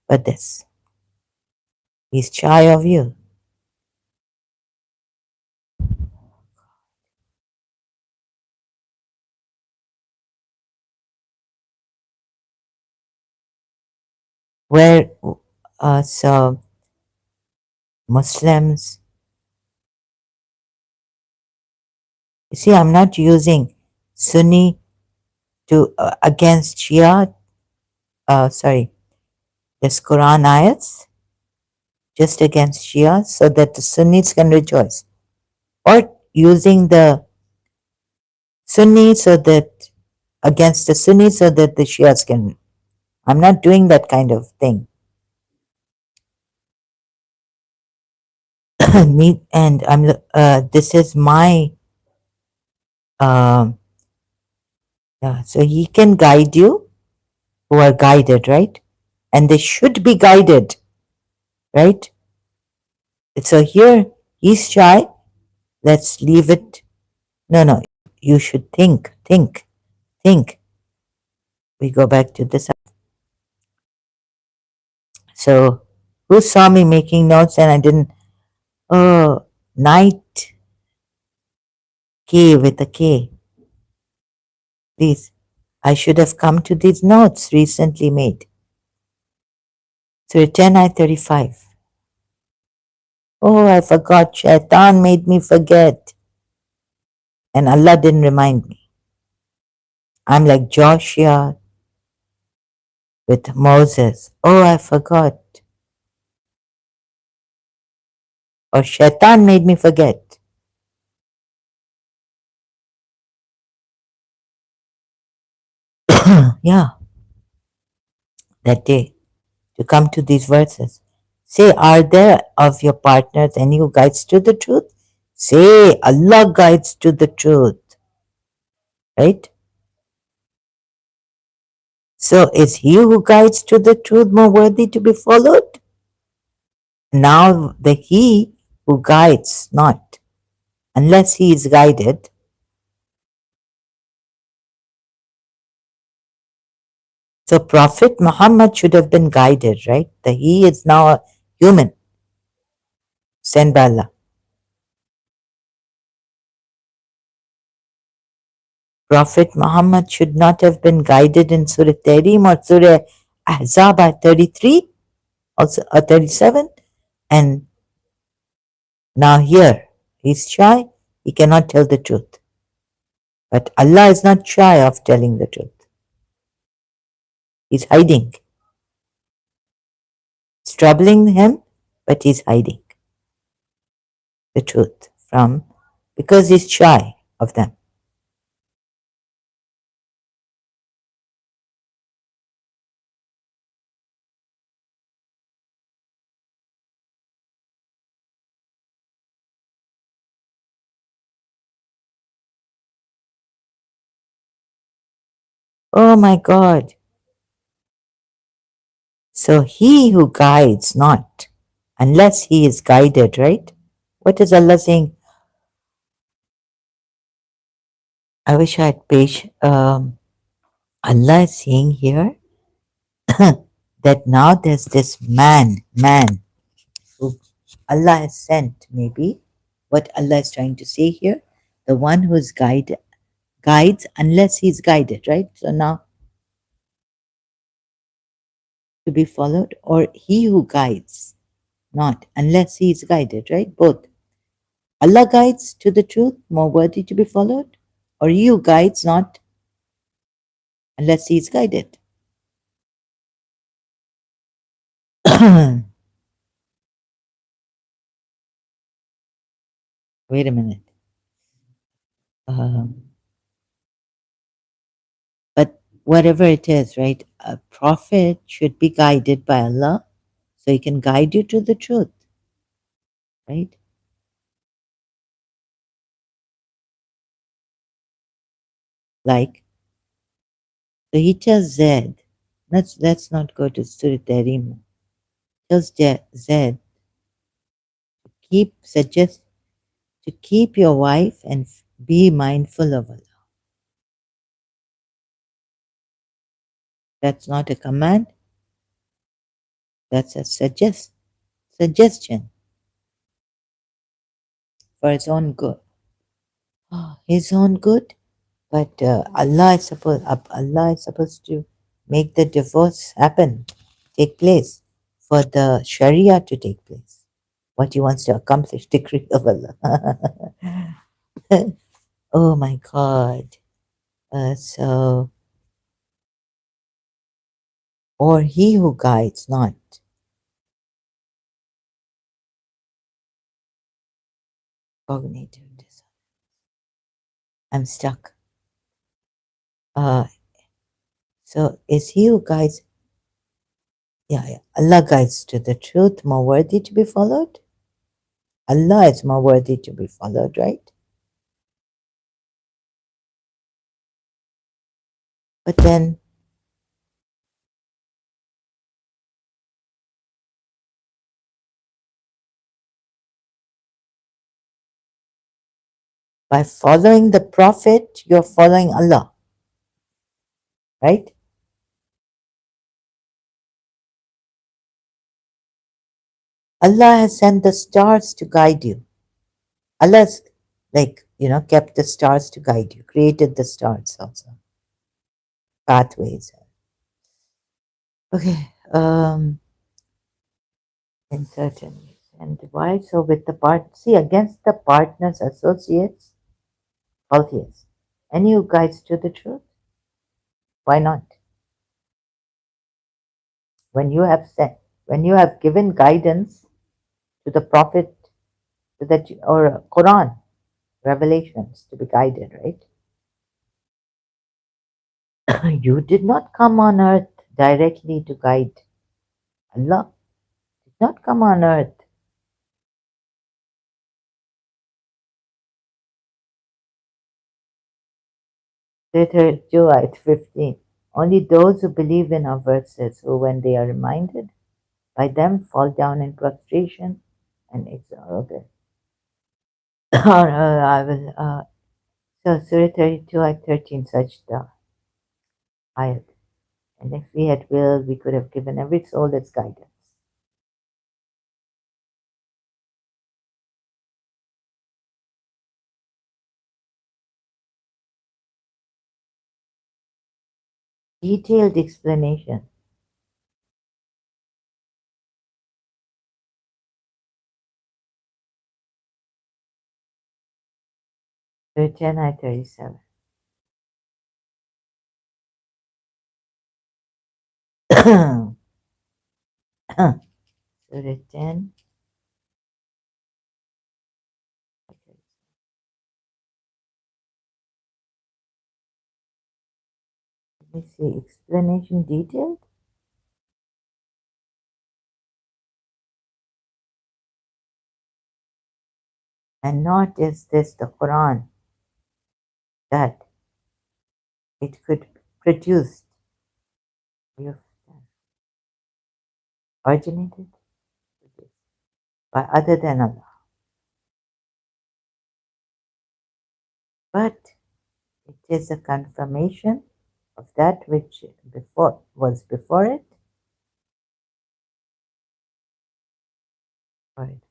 but this, he's shy of you. Where so Muslims You see, I'm not using Sunni to against Shia, sorry, this Quran ayats, just against Shia so that the Sunnis can rejoice. Or using the Sunni so that against the Sunni so that the Shias can. I'm not doing that kind of thing. Me and I'm. This is my. Um, yeah, so he can guide you who are guided, right? And they should be guided, right? So here he's shy. Let's leave it. No, no. You should think, think, think. We go back to this. So who saw me making notes and I didn't? Oh, night K with a K. Please. I should have come to these notes recently made. So 10 I 35. Oh, I forgot. Shaitan made me forget. And Allah didn't remind me. I'm like Joshua with Moses. Oh, I forgot. Or Shaitan made me forget. Yeah, that day to come to these verses. Say, are there of your partners any who guides to the truth? Say, Allah guides to the truth. Right? So is he who guides to the truth more worthy to be followed? Now the he who guides not, unless he is guided. So Prophet Muhammad should have been guided, right? The he is now a human sent by Allah. Prophet Muhammad should not have been guided in Surah Tahrim or Surah Ahzab at 33, also 37. And now here, he's shy, he cannot tell the truth. But Allah is not shy of telling the truth. He's hiding. It's troubling him, but he's hiding the truth from because he's shy of them. Oh my God. So he who guides not, unless he is guided, right? What is Allah saying? I wish I had patience. Allah is saying here that now there's this man who Allah has sent, maybe. What Allah is trying to say here, the one who is guides unless he's guided, right? So now to be followed, or he who guides not unless he is guided, right? Both. Allah guides to the truth more worthy to be followed, or he who guides not unless he is guided. Wait a minute. Um, but whatever it is, right? A prophet should be guided by Allah so he can guide you to the truth, right? Like, so he tells Zed, let's not go to Surah Tahrim. Tells Zed, suggest to keep your wife and be mindful of Allah. That's not a command, that's a suggestion for his own good. His own good, but Allah is supposed to make the divorce happen, take place, for the Sharia to take place. What he wants to accomplish, decree of Allah. Oh my God. So, or he who guides, not cognitive dissonance. I'm stuck. Uh, so is he who guides, yeah, Allah guides to the truth more worthy to be followed? Allah is more worthy to be followed, right? But then by following the Prophet, you're following Allah, right? Allah has sent the stars to guide you. Allah's like, kept the stars to guide you, created the stars also, pathways. Okay, in certain ways. And why? So with the see, against the partners, associates, polytheists, any who guides to the truth, why not? When you have sent, when you have given guidance to the Prophet, to the or Quran, revelations to be guided, right? You did not come on earth directly to guide. Allah did not come on earth. Surah 2, ayat 15. Only those who believe in our verses, who when they are reminded by them fall down in prostration and exalt. Okay. I will. So Surah 32, ayat 13, such the ayat. And if we had willed, we could have given every soul its guidance. Detailed explanation. Surah 10, ayat 37. Surah 10. Let me see. Explanation detailed. And not is this the Quran that it could produce. You've originated by other than Allah. But it is a confirmation of that which before was before it. Right.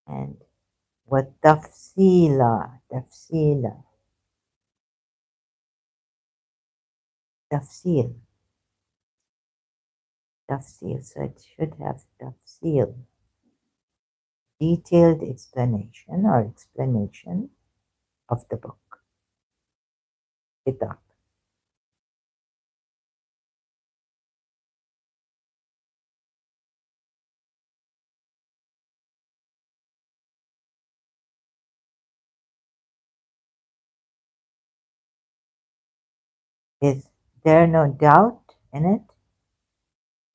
And what tafsil, tafsil. So it should have tafsil, detailed explanation or explanation of the book. Kitab. Is there no doubt in it?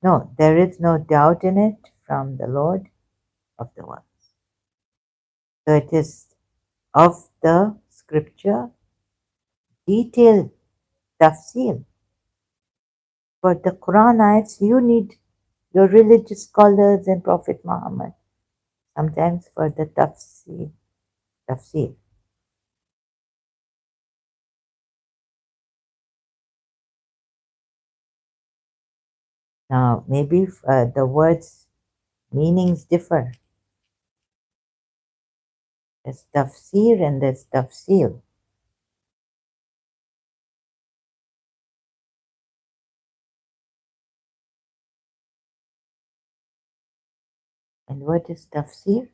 No, there is no doubt in it from the Lord of the world. So it is of the scripture detailed tafsir. For the Quran ayats, you need your religious scholars and Prophet Muhammad. Sometimes for the tafsir. Now, maybe the words meanings differ. There's tafsir and there's tafsil. And what is tafsir?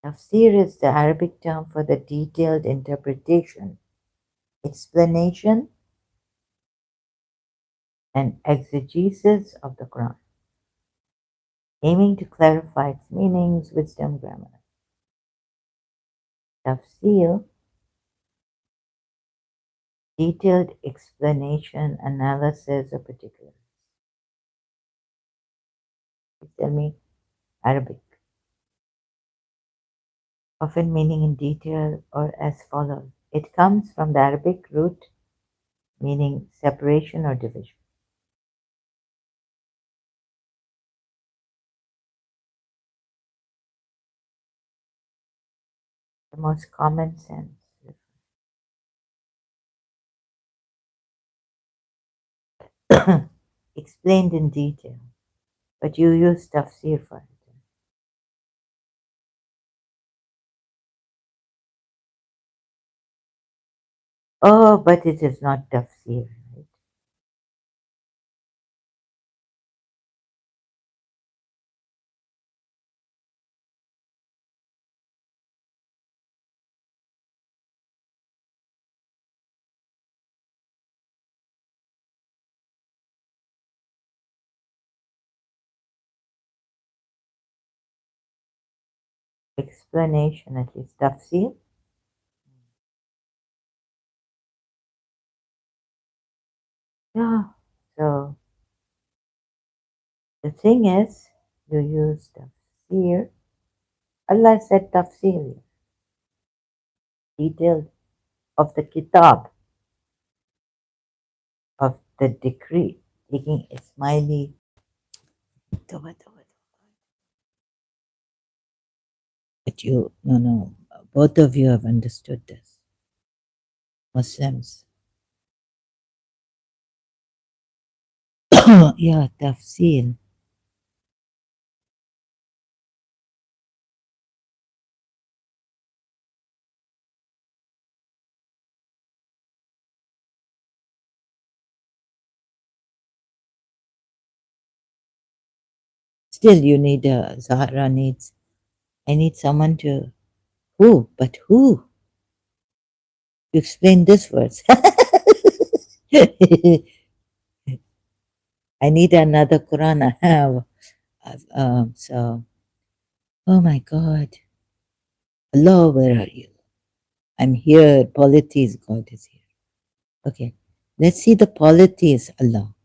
Tafsir is the Arabic term for the detailed interpretation, explanation, and exegesis of the Quran, aiming to clarify its meanings, wisdom, grammar. Tafsir, detailed explanation, analysis of particulars. Please tell me Arabic. Often meaning in detail or as follows. It comes from the Arabic root meaning separation or division. The most common sense. Explained in detail, but you use tafsir for it. Oh, but it is not tafsir, right? Explanation, at least tafsir. Yeah. So the thing is, you use tafsir. Allah said tafsir, detailed of the kitab, of the decree, taking a smiley. Tawbah, tawbah, tawbah. But you, no, no, both of you have understood this. Muslims. Yeah, tafsir. Still, you need Zahra needs. I need someone to who, but who? You explain this verse. I need another Quran. I have. So, oh my God, Allah, where are you? I'm here. Polities, God is here. Okay, let's see the polities, Allah.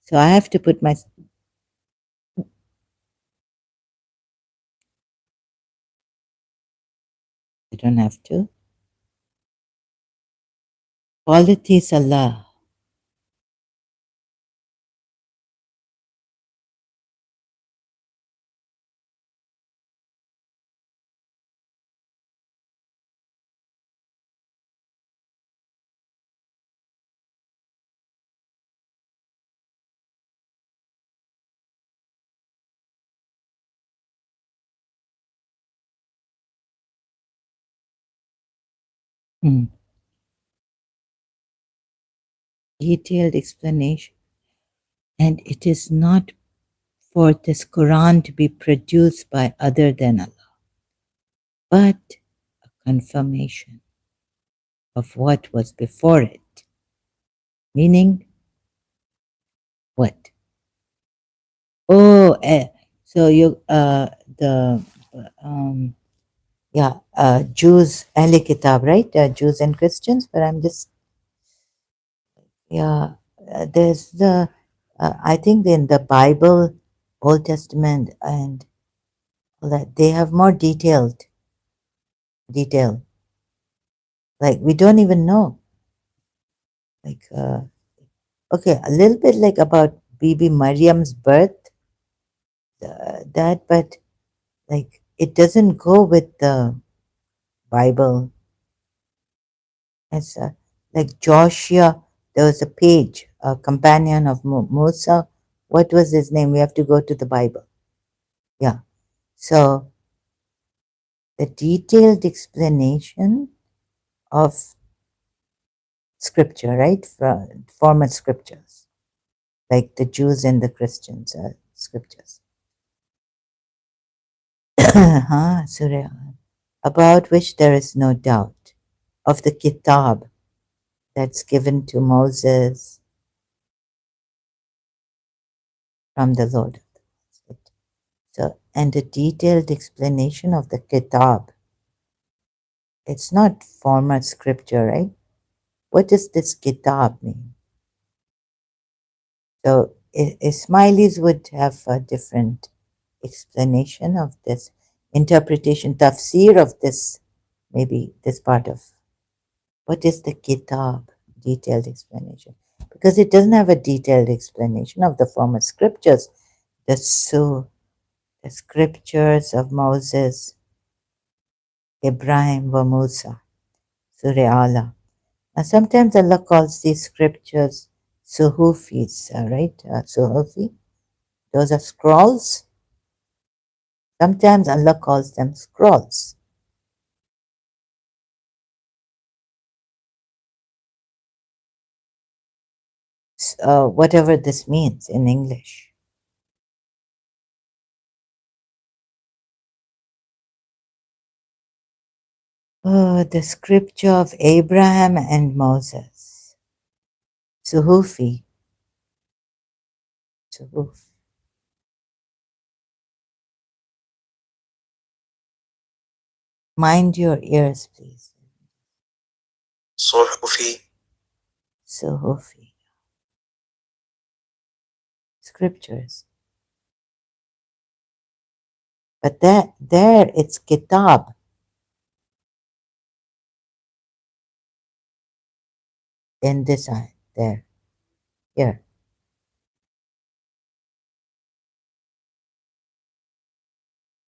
So I have to put my. I don't have to. Polities, Allah. Hmm. Detailed explanation. And it is not for this Quran to be produced by other than Allah, but a confirmation of what was before it. Meaning what? Oh, so you the yeah Jews Ahle Kitab, right? Jews and Christians. But I'm just yeah. There's the I think in the Bible, Old Testament, and all that they have more detail. Like we don't even know. Like okay, a little bit like about Bibi Maryam's birth, that, but like it doesn't go with the Bible. It's like Joshua. There was a page, a companion of Musa. What was his name? We have to go to the Bible. Yeah. So the detailed explanation of scripture, right? From former scriptures, like the Jews and the Christians scriptures. Huh, Surya. about which there is no doubt, of the kitab that's given to Moses from the Lord. So, and a detailed explanation of the kitab. It's not formal scripture, right? What does this kitab mean? So, Ismailis would have a different explanation of this, interpretation, tafsir of this, maybe this part of what is the kitab, detailed explanation. Because it doesn't have a detailed explanation of the former scriptures. The scriptures of Moses, Ibrahim, wa Musa, Surah Allah. Now, sometimes Allah calls these scriptures suhufis, right? Suhufi. Those are scrolls. Sometimes Allah calls them scrolls. Whatever this means in English. Oh, the scripture of Abraham and Moses. Suhufi. Suhuf. Mind your ears, please. Suhufi. Suhufi. Scriptures. But there it's kitab in this eye. There. Here.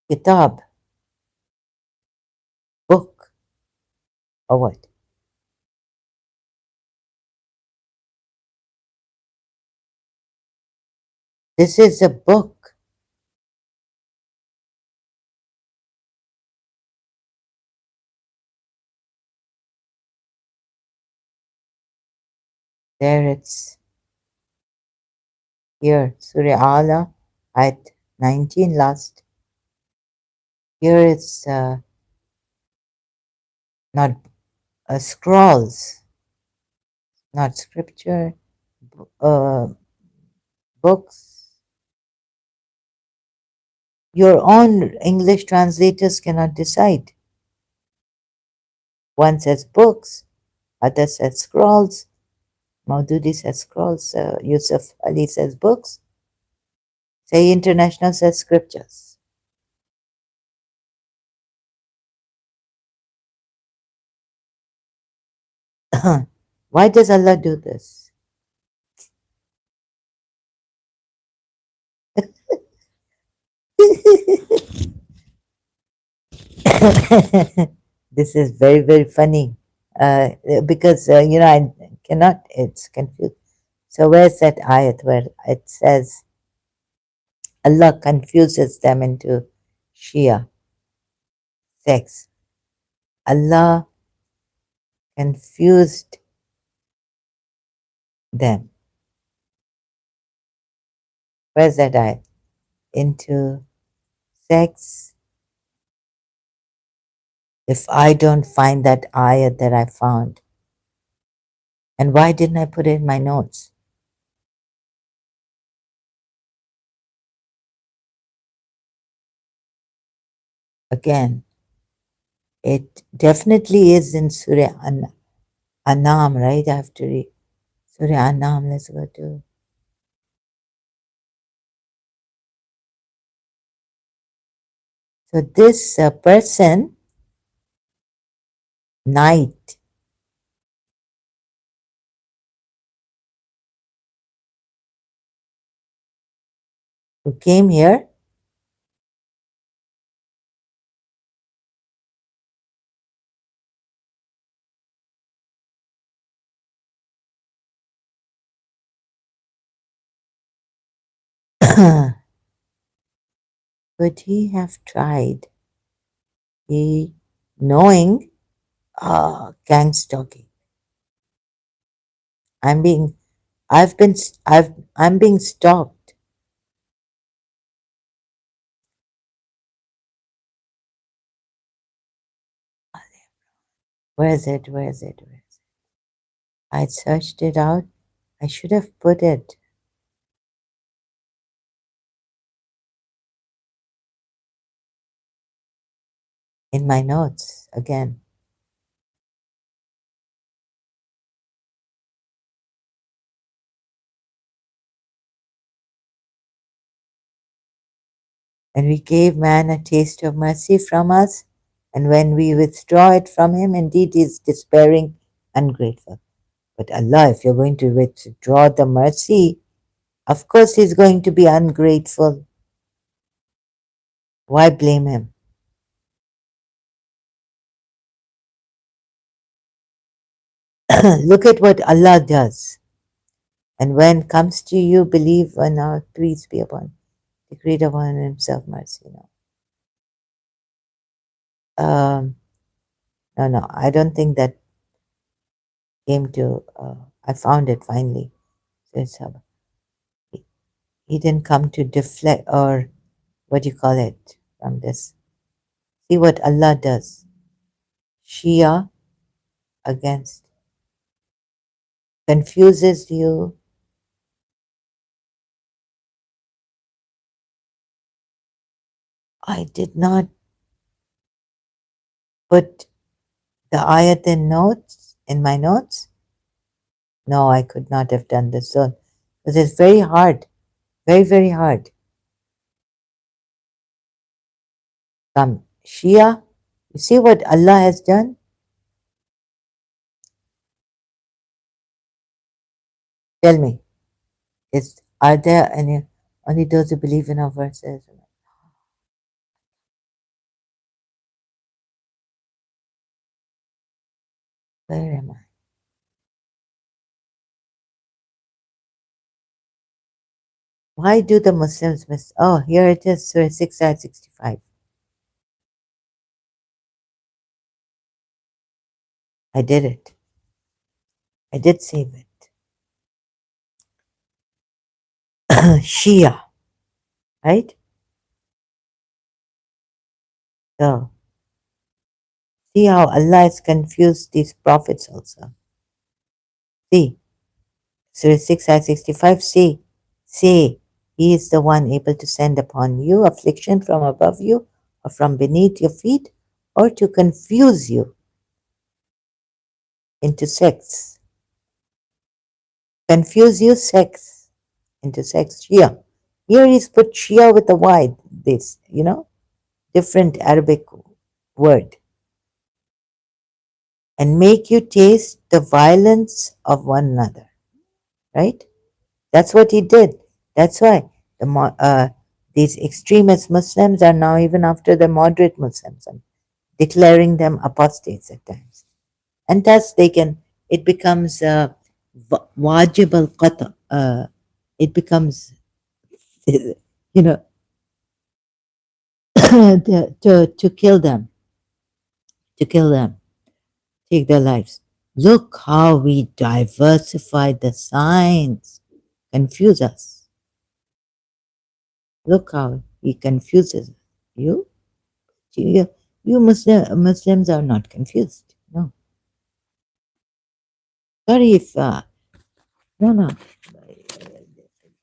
Kitab. Book. Or what? This is a book. There it's here. Surah Allah at 19 last. Here it's not scrolls, not scripture, uh, books. Your own English translators cannot decide. One says books, other says scrolls. Maududi says scrolls. Yusuf Ali says books. Say International says scriptures. Why does Allah do this? This is very, very funny because, I cannot, it's confused. So, where's that ayat where it says Allah confuses them into Shia, sex? Allah confused them. Where's that ayat? Into sex. If I don't find that ayat that I found, and why didn't I put it in my notes? Again, it definitely is in Surah Anam, right? I have to read Surah Anam. Let's go to. So this person, Knight, who came here, could he have tried? He knowing gang stalking. I'm being, I've been, I'm being stalked. Where is it? Where is it? Where is it? I searched it out. I should have put it in my notes again. And we gave man a taste of mercy from us, and when we withdraw it from him, indeed he is despairing, ungrateful. But Allah, if you're going to withdraw the mercy, of course he's going to be ungrateful. Why blame him? Look at what Allah does. And when comes to you, believe on our peace be upon the Creator one Himself mercy. No, no, I don't think that came to. I found it finally. So it's, he didn't come to deflect or what do you call it from this. See what Allah does. Shia against confuses you. I did not put the ayat in notes in my notes. No, I could not have done this zone because it's very hard, very very hard. Come, Shia. You see what Allah has done? Tell me, are there any only those who believe in our verses? Where am I? Why do the Muslims miss? Oh, here it is, Surah 6, Ayat 65. I did it. I did save it. Shia, right? So, see how Allah has confused these prophets also. See, Surah 6, Ayat 65, say, He is the one able to send upon you affliction from above you or from beneath your feet or to confuse you into sects. Confuse you sects into sects. Shia. Here he's put Shia with a Y, this, different Arabic word. And make you taste the violence of one another. Right? That's what he did. That's why these extremist Muslims are now even after the moderate Muslims and declaring them apostates at times. And thus it becomes wajib al-qata. It becomes, you know, to kill them, take their lives. Look how we diversify the signs, confuse us. Look how he confuses you. You, you Muslims are not confused. No. Sorry if, no, no.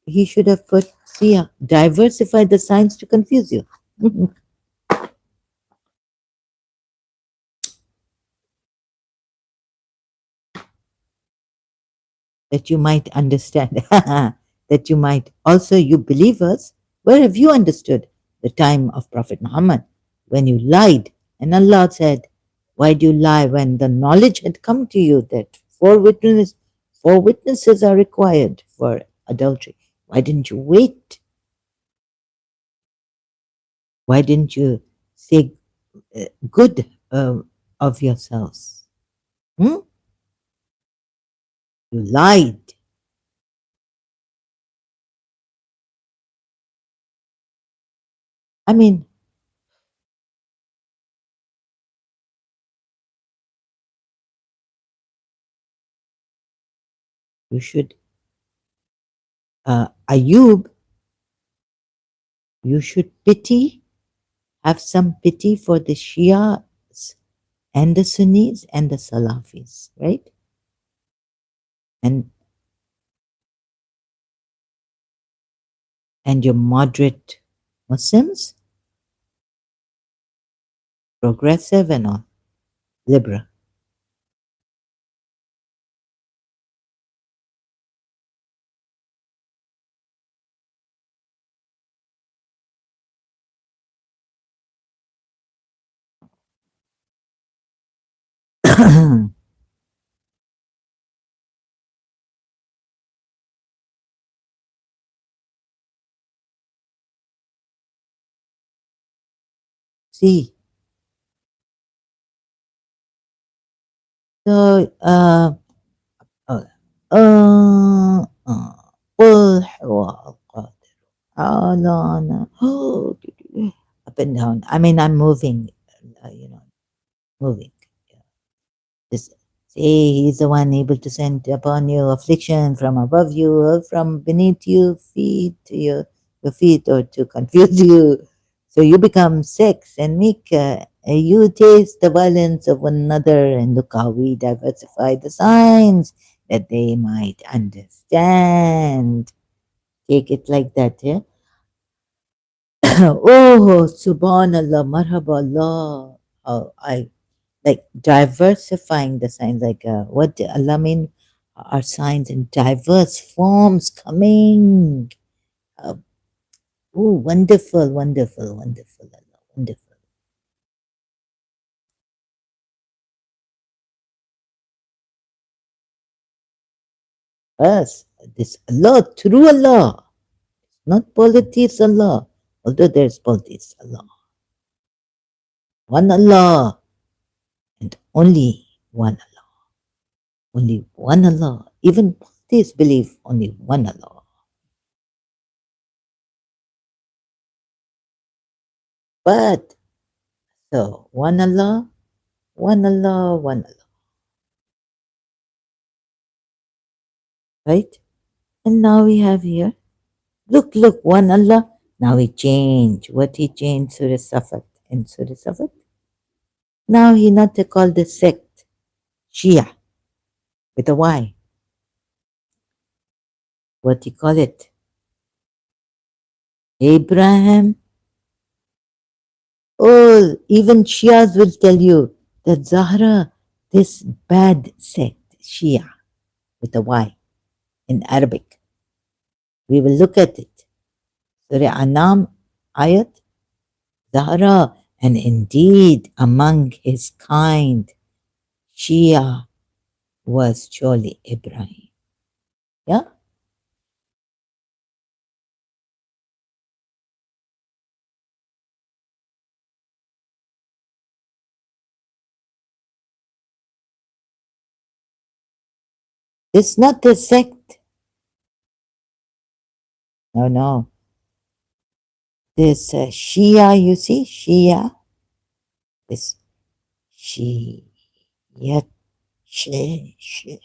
He should have put, see, diversify the signs to confuse you. That you might understand, that you might also, you believers, where have you understood the time of Prophet Muhammad when you lied? And Allah said, why do you lie when the knowledge had come to you that four witnesses are required for adultery? Why didn't you wait? Why didn't you say good of yourselves? Hmm? You lied. I mean, you should, Ayub, you should have some pity for the Shias and the Sunnis and the Salafis, right? And your moderate Muslims, progressive and all, liberal. See, so uh, قل هو القادر على up and down. I mean, I'm moving, moving. This, say, He is the one able to send upon you affliction from above you or from beneath you, your feet, or to confuse you. So you become sick and meek. You taste the violence of one another, and look how we diversify the signs that they might understand. Take it like that, yeah? Oh, subhanallah, marhaba Allah. Oh, I like diversifying the signs, like what Allah mean are signs in diverse forms coming. Uh, oh, wonderful, wonderful, wonderful, Allah, wonderful. Yes, this Allah, true Allah, not polytheist Allah, although there's polytheist Allah. One Allah, and only one Allah. Only one Allah. Even polytheists believe only one Allah. But so one Allah, one Allah, one Allah, right? And now we have here, look, one Allah. Now he changed. What he changed? Surah Safat. In Surah Safat. Now he not to call the sect Shia with a Y. What he call it? Abraham. Oh, even Shias will tell you that Zahra, this bad sect, Shia with a Y in Arabic. We will look at it. Surah Anam ayat Zahra, and indeed among his kind, Shia was surely Ibrahim. Yeah? It's not a sect. No, no. This Shia, you see, Shia, this Shia, Shia.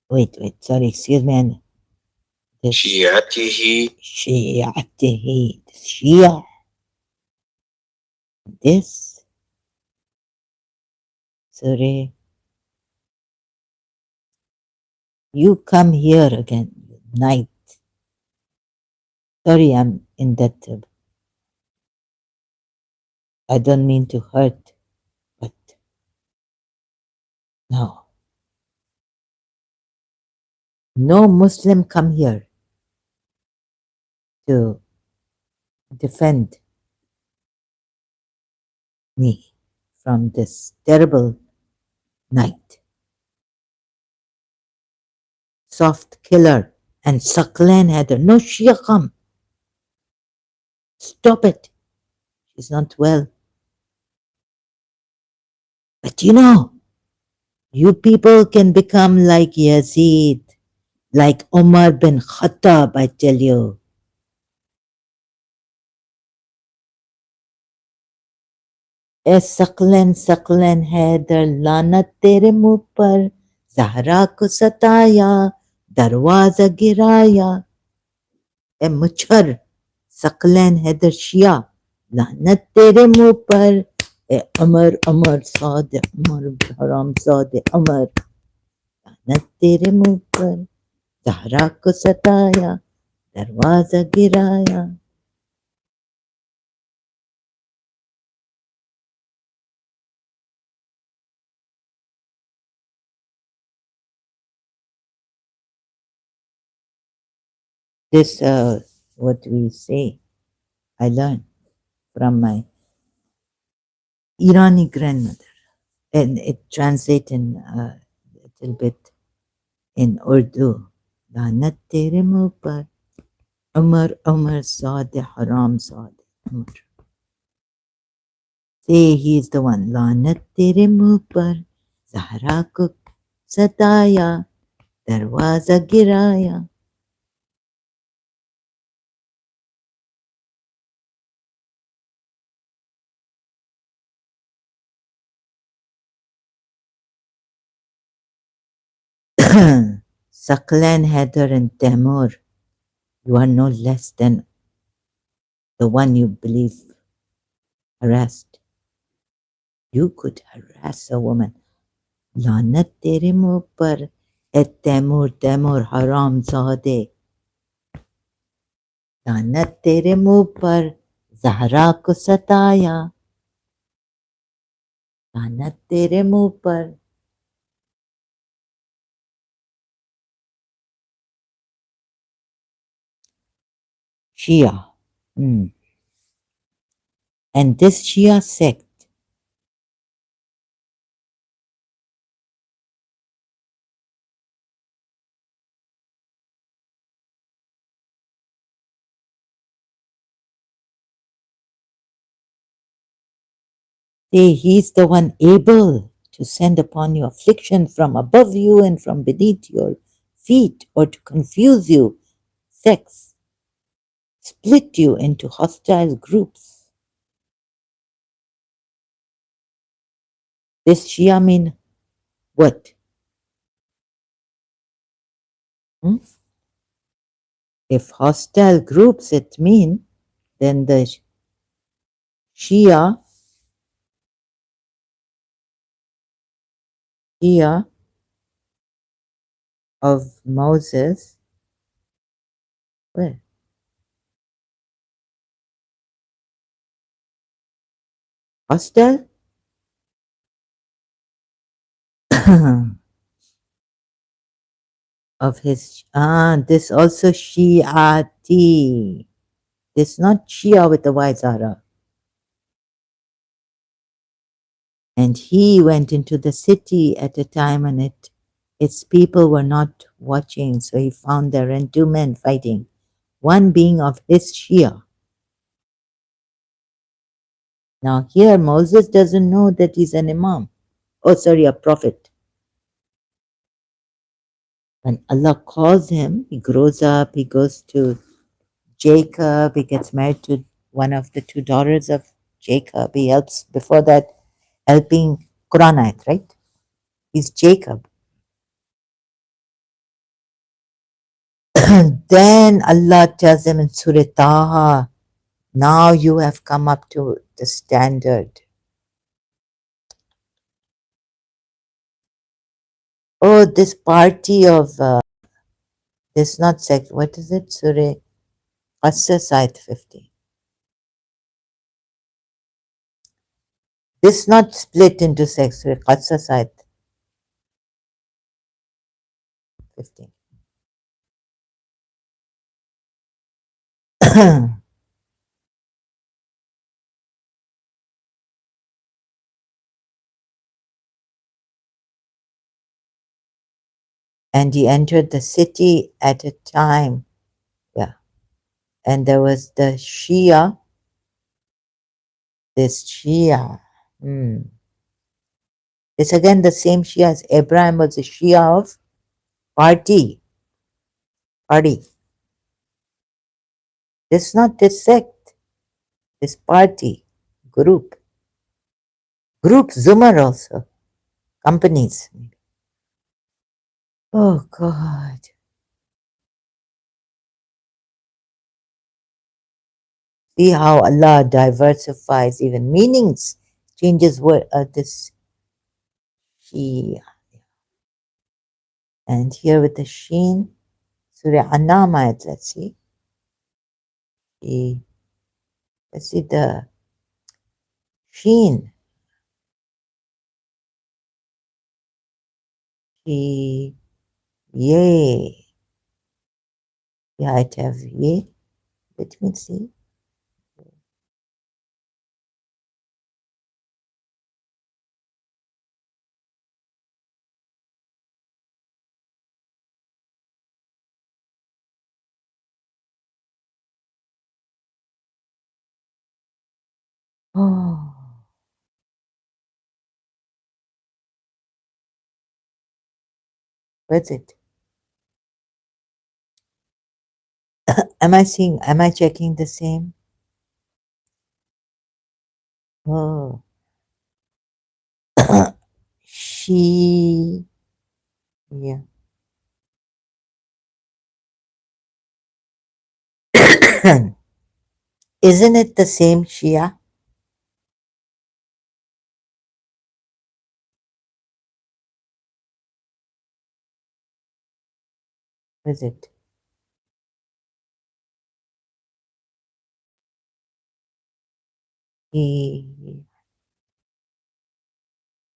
Wait, sorry, excuse me. And this Shiatihi, Shia, this, sorry, you come here again, night. Sorry, I'm in that, I don't mean to hurt, but no. No Muslim come here to defend me from this terrible night. Soft killer and Saklan Heather. No, Shia come. Stop it. She's not well. But you people can become like Yazid, like Omar bin Khattab, I tell you. ए सकलन हैदर लानत तेरे मुंह पर जहरा को सताया दरवाजा गिराया ए मुच्छर सकलन हैदर शिया लानत तेरे मुंह पर अमर अमर साद अमर हराम साद अमर न तेरे मुंह पर जहरा को सताया दरवाजा गिराया. This, what we say, I learned from my Irani grandmother, and it translates in a little bit in Urdu. लानत तेरे मुंह पर अमर अमर साद haram Saad Amar. Say he is the one. लानत तेरे मुंह पर जहरा को सताया दरवाजा गिराया. Saklan, Heather, and Temur, you are no less than the one you believe harassed. You could harass a woman. लानत तेरे मुंह पर ए तैमूर तैमूर हराम ज़ादे. लानत तेरे मुंह पर ज़हरा को सताया. लानत तेरे मुंह पर. Shia. And this Shia sect, say he's the one able to send upon you affliction from above you and from beneath your feet, or to confuse you, sex, split you into hostile groups. This Shia mean what? Hmm? If hostile groups it mean, then the Shia of Moses, where? Hostile? Of his, this also Shiati. This not Shia with the Y Zara. And he went into the city at a time when its people were not watching, so he found there and two men fighting, one being of his Shia. Now here Moses doesn't know that he's an imam. Oh, sorry, a prophet. When Allah calls him, he grows up, he goes to Jacob, he gets married to one of the two daughters of Jacob. He helps, before that, helping Quranite, right? He's Jacob. Then Allah tells him in Surah Taha, now you have come up to the standard. Oh, this party of, this not sect, what is it? Surah Qasas Ayat 50. This not split into sects, Surah Qasas Ayat 15. And he entered the city at a time, yeah. And there was the Shia, this Shia. It's again the same Shia as Abraham was the Shia of party. This not this sect, this party, group. Group Zumar also, companies. Oh God. See how Allah diversifies even meanings, changes word this she, and here with the sheen, Surah Anama, let's see. She, let's see the sheen. She, yay. Yeah, I have yay. Let me see. Oh, what's it? Am I checking the same? Oh, she, yeah. Isn't it the same Shia? Is it? He,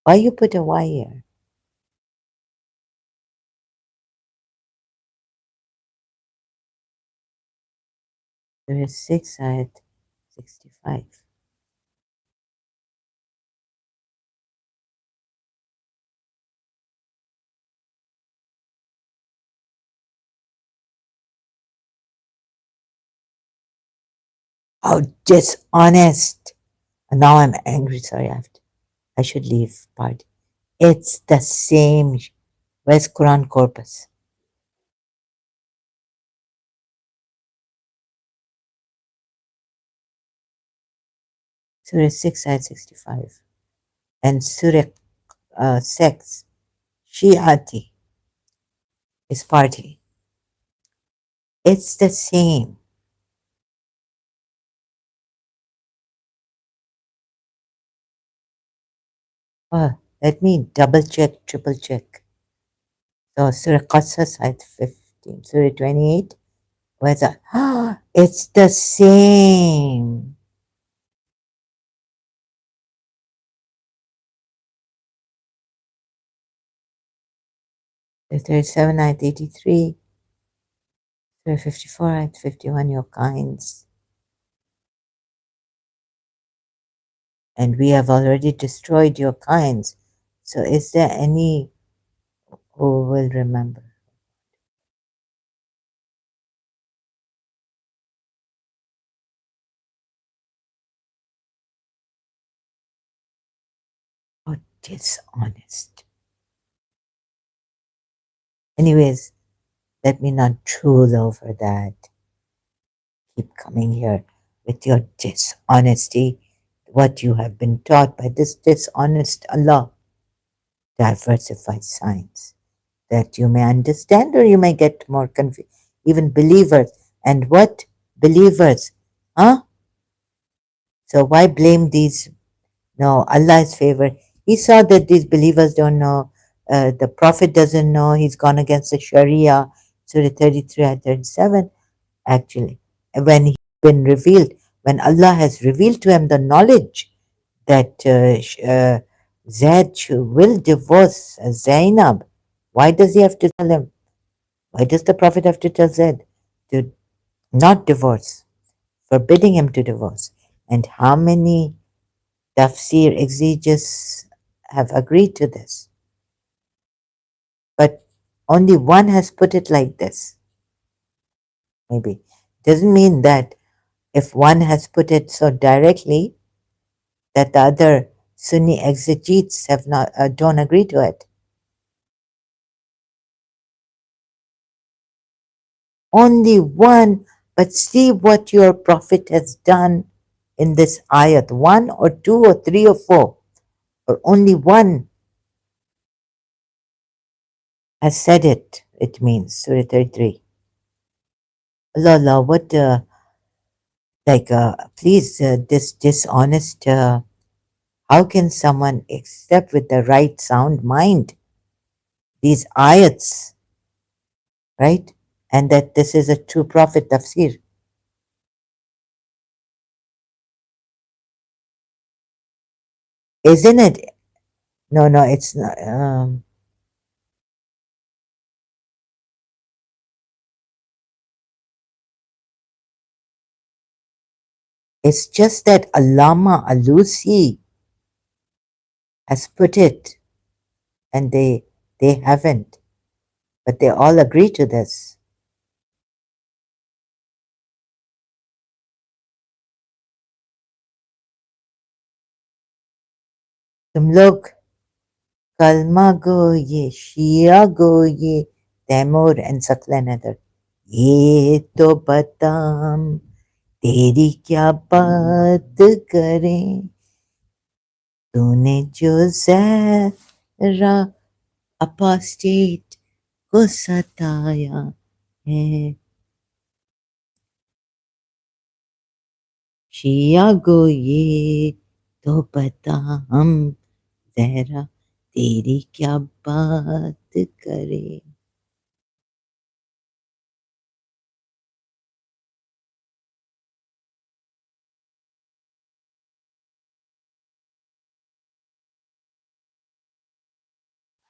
why you put a Y here? There is 6 at 65. How dishonest! And now I'm angry. Sorry, I should leave party. It's the same. Where's Quran corpus? Surah 6 ayat 65. And Surah 6, Shi'ati is party. It's the same. Let me double check, triple check. So Surah Qasas ayat 15. Surah 28. Where's that? It's the same. Surah 37 ayat 83. Surah 54 ayat 51. Your kinds. And we have already destroyed your kinds. So is there any who will remember? Oh, dishonest. Anyways, let me not drool over that. Keep coming here with your dishonesty, what you have been taught by this dishonest Allah. Diversified science that you may understand or you may get more confused. Even believers. And what? Believers. Huh? So why blame these? No, Allah is favored. He saw that these believers don't know. The Prophet doesn't know. He's gone against the Sharia. Surah 33 and 37, actually. When he's been revealed, when Allah has revealed to him the knowledge that Zaid will divorce Zainab, why does he have to tell him? Why does the Prophet have to tell Zaid to not divorce, forbidding him to divorce? And how many tafsir exegetes have agreed to this? But only one has put it like this. Maybe. Doesn't mean that if one has put it so directly that the other Sunni exegetes have not don't agree to it. Only one, but see what your Prophet has done in this ayat. One or two or three or four, or only one has said it. It means Surah 33. Allah, Allah, what, please, this dishonest How can someone accept with the right sound mind these ayats, right? And that this is a true prophet tafsir. Isn't it? No, no, it's not. It's just that Allama Alusi has put it and they haven't, but they all agree to this. तुम लोग कलमा गो ये शिया गो ये Taimur and Saklanadar. ये तो बता हम तेरी क्या बात करें तूने जो जरा apostate को सताया है शिया गो ये तो बता हम जहरा तेरी क्या बात करे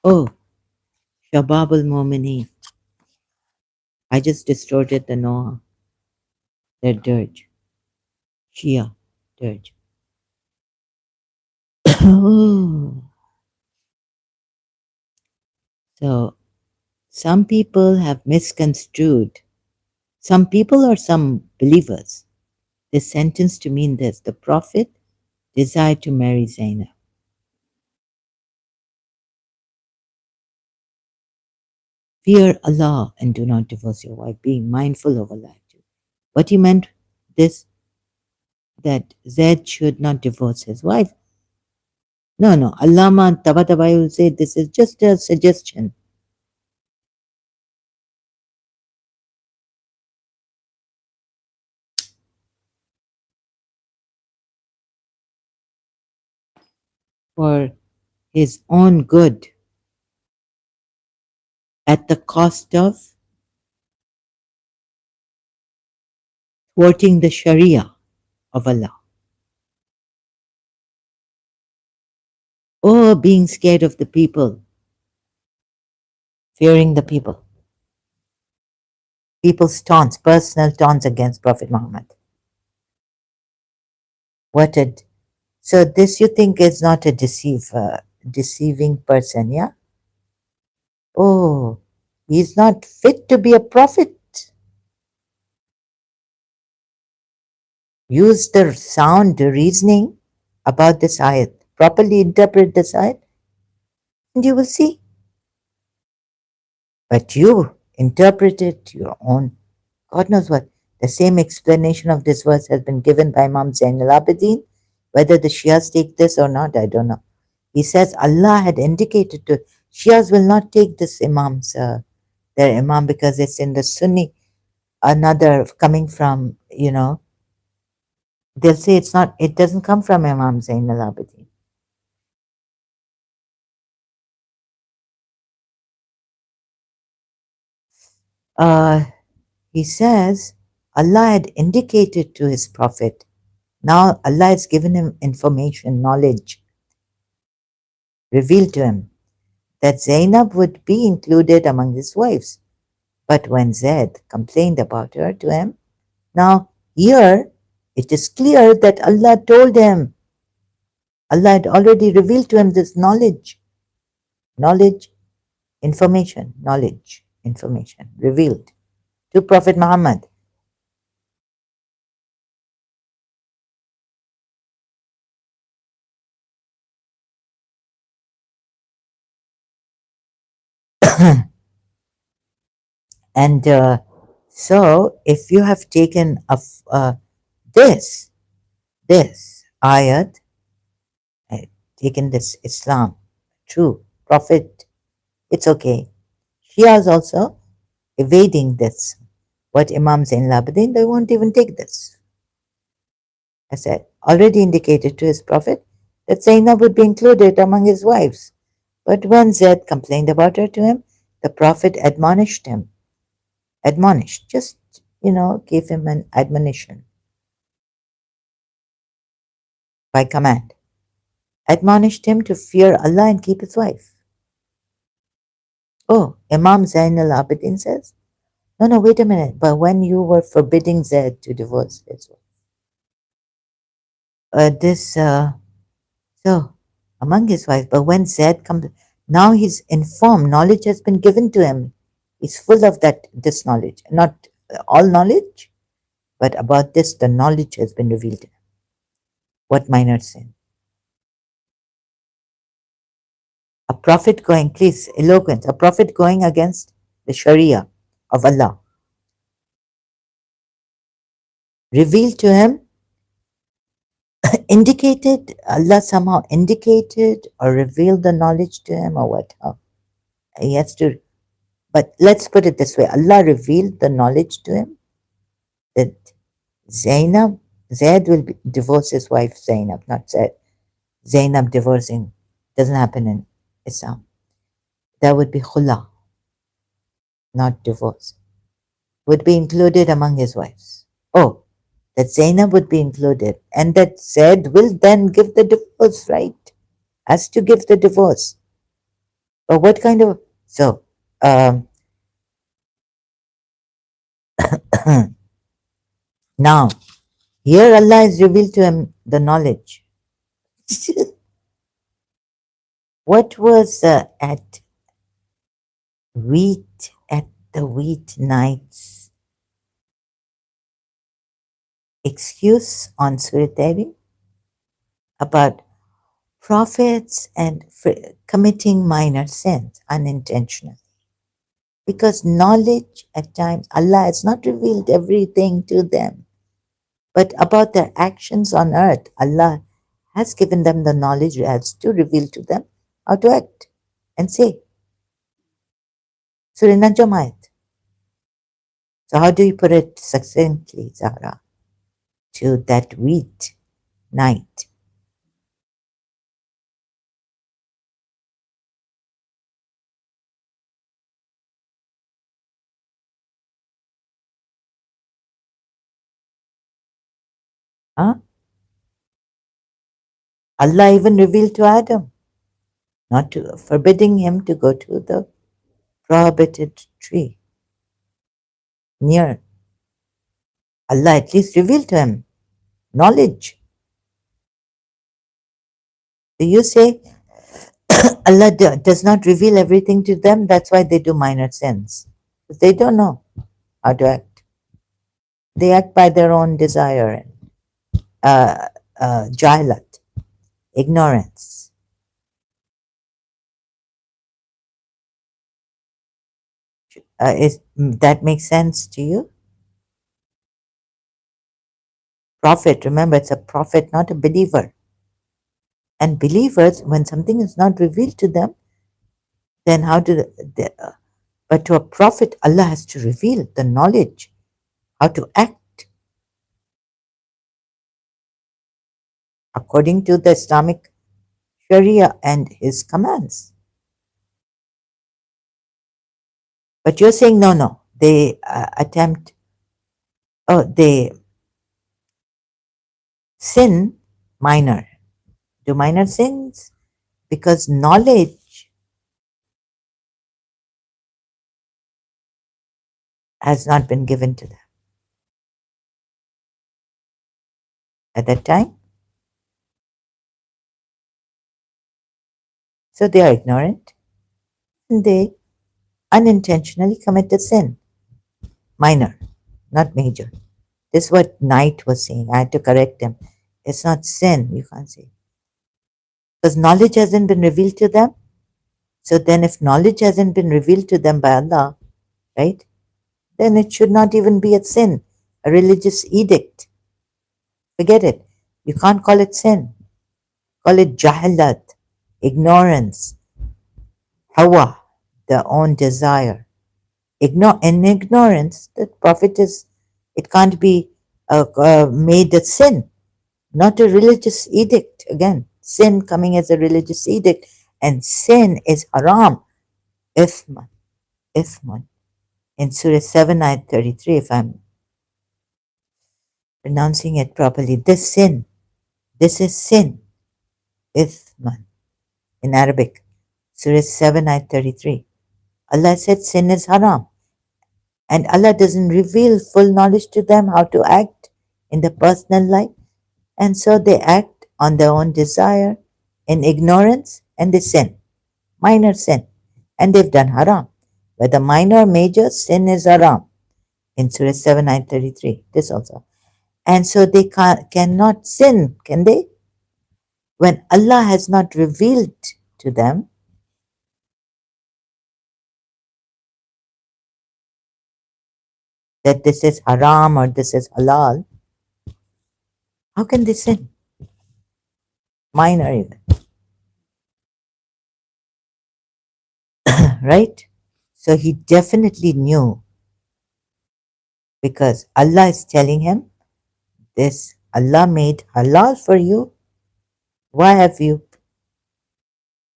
Oh, Shabab al Momini. I just distorted the Noah, their dirge. Shia, dirge. Oh. So some people have misconstrued, some people or some believers, this sentence to mean this: the Prophet desired to marry Zainab. Fear Allah and do not divorce your wife, being mindful of Allah too. What he meant this, that Zaid should not divorce his wife. No, no. Allama Tabatabai will say this is just a suggestion. For his own good at the cost of thwarting the Sharia of Allah. Or being scared of the people, fearing the people. People's taunts, personal taunts against Prophet Muhammad. What a so this you think is not a deceiving person, yeah? Oh, he's not fit to be a prophet. Use the sound reasoning about this ayat. Properly interpret this ayat, and you will see. But you interpret it your own. God knows what. The same explanation of this verse has been given by Imam Zain al Abidin. Whether the Shias take this or not, I don't know. He says Allah had indicated to Shias will not take this their Imam, because it's in the Sunni, another coming from, they'll say it's not, it doesn't come from Imam Zain al Abidin. Uh, he says Allah had indicated to his prophet. Now Allah has given him information, knowledge, revealed to him that Zainab would be included among his wives. But when Zaid complained about her to him, now here it is clear that Allah told him. Allah had already revealed to him this knowledge. Knowledge, information, knowledge, information, revealed to Prophet Muhammad. And so, if you have taken this, this ayat, taken this Islam, true Prophet, it's okay. Shias also evading this. What Imam Zain Labadin, they won't even take this. I said, already indicated to his Prophet, that Zainab would be included among his wives. But when Zaid complained about her to him, the Prophet admonished him. Admonished, just, gave him an admonition by command. Admonished him to fear Allah and keep his wife. Oh, Imam Zain al Abidin says, no, no, wait a minute. But when you were forbidding Zaid to divorce his wife, so among his wives, but when Zaid comes, now he's informed, knowledge has been given to him. He's full of this knowledge. Not all knowledge, but about this, the knowledge has been revealed to him. What minor sin? A prophet going, please, eloquent, a prophet going against the Sharia of Allah. Revealed to him, indicated, Allah somehow indicated or revealed the knowledge to him, or what? How? He has to, but let's put it this way, Allah revealed the knowledge to him that Zaid will divorce his wife Zainab, not Zaid. Zainab divorcing doesn't happen in Islam. That would be khula, not divorce. Would be included among his wives. Oh, that Zainab would be included, and that Zaid will then give the divorce, right? Has to give the divorce. But what kind of so? Now, here Allah has revealed to him the knowledge. What was at the wheat nights excuse on Surah Tahrim about prophets and committing minor sins unintentionally? Because knowledge at times, Allah has not revealed everything to them, but about their actions on earth, Allah has given them the knowledge, has to reveal to them how to act and say. Surah Najm ayat. So how do you put it succinctly, Zahra, to that wheat night? Huh? Allah even revealed to Adam, not to forbidding him to go to the prohibited tree near. Allah at least revealed to him knowledge. Do you say Allah does not reveal everything to them? That's why they do minor sins. They don't know how to act. They act by their own desire and jahilat, ignorance. That makes sense to you? Prophet, remember, it's a prophet, not a believer. And believers, when something is not revealed to them, then how do they, but to a prophet, Allah has to reveal the knowledge, how to act according to the Islamic Sharia and his commands. But you're saying, no, no, they they sin minor, do minor sins because knowledge has not been given to them at that time. So they are ignorant and they unintentionally commit a sin. Minor, not major. This is what Knight was saying. I had to correct him. It's not sin, you can't say. Because knowledge hasn't been revealed to them. So then if knowledge hasn't been revealed to them by Allah, right, then it should not even be a sin, a religious edict. Forget it. You can't call it sin. Call it jahalat, ignorance, hawa, their own desire. In ignorance, the Prophet it can't be made a sin, not a religious edict. Again, sin coming as a religious edict, and sin is haram, ithman, ithman. In Surah 7, Ayat 33, if I'm pronouncing it properly, this is sin, ithman, in Arabic. Surah 7, Ayat 33. Allah said sin is haram. And Allah doesn't reveal full knowledge to them how to act in the personal life. And so they act on their own desire in ignorance and they sin, minor sin. And they've done haram. Whether minor or major, sin is haram. In Surah 7, 933, this also. And so they cannot sin, can they? When Allah has not revealed to them that this is haram or this is halal, how can they sin? Minor even, right? So he definitely knew because Allah is telling him, this Allah made halal for you. Why have you?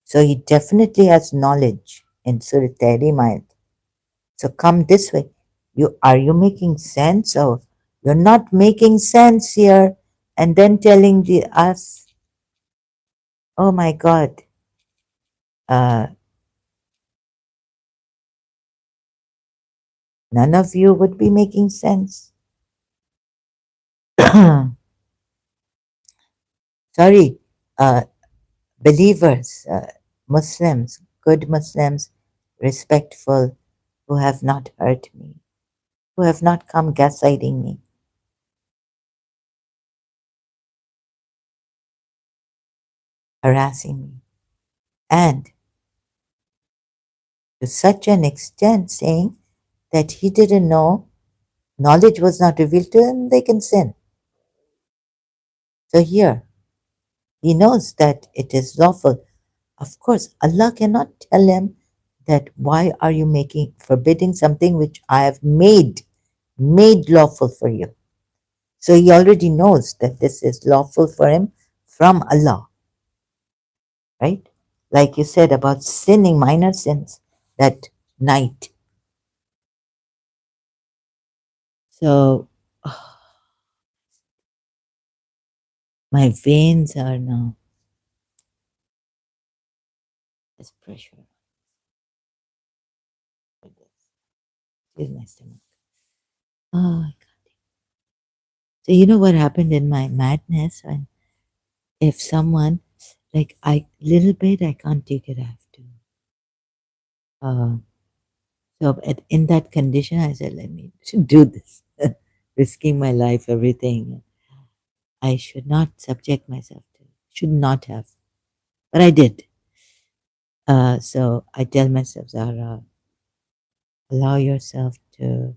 So he definitely has knowledge in Surah Tahrim ayat. So come this way. Are you making sense or you're not making sense here? And then telling us, oh my God, uh, none of you would be making sense. Sorry, uh, believers, Muslims, good Muslims, respectful, who have not hurt me, who have not come gaslighting me, harassing me, and to such an extent saying that he didn't know, knowledge was not revealed to him, they can sin. So here, he knows that it is lawful. Of course, Allah cannot tell him that why are you forbidding something which I have made lawful for you. So he already knows that this is lawful for him from Allah, right? Like you said about sinning, minor sins, that night. So my veins are now, there's pressure. Here's my stomach. Oh, so you know what happened in my madness? When if someone, like little bit, I can't take it, I have to. So in that condition, I said, let me do this, risking my life, everything. I should not subject myself to, should not have, but I did. So I tell myself, Zahra, allow yourself to,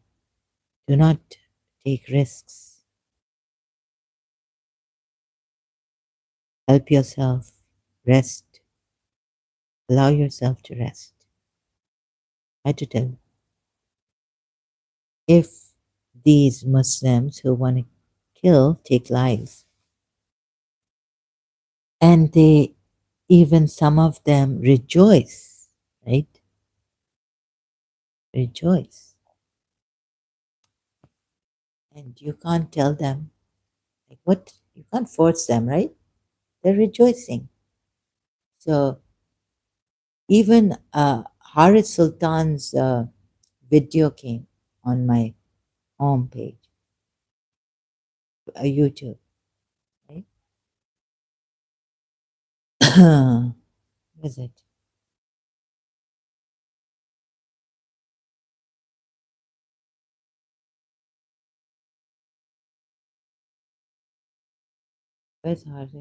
do not take risks. Help yourself, rest, allow yourself to rest. I had to tell them, if these Muslims who want to kill take lives, and they, even some of them rejoice, right? Rejoice. And you can't tell them, like, what? You can't force them, right? They're rejoicing. So even Haris Sultan's video came on my home page, YouTube, right? What is it? Where's Haris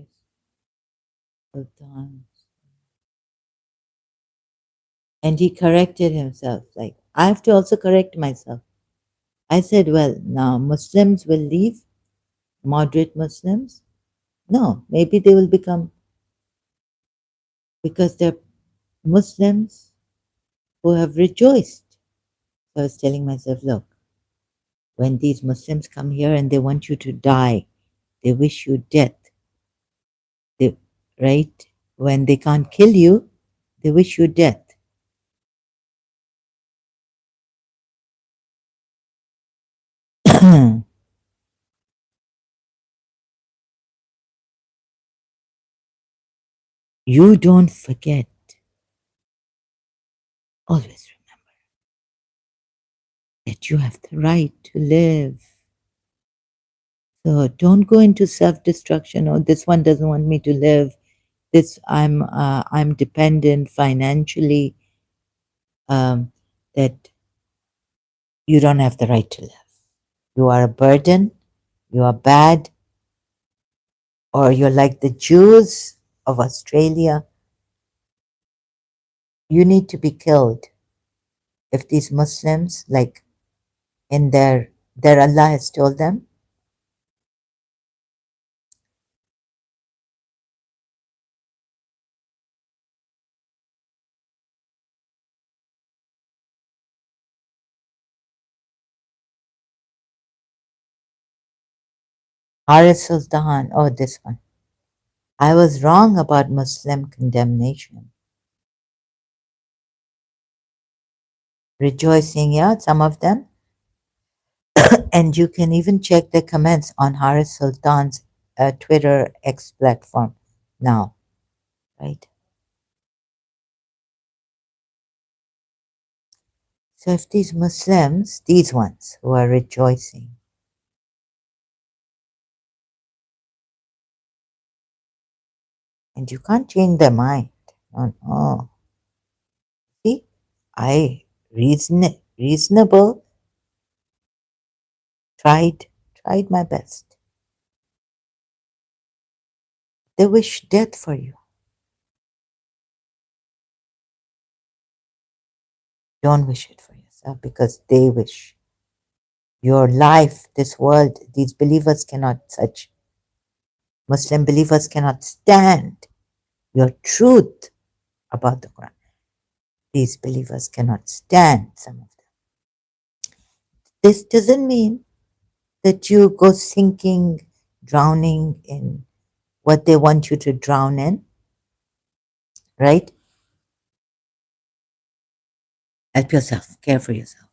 Sultan? And he corrected himself. Like, I have to also correct myself. I said, well, now Muslims will leave, moderate Muslims. No, maybe they will become, because they're Muslims who have rejoiced. So I was telling myself, look, when these Muslims come here and they want you to die, they wish you death. They, right? When they can't kill you, they wish you death. You don't forget. Always remember that you have the right to live. So don't go into self-destruction. Oh, this one doesn't want me to live. This I'm dependent financially. Um, that you don't have the right to live. You are a burden. You are bad, or you're like the Jews of Australia. You need to be killed. If these Muslims, like in their Allah has told them, Haris Sultan. Oh, this one. I was wrong about Muslim condemnation. Rejoicing, yeah, some of them. And you can even check the comments on Haris Sultan's Twitter X platform now, right? So if these Muslims, these ones who are rejoicing, and you can't change their mind. Oh, no. See, I reasonable, tried my best. They wish death for you. Don't wish it for yourself because they wish. Your life, this world, these believers cannot touch. Muslim believers cannot stand your truth about the Quran. These believers cannot stand some of them. This doesn't mean that you go sinking, drowning in what they want you to drown in, right? Help yourself, care for yourself.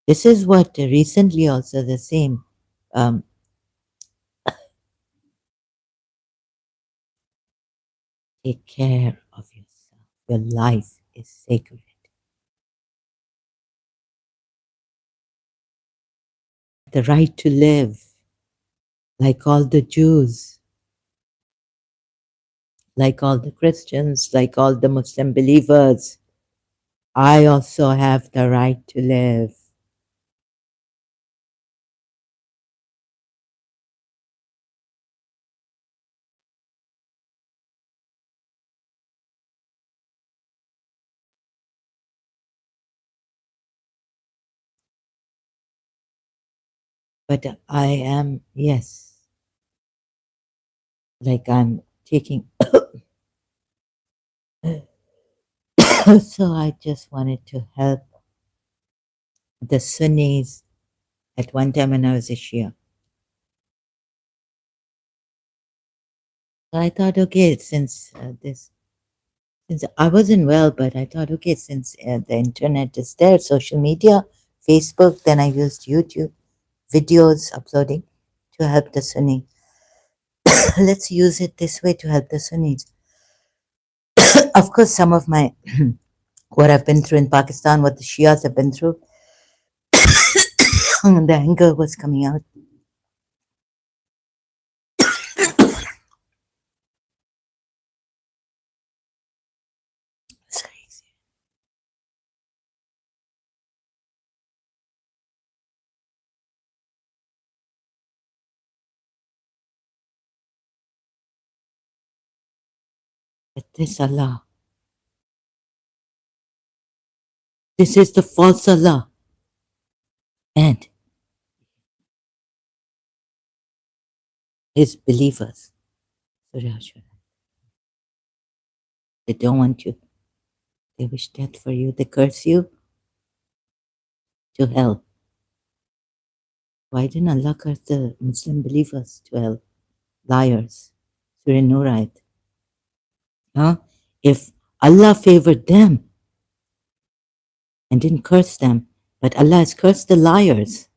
This is what recently also the same. Um, Take care of yourself. Your life is sacred. The right to live, like all the Jews, like all the Christians, like all the Muslim believers. I also have the right to live. But I am, yes, like I'm taking. So I just wanted to help the Sunnis at one time when I was a Shia. So I thought, okay, since I wasn't well, but I thought, okay, since the internet is there, social media, Facebook, then I used YouTube videos uploading to help the Sunni. Let's use it this way to help the Sunnis. Of course, some of my what I've been through in Pakistan, what the Shias have been through, the anger was coming out. Sorry. But this Allah, this is the false Allah, and his believers. Surah Ashura. They don't want you. They wish death for you. They curse you. to hell. Why didn't Allah curse the Muslim believers to hell? Liars. Surah Nur ayat. Huh? If Allah favored them and didn't curse them, but Allah has cursed the liars,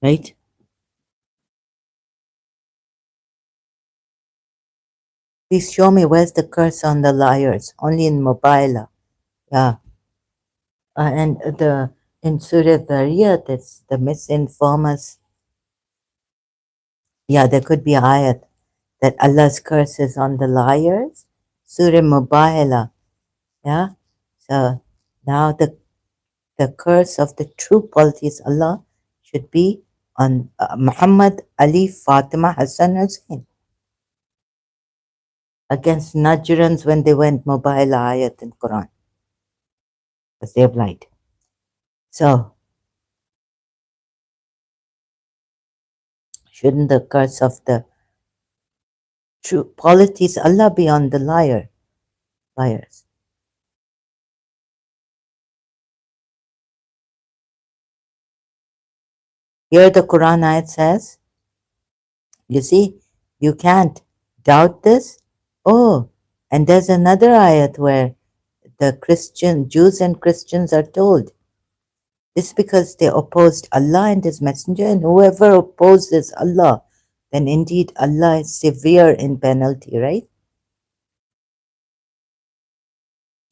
right? Please show me where's the curse on the liars. Only in Mobile. Yeah. And the in Surah Dhariyat, it's the misinformers. Yeah, there could be ayat that Allah's curse is on the liars. Surah Mubahala. Yeah. So now the curse of the true polytheist Allah should be on Muhammad, Ali, Fatima, Hassan, Hussein against Najrans when they went Mubahala ayat in Quran because they have lied. So shouldn't the curse of the true polytheist Allah be on the liars? Here the Quran ayat says, you see, you can't doubt this. Oh, and there's another ayat where the Jews and Christians are told this because they opposed Allah and His Messenger, and whoever opposes Allah, then indeed Allah is severe in penalty, right?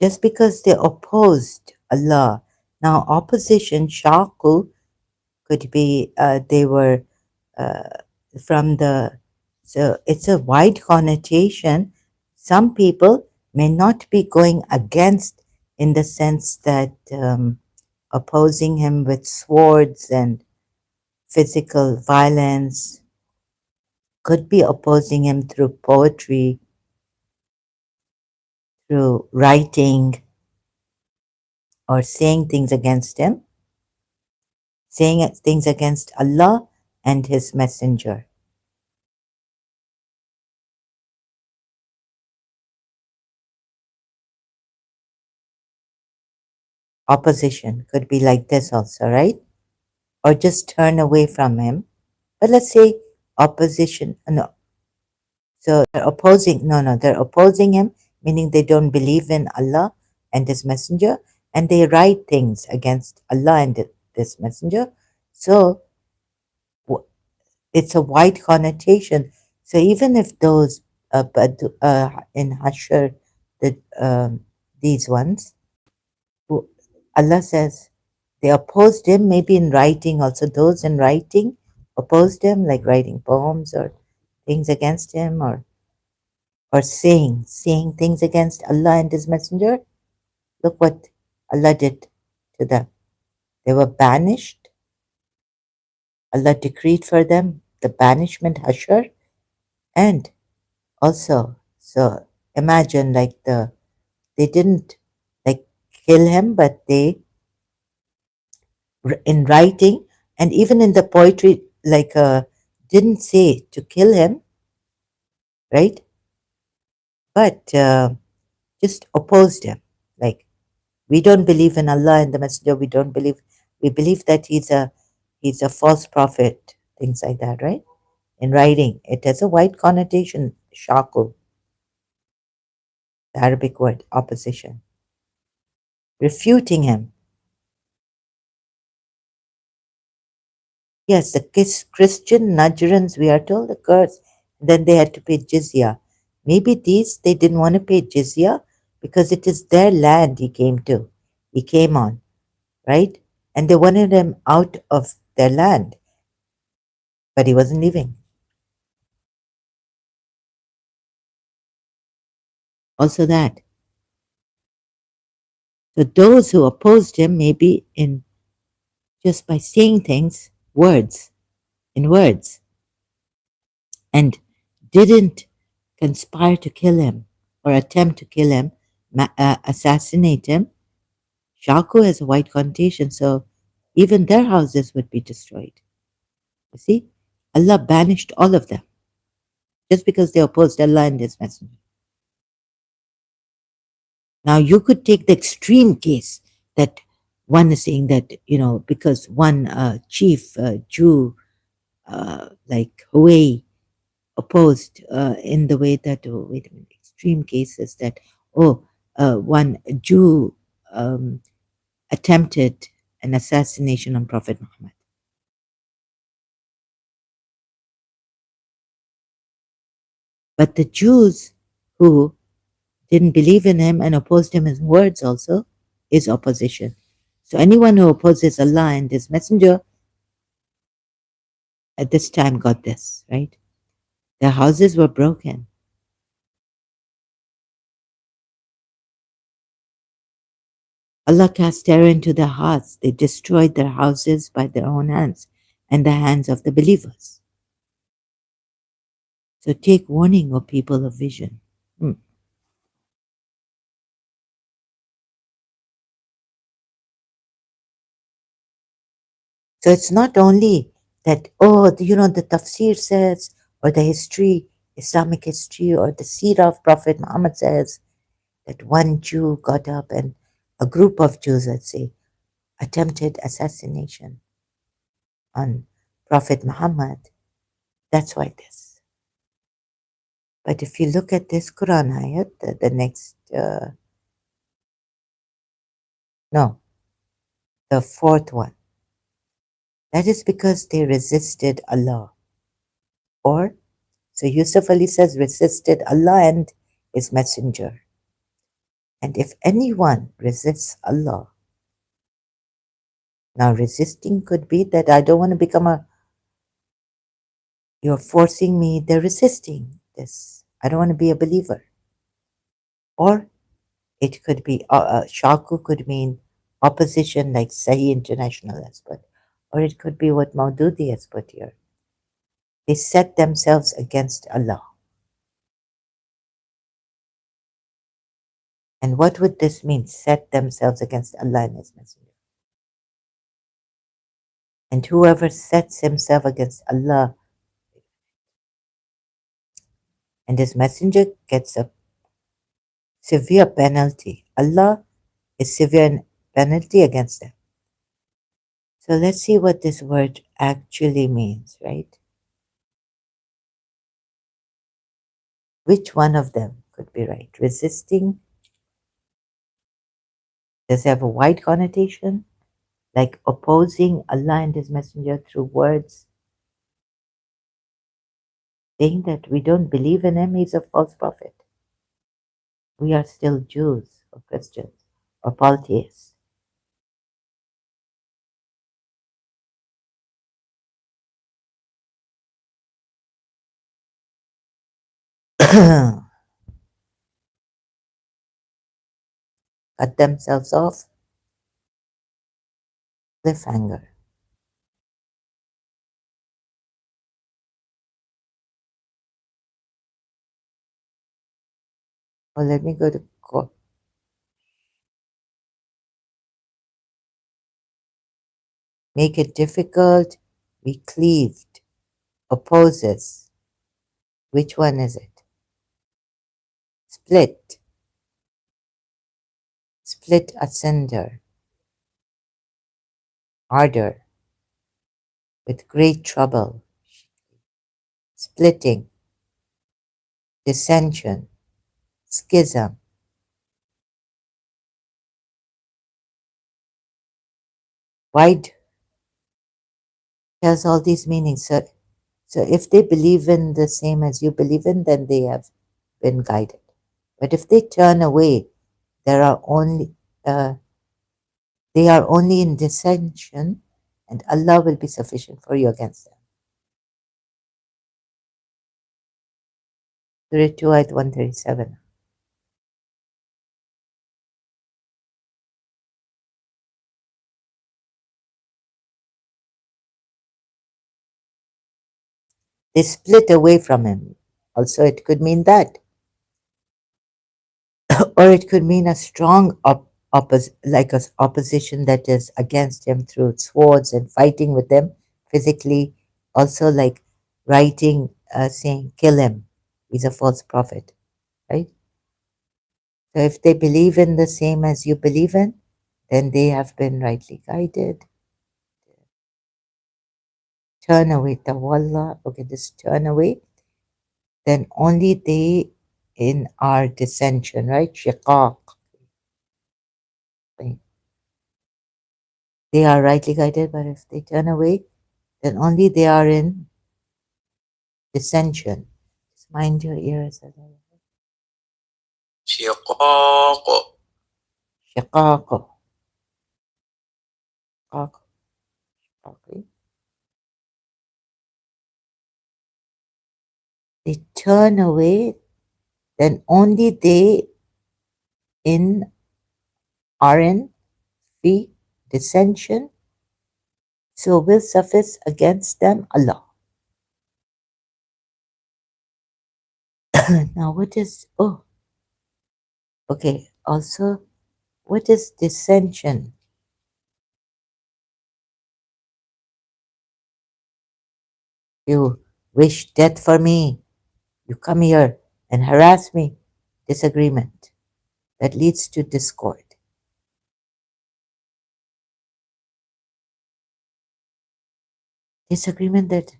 Just because they opposed Allah. Now, opposition, shaku, could be they were uh, from the, so it's a wide connotation. Some people may not be going against in the sense that opposing him with swords and physical violence, could be opposing him through poetry, through writing, or saying things against him, saying things against Allah and His Messenger. Opposition could be like this also, right? Or just turn away from him. But let's say opposition, no. So they're opposing, no, they're opposing him, meaning they don't believe in Allah and His Messenger, and they write things against Allah and this Messenger. So it's a wide connotation. So even if those, but in Hashar, these ones, Allah says they opposed him, maybe in writing also. Those in writing opposed him, like writing poems or things against him, or saying things against Allah and His Messenger. Look what Allah did to them. They were banished. Allah decreed for them the banishment, Hashar, and also, so imagine like they didn't like kill him, but they in writing and even in the poetry, like didn't say to kill him, right? But just opposed him. Like, we don't believe in Allah and the Messenger. We believe that he's a false prophet. Things like that, right? In writing, it has a wide connotation. Shaku, the Arabic word, opposition, refuting him. Yes, the Christian Najrans, we are told, the curse. Then they had to pay jizya. Maybe these, they didn't want to pay jizya because it is their land he came to. He came on, right? And they wanted him out of their land, but he wasn't leaving. Also that. So those who opposed him, maybe in just by saying things, in words, and didn't conspire to kill him or attempt to kill him, assassinate him. Shaku has a white connotation, so even their houses would be destroyed. You see, Allah banished all of them just because they opposed Allah and His Messenger. Now you could take the extreme case that One is saying that, because one chief Jew, like Huawei, opposed in the way that, oh, wait a minute, extreme cases that, one Jew um, attempted an assassination on Prophet Muhammad. But the Jews who didn't believe in him and opposed him in words also is opposition. So anyone who opposes Allah and his messenger at this time got this, right? Their houses were broken. Allah cast terror into their hearts. They destroyed their houses by their own hands and the hands of the believers. So take warning, O people of vision. Hmm. So it's not only that, the tafsir says, or the history, Islamic history, or the seerah of Prophet Muhammad says that one Jew got up and a group of Jews, let's say, attempted assassination on Prophet Muhammad. That's why this. But if you look at this Quran ayat, the next, no, the fourth one, that is because they resisted Allah. Or, so Yusuf Ali says, resisted Allah and His Messenger. And if anyone resists Allah, now resisting could be that I don't want to become you're forcing me, they're resisting this. I don't want to be a believer. Or it could be, shaku could mean opposition, like Sahih International has put. Or it could be what Maududi has put here. They set themselves against Allah. And what would this mean? Set themselves against Allah and His Messenger. And whoever sets himself against Allah and His Messenger gets a severe penalty. Allah is severe penalty against them. So let's see what this word actually means, right? Which one of them could be right? Resisting, does it have a wide connotation? Like opposing Allah and His Messenger through words, saying that we don't believe in Him, He's a false prophet. We are still Jews or Christians or polytheists. Cut themselves off, cliffhanger. Or let me go to court. Make it difficult, be cleaved, opposes. Which one is it? Split, split asunder, harder, with great trouble, splitting, dissension, schism. Wide tells all these meanings. So if they believe in the same as you believe in, then they have been guided. But if they turn away, there are only they are only in dissension, and Allah will be sufficient for you against them. Surah 2 ayat 137. They split away from him. Also, it could mean that. Or it could mean a strong opposition that is against him through swords and fighting with them physically. Also, like writing, saying, kill him. He's a false prophet, right? So if they believe in the same as you believe in, then they have been rightly guided. Turn away, tawalla, okay, this turn away, then only they in our dissension, right? Shiqaq. Right? They are rightly guided, but if they turn away, then only they are in dissension. Just mind your ears a little. شقاق Shiqaq. Shiqaq. Okay. They turn away, then only they in are in the dissension. So will suffice against them Allah. Now what is okay, also what is dissension? You wish death for me, you come here and harass me. Disagreement that leads to discord. Disagreement that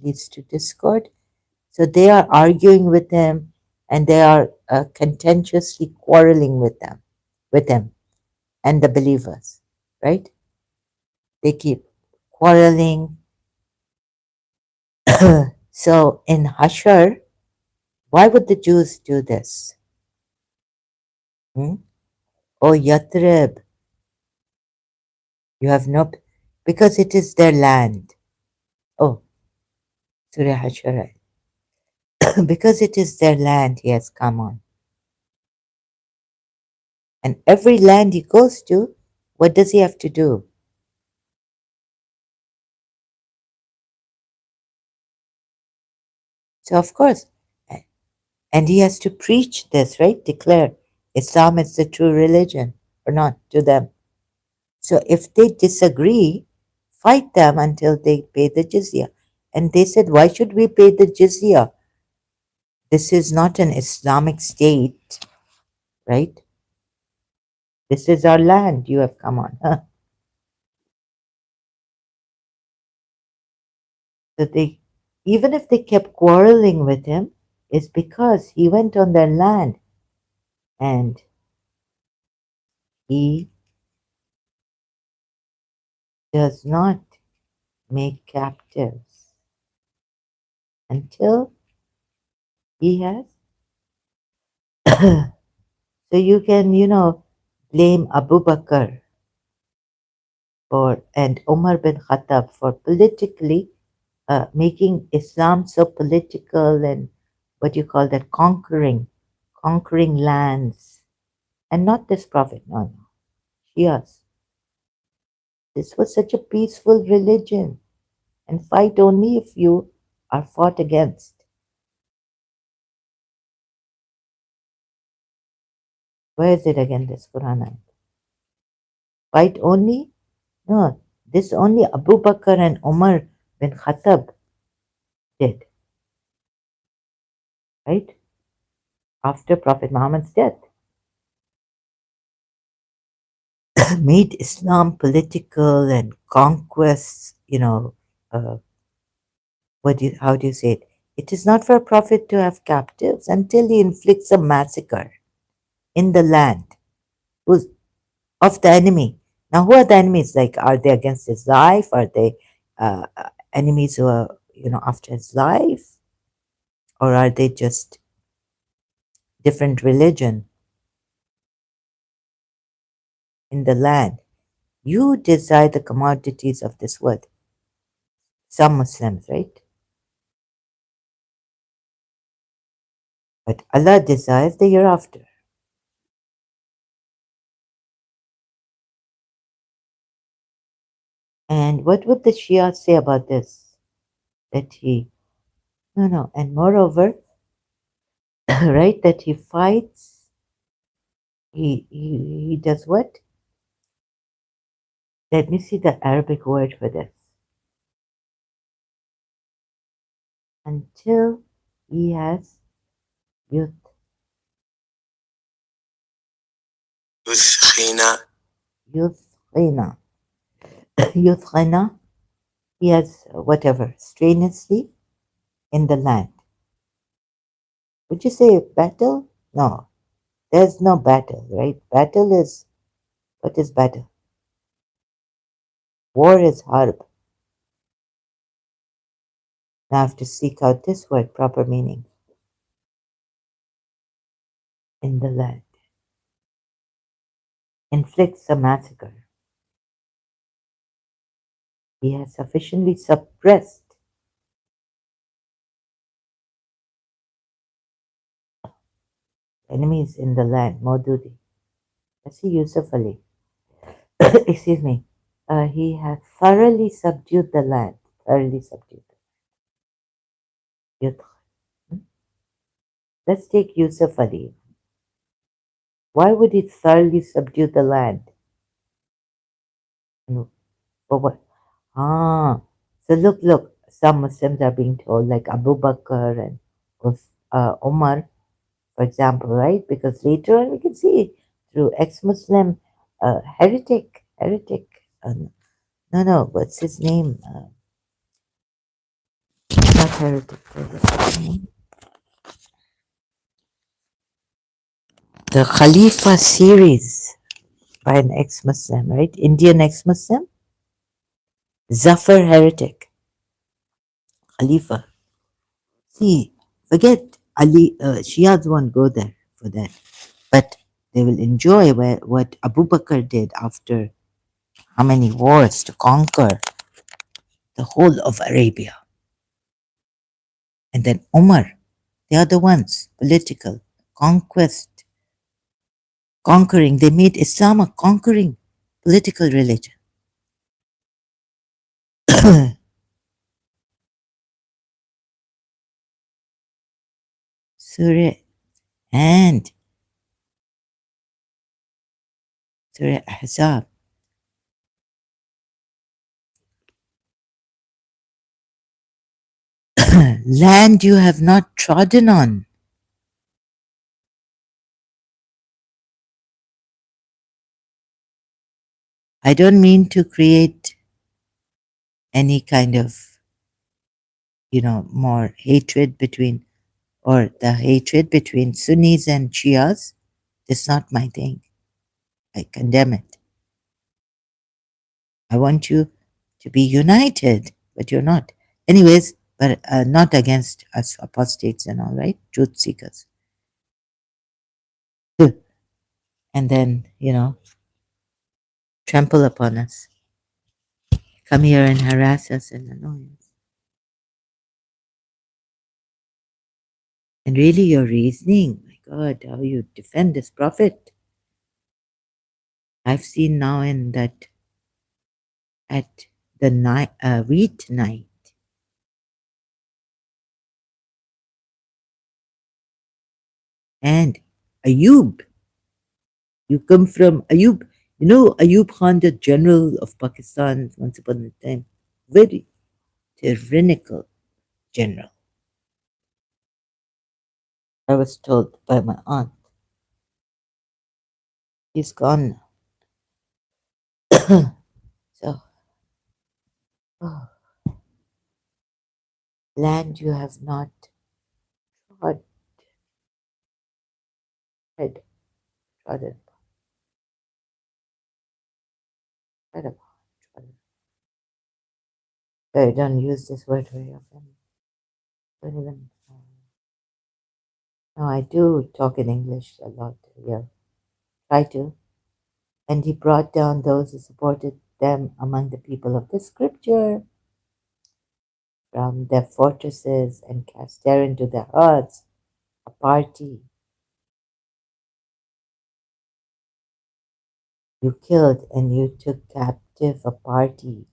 leads to discord. So they are arguing with him and they are contentiously quarreling with him and the believers, right? They keep quarreling. So in Hashar, why would the Jews do this? Hmm? Oh, Yathrib, you have no, because it is their land. Oh, Surah Hashar, because it is their land, he has come on. And every land he goes to, what does he have to do? So, of course, and he has to preach this, right? Declare Islam is the true religion or not to them. So, if they disagree, fight them until they pay the jizya. And they said, why should we pay the jizya? This is not an Islamic state, right? This is our land you have come on. So they, even if they kept quarreling with him, it's because he went on their land and he does not make captives until he has. So you can, blame Abu Bakr for and Umar bin Khattab for politically making Islam so political and what you call that conquering lands, and not this prophet. No, no, Shias. This was such a peaceful religion, and fight only if you are fought against. Where is it again? This Quran ayat? Fight only? No, this only Abu Bakr and Umar bin Khattab did, right? After Prophet Muhammad's death, made Islam political and conquests, uh, how do you say it? It is not for a prophet to have captives until he inflicts a massacre in the land who's of the enemy. Now, who are the enemies? Like, are they against his life? Are they enemies who are, after his life? Or are they just different religion in the land? You desire the commodities of this world. Some Muslims, right? But Allah desires the hereafter. And what would the Shia say about this? That he, no, no, and moreover, right, that he fights, he does what? Let me see the Arabic word for this. until he has youth. يثخن Youthina. Youthina. He has whatever, strenuously in the land. Would you say battle? No, there's no battle, right? Battle is, what is battle? War is harb. Now I have to seek out this word, proper meaning. In the land. Inflicts a massacre. He has sufficiently suppressed enemies in the land. Maududi. That's Yusuf Ali. Excuse me. He has thoroughly subdued the land. Thoroughly subdued. Yudh. Let's take Yusuf Ali. Why would he thoroughly subdue the land? And for what? Ah, so look. Some Muslims are being told, like Abu Bakr and Omar, for example, right? Because later on we can see through ex-Muslim heretic. No, what's his name? Not heretic. What's his name? The Khalifa series by an ex-Muslim, right? Indian ex-Muslim, Zafar heretic, Khalifa. See, forget Ali. Shias won't go there for that, but they will enjoy what Abu Bakr did after how many wars to conquer the whole of Arabia. And then Umar, they are the ones, political, conquest, conquering. They made Islam a conquering political religion. Surah and Surah Ahzab. Land you have not trodden on. I don't mean to create any kind of, more hatred between, or the hatred between Sunnis and Shias. It's not my thing. I condemn it. I want you to be united, but you're not. Anyways, but not against us apostates and all, right? Truth seekers. And then, trample upon us. Come here and harass us and annoy us. And really, your reasoning, my God, how you defend this prophet. I've seen now in that at the night, wheat night, and Ayub, you come from Ayub. Ayub Khan, the general of Pakistan, once upon a time, very tyrannical general. I was told by my aunt. He's gone now. So, oh, land you have not trod, tread, trodden, tread upon, trodden. I don't use this word very often. Don't even. No, I do talk in English a lot. Yeah, try to. And he brought down those who supported them among the people of the scripture from their fortresses and cast terror into their hearts. A party you killed and you took captive a party,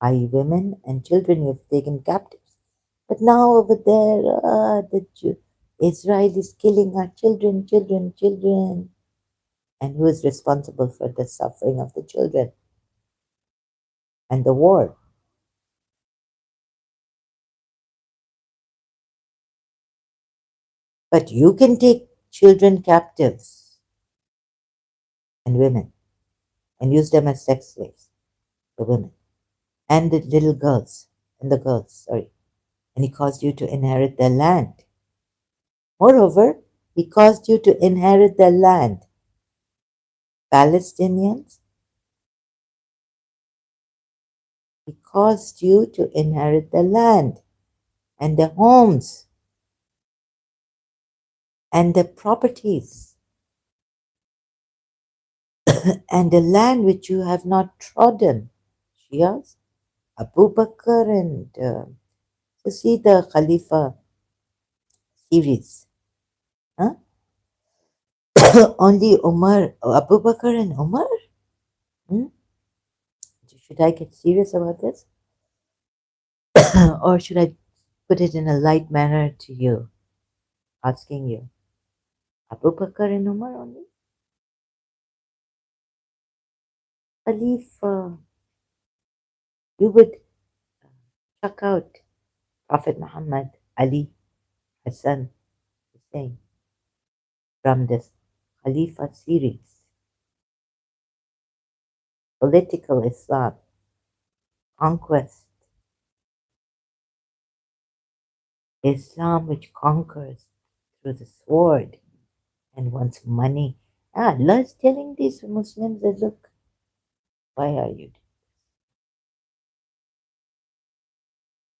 i.e., women and children you have taken captives. But now over there, Israel is killing our children. And who is responsible for the suffering of the children and the war? But you can take children captives and women and use them as sex slaves, the women, and the little girls, and the girls, sorry. And he caused you to inherit their land. Moreover, he caused you to inherit their land. Palestinians, he caused you to inherit their land and their homes and their properties and the land which you have not trodden. Shias, Abu Bakr, and you see the Khalifa series. Huh? Only Umar, Abu Bakr and Umar? Hmm? Should I get serious about this? Or should I put it in a light manner to you, asking you, Abu Bakr and Umar only? Khalifa, you would chuck out Prophet Muhammad, Ali, Hassan, Hussein from this Khalifa series. Political Islam, conquest, Islam which conquers through the sword and wants money. Allah is telling these Muslims that look, why are you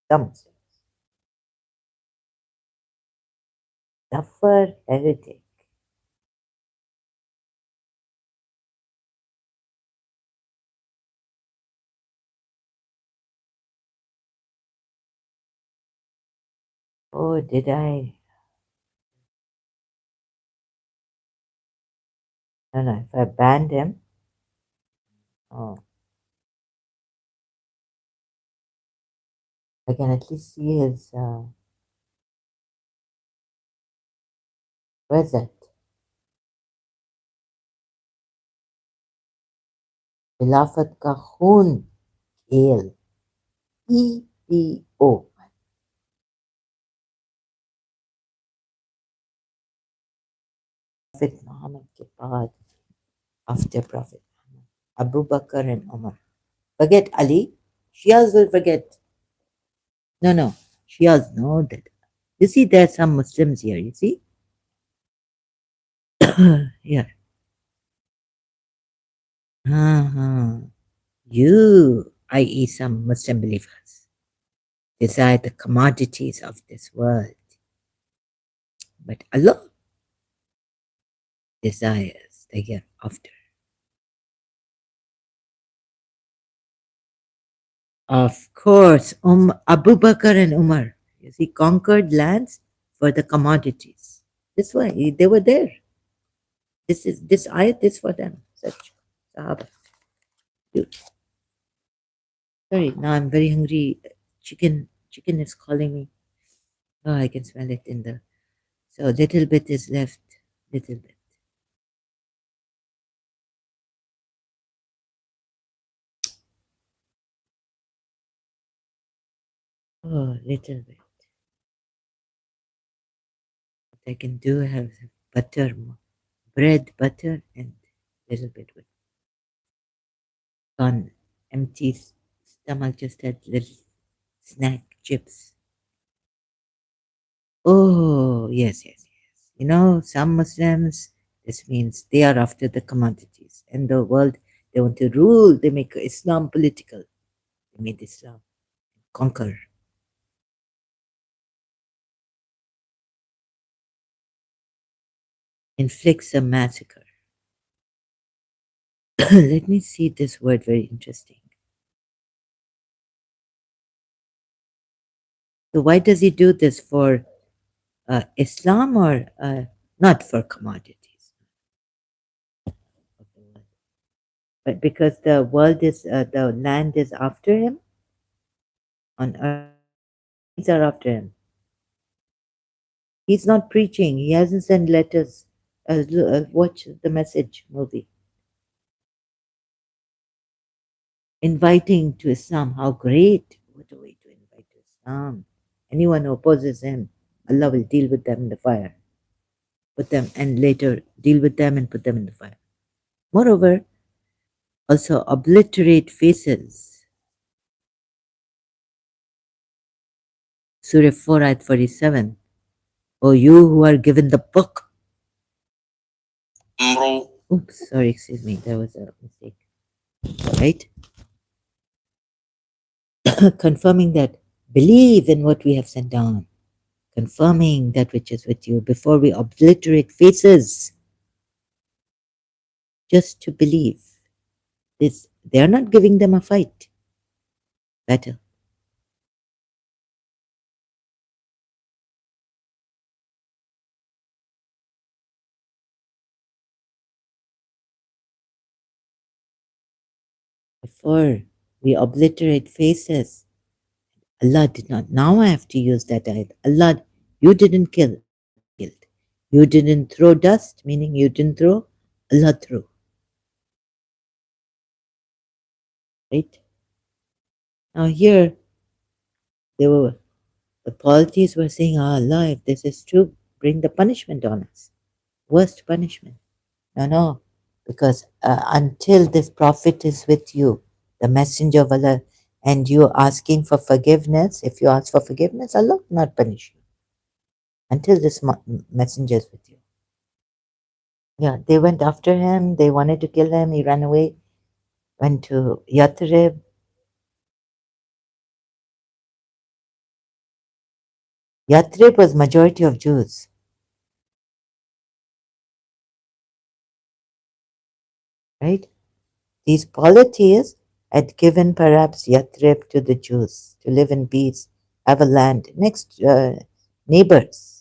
some suffer heretic? Oh, did I? No, no, if I banned him, oh, I can at least see his, where's that? खिलाफत का खून खेल EPO Prophet Muhammad के बाद after Prophet Muhammad Abu Bakr and Umar. Forget Ali. Shias will forget. No, no. Shias know that. You see, there are some Muslims here. You see? Here. Uh-huh. You, i.e., some Muslim believers, desire the commodities of this world. But Allah desires the hereafter. Of course, Abu Bakr and Umar, you see, conquered lands for the commodities. That's why they were there. This ayat is for them. Such Sahaba. Dude, sorry, now I'm very hungry. Chicken is calling me. Oh, I can smell it in the. So little bit is left. Little bit. Oh, little bit. What I can do have butter, bread, butter, and little bit with gone. Empty stomach, just had little snack chips. Oh, yes, yes, yes. You know, some Muslims, this means they are after the commodities. And the world, they want to rule. They make Islam political. They made Islam conquer. Inflicts a massacre. Let me see this word, very interesting. So why does he do this for Islam or not for commodities? But because the world is, the land is after him on earth, things are after him. He's not preaching. He hasn't sent letters. Watch the Message movie. Inviting to Islam. How great. What a way to invite to Islam. Anyone who opposes him, Allah will deal with them in the fire. put them and later deal with them and put them in the fire. Moreover, also obliterate faces. Surah 4 ayat 47. O you who are given the book. Oops, sorry, excuse me, there was a mistake. Right? Confirming that believe in what we have sent down. Confirming that which is with you before we obliterate faces. Just to believe. This, they are not giving them a fight. Better. Before we obliterate faces, Allah did not. Now I have to use that ayat. Allah, you didn't kill. Allah killed. You didn't throw dust, meaning you didn't throw. Allah threw. Right? Now here, they were the polities were saying, "Ah, Allah, if this is true, bring the punishment on us. Worst punishment." No, no, because until this prophet is with you, the messenger of Allah, and you asking for forgiveness, if you ask for forgiveness, Allah will not punish you until this messenger is with you. Yeah, they went after him. They wanted to kill him. He ran away, went to Yathrib. Yathrib was majority of Jews, right? These polities had given perhaps Yathrib to the Jews to live in peace, have a land, next neighbors.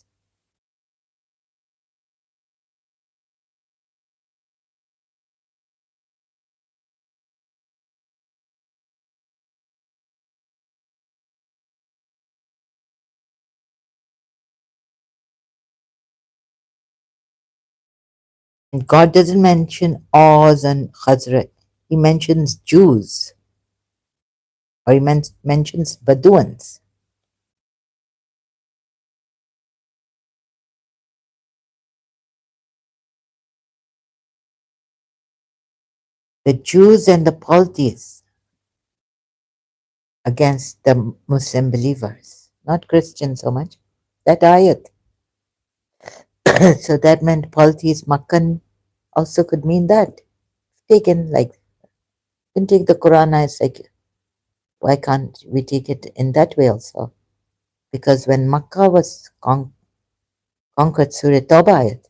And God doesn't mention Oz and Khazraj. He mentions Jews, or he mentions Bedouins. The Jews and the polytheists against the Muslim believers, not Christians so much. That ayat. So that meant polytheist Makkan also could mean that. Taken like, you can take the Quran as like, why can't we take it in that way also? Because when Makkah was conquered, Surah Tawbah ayat,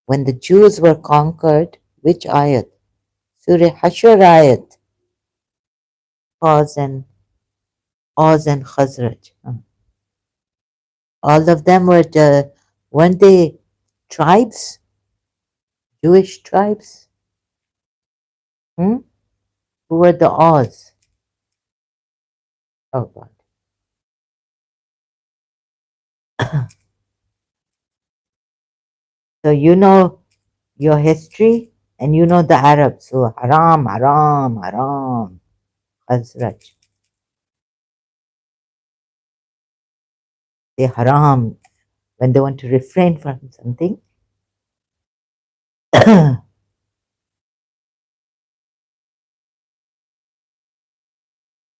when the Jews were conquered, which ayat? Surah Hashr ayat, Oz and Khazraj. All of them were, weren't they tribes? Jewish tribes? Hmm? Who were the Oz? Oh God. So you know your history and you know the Arabs. So haram, haram, haram, Khazraj. They haram when they want to refrain from something.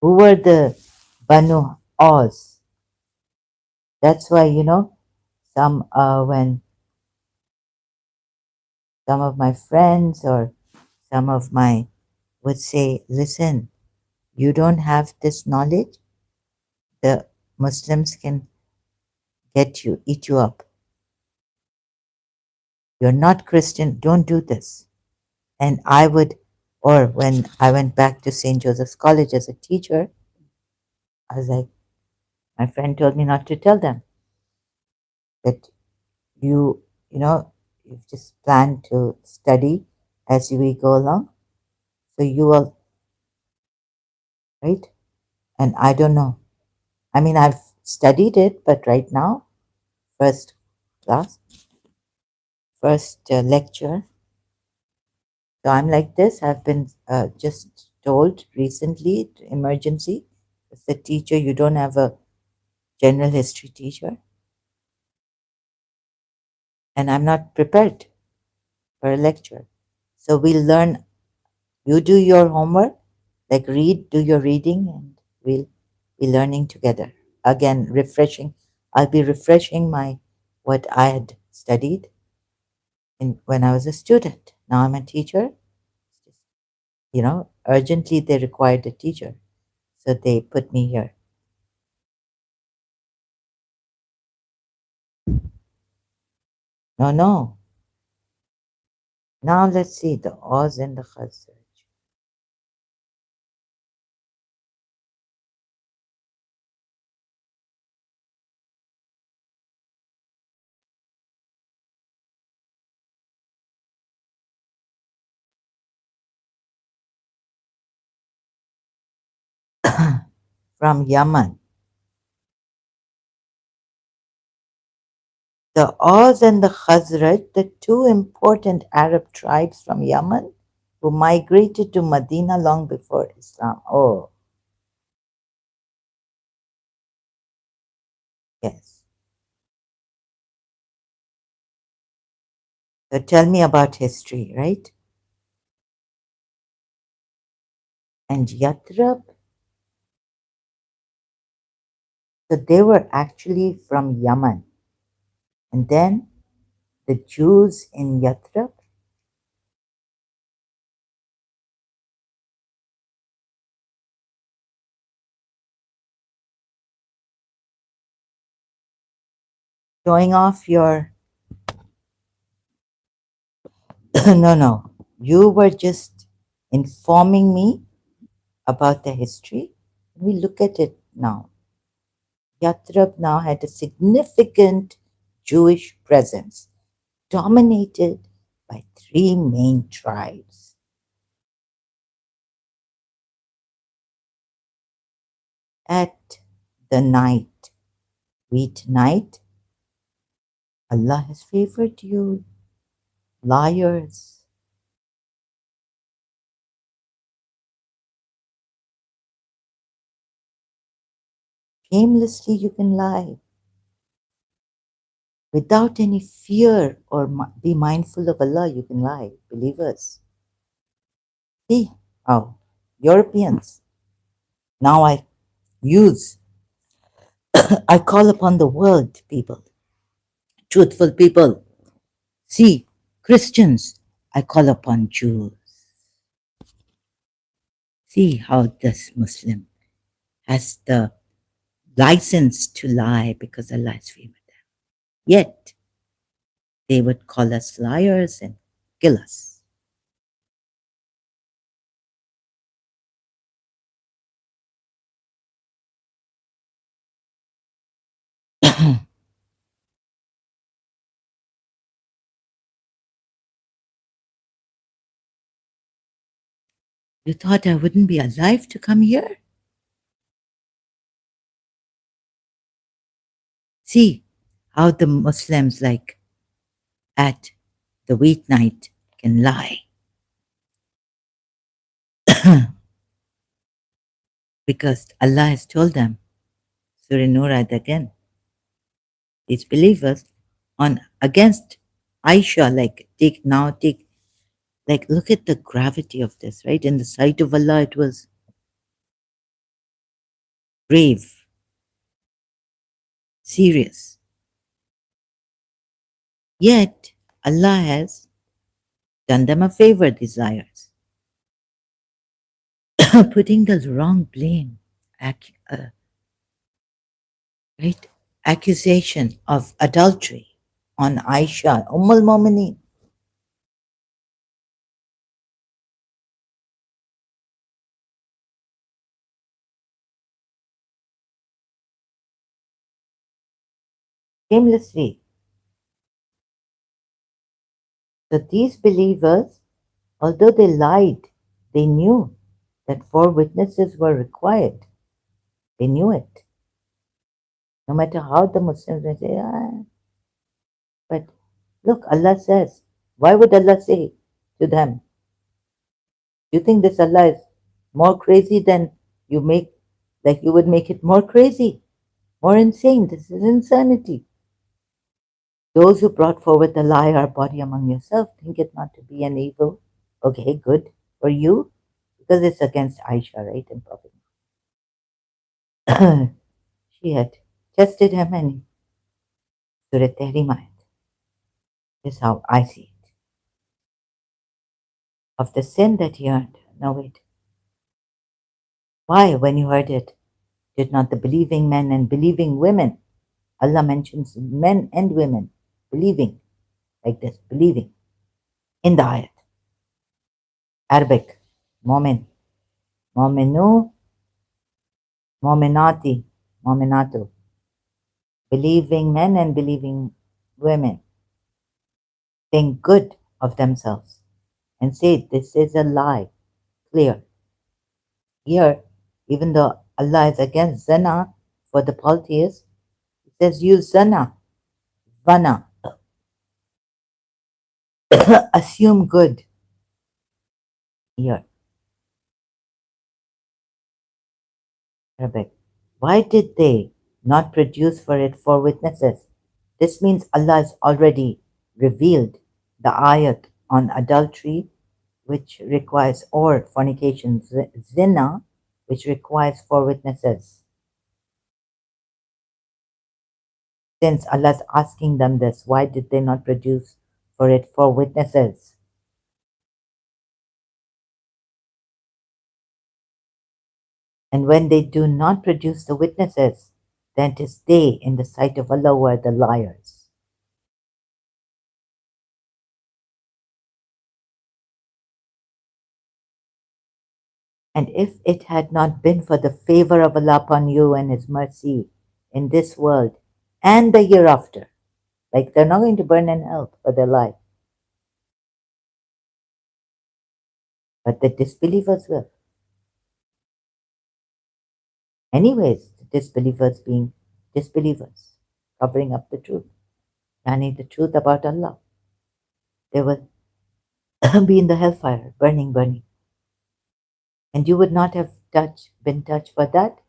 Who were the Banu Oz? That's why, you know, when some of my friends or some of my would say, listen, you don't have this knowledge, the Muslims can get you, eat you up. You're not Christian, don't do this. And I would, or when I went back to St. Joseph's College as a teacher, I was like, my friend told me not to tell them that you know, you've just planned to study as we go along. So you will, right? And I don't know. I mean, I've studied it, but right now, first class, first lecture. So I'm like this. I've been just told recently, emergency, as a teacher, you don't have a general history teacher. and I'm not prepared for a lecture. So we'll learn. You do your homework, like read, do your reading, and we'll be learning together. Again, refreshing. I'll be refreshing my what I had studied when I was a student. Now I'm a teacher. Urgently they required a teacher, so they put me here. No, no. Now let's see the Oz and the Khazraj. From Yemen. The Aus and the Khazraj, the two important Arab tribes from Yemen who migrated to Medina long before Islam. Oh, yes. So tell me about history, right? And Yathrib, so they were actually from Yemen. And then the Jews in Yathrib, showing off your. No, no. You were just informing me about the history. We look at it now. Yathrib now had a significant Jewish presence, dominated by three main tribes. At the night, wheat night, Allah has favored you, liars. Shamelessly you can lie without any fear or be mindful of Allah. You can lie, believers. See how Europeans. Now use, I call upon the world, people, truthful people. See, Christians, I call upon Jews. See how this Muslim has the license to lie because Allah has favored them. Yet, they would call us liars and kill us. You thought I wouldn't be alive to come here? See how the Muslims, like at the wheat night, can lie. Because Allah has told them, Surah Nur again, these believers on against Aisha, like take like look at the gravity of this, right? In the sight of Allah it was grave, serious. Yet Allah has done them a favor, these liars, putting the wrong blame, right? Accusation of adultery on Aisha, al Mu'mineen. Shamelessly. So these believers, although they lied, they knew that four witnesses were required. They knew it. No matter how the Muslims may say, but look, Allah says, why would Allah say to them, you think this Allah is more crazy than you make, like you would make it more crazy, more insane? This is insanity. Those who brought forward the lie are body among yourself, think it not to be an evil. Okay, good for you, because it's against Aisha, right? And Prophet. She had tested him and Surat Tehrimat. This is how I see it. Of the sin that he earned. Now wait. Why, when you heard it, did not the believing men and believing women, Allah mentions men and women, believing, like this, believing, in the ayat. Arabic, momin, mominu, mominati, mominatu, believing men and believing women, think good of themselves and say this is a lie, clear. Here, even though Allah is against zina for the polytheists, He says use zina, vana, assume good here. Arabic. Why did they not produce for it four witnesses? This means Allah has already revealed the ayat on adultery, which requires, or fornication, zina, which requires four witnesses. Since Allah is asking them this, why did they not produce for it four witnesses? And when they do not produce the witnesses, then it is they in the sight of Allah who are the liars. And if it had not been for the favor of Allah upon you and His mercy in this world and the hereafter, like they're not going to burn in hell for their life, but the disbelievers will. Anyways, the disbelievers being disbelievers, covering up the truth, yani the truth about Allah. They will be in the hellfire, burning, burning. And you would not have been touched for that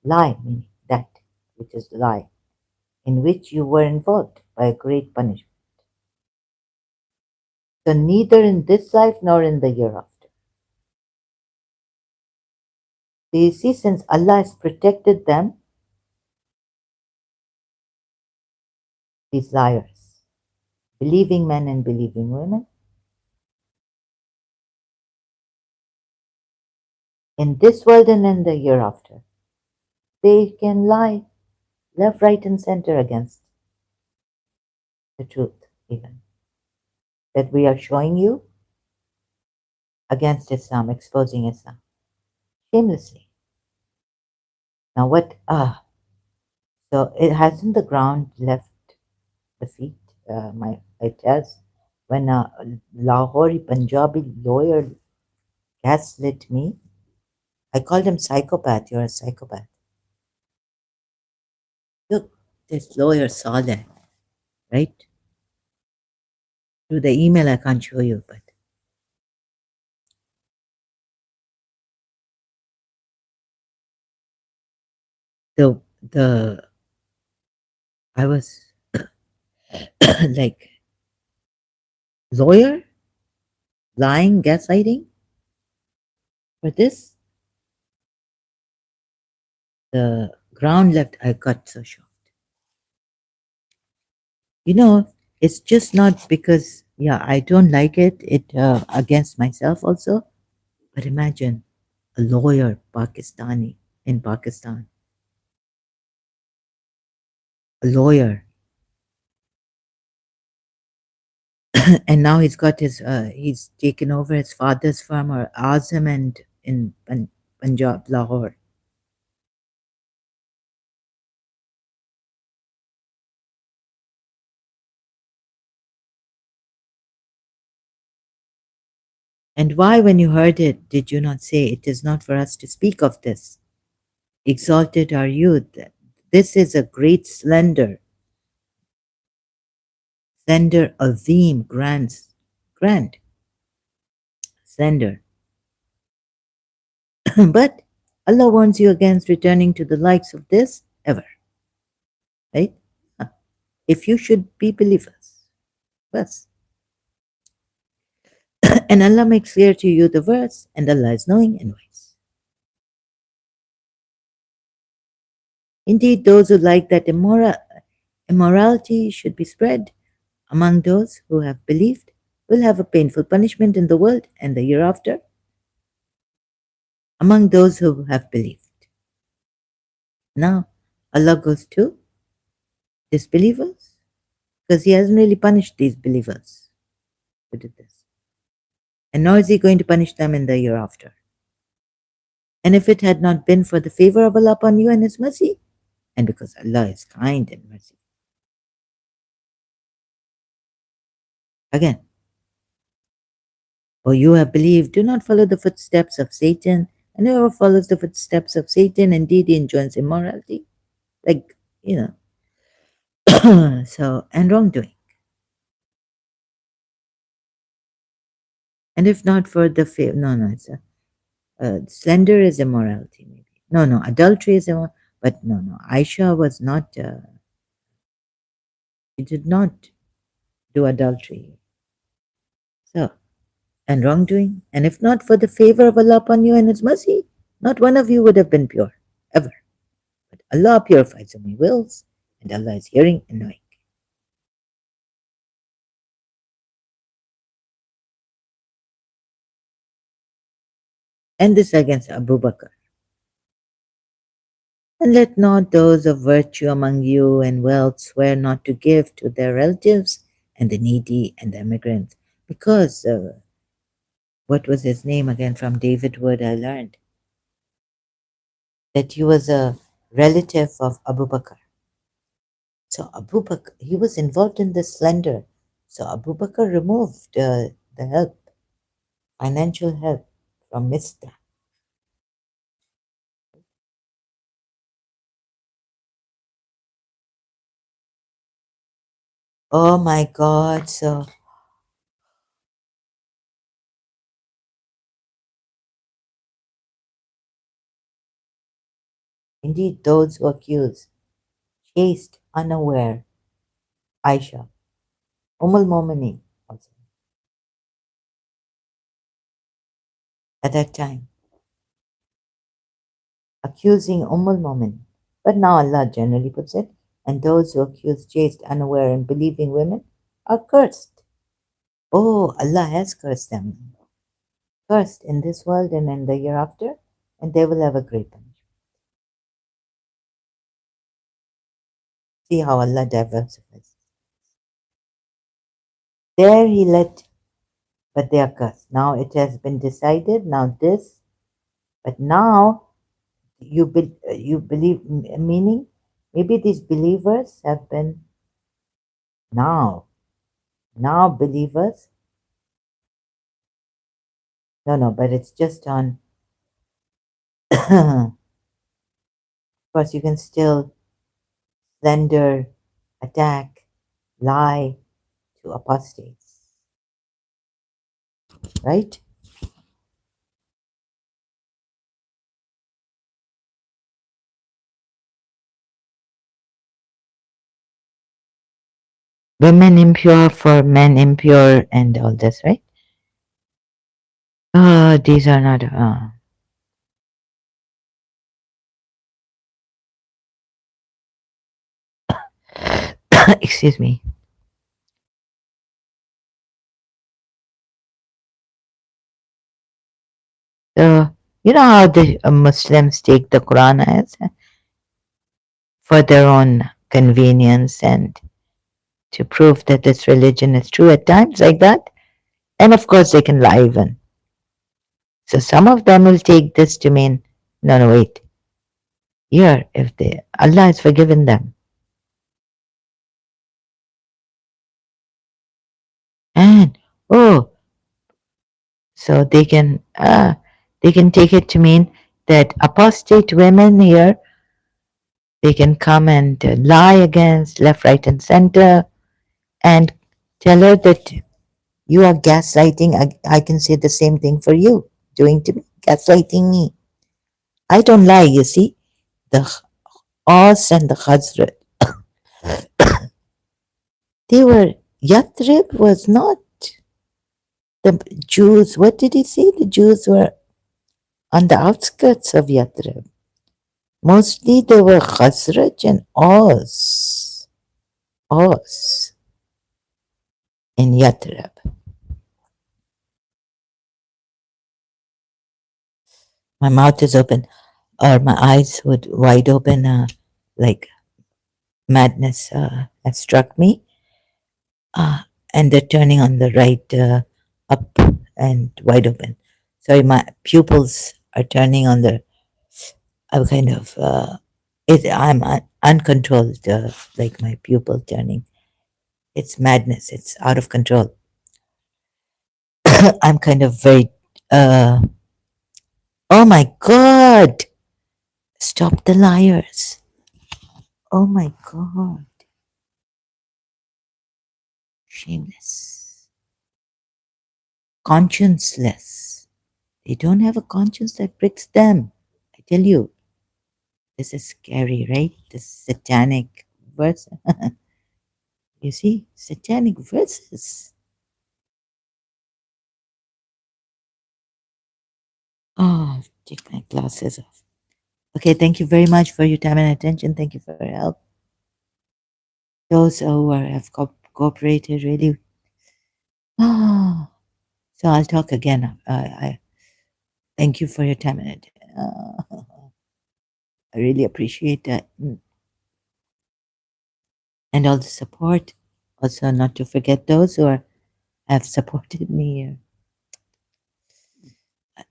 lie, meaning that which is lie, in which you were involved by a great punishment. So neither in this life nor in the hereafter. So you see, since Allah has protected them, these liars, believing men and believing women, in this world and in the hereafter, they can lie left, right, and center against the truth, even that we are showing you against Islam, exposing Islam shamelessly. Now, what? So it hasn't the ground left the feet? It has. When a Lahori Punjabi lawyer gaslit me, I called him psychopath. You're a psychopath. Look, this lawyer saw that, right? Through the email, I can't show you, but the I was like, lawyer lying, gaslighting for this. The ground left. I got so shocked. You know, it's just not because yeah, I don't like it. It against myself also. But imagine a lawyer, Pakistani in Pakistan, a lawyer, and now he's taken over his father's firm or Azam and in Punjab, Lahore. And why, when you heard it, did you not say, it is not for us to speak of this? Exalted are you. This is a great slender, azim, grand, slender. But Allah warns you against returning to the likes of this ever. Right? if you should be believers. Verse. And Allah makes clear to you the verse, and Allah is knowing and wise. Indeed, those who like that immorality should be spread among those who have believed will have a painful punishment in the world and the hereafter among those who have believed. Now, Allah goes to disbelievers because He hasn't really punished these believers who did this. And nor is He going to punish them in the hereafter. And if it had not been for the favor of Allah upon you and His mercy, and because Allah is kind and merciful. Again, or you have believed, do not follow the footsteps of Satan, and whoever follows the footsteps of Satan, indeed he enjoins immorality. Like, so, and wrongdoing. And if not for the favor, no, it's slender is immorality, maybe. No, adultery is immorality, but no, Aisha was not, she did not do adultery. So, and wrongdoing. And if not for the favor of Allah upon you and His mercy, not one of you would have been pure, ever. But Allah purifies whom He wills, and Allah is hearing and knowing. And this against Abu Bakr. And let not those of virtue among you and wealth swear not to give to their relatives and the needy and the immigrants. Because, what was his name again from David Wood? I learned that he was a relative of Abu Bakr. So Abu Bakr, he was involved in this slender. So Abu Bakr removed the help, financial help from Mista. Oh my God. So indeed, those who accuse, chased unaware, Aisha, Al-Mu'minin also, at that time, accusing Al-Mu'minin. But now Allah generally puts it, and those who accuse chaste, unaware, and believing women are cursed. Oh, Allah has cursed them. Cursed in this world and in the hereafter, and they will have a great punishment. See how Allah diversifies. There He let, but they are cursed. Now it has been decided, now this, but now you believe, meaning maybe these believers have been now believers, no, but it's just on of course you can still slander, attack, lie to apostates, right? Women impure for men impure and all this, right? These are not excuse me. So you know how the Muslims take the Quran as for their own convenience and to prove that this religion is true at times like that. And of course, they can lie even. So some of them will take this to mean, no, wait. Here, if they, Allah has forgiven them. And, oh, so they can take it to mean that apostate women here, they can come and lie against left, right, and center and tell her that you are gaslighting. I can say the same thing for you, doing to me, gaslighting me. I don't lie, you see. The Aus and the Khazraj, They were, Yathrib was not the Jews. What did he say? The Jews were on the outskirts of Yathrib. Mostly they were Khazraj and Aus. Aus in Yathrib. My mouth is open, or my eyes would wide open, like madness has struck me. And they're turning on the right, up and wide open. Sorry, my pupils are turning on the. I'm kind of. I'm uncontrolled, like my pupil turning. It's madness. It's out of control. I'm kind of very. Oh my God! Stop the liars! Oh my God! Shameless, conscienceless. They don't have a conscience that pricks them. I tell you, this is scary, right? This satanic verse. You see, satanic verses. Oh, take my glasses off. Okay, thank you very much for your time and attention. Thank you for your help. Those who have cooperated really. Oh, so I'll talk again. I thank you for your time and I really appreciate that. And all the support. Also, not to forget those who have supported me.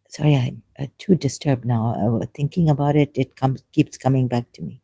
Sorry, I'm too disturbed now. Thinking about it, it keeps coming back to me.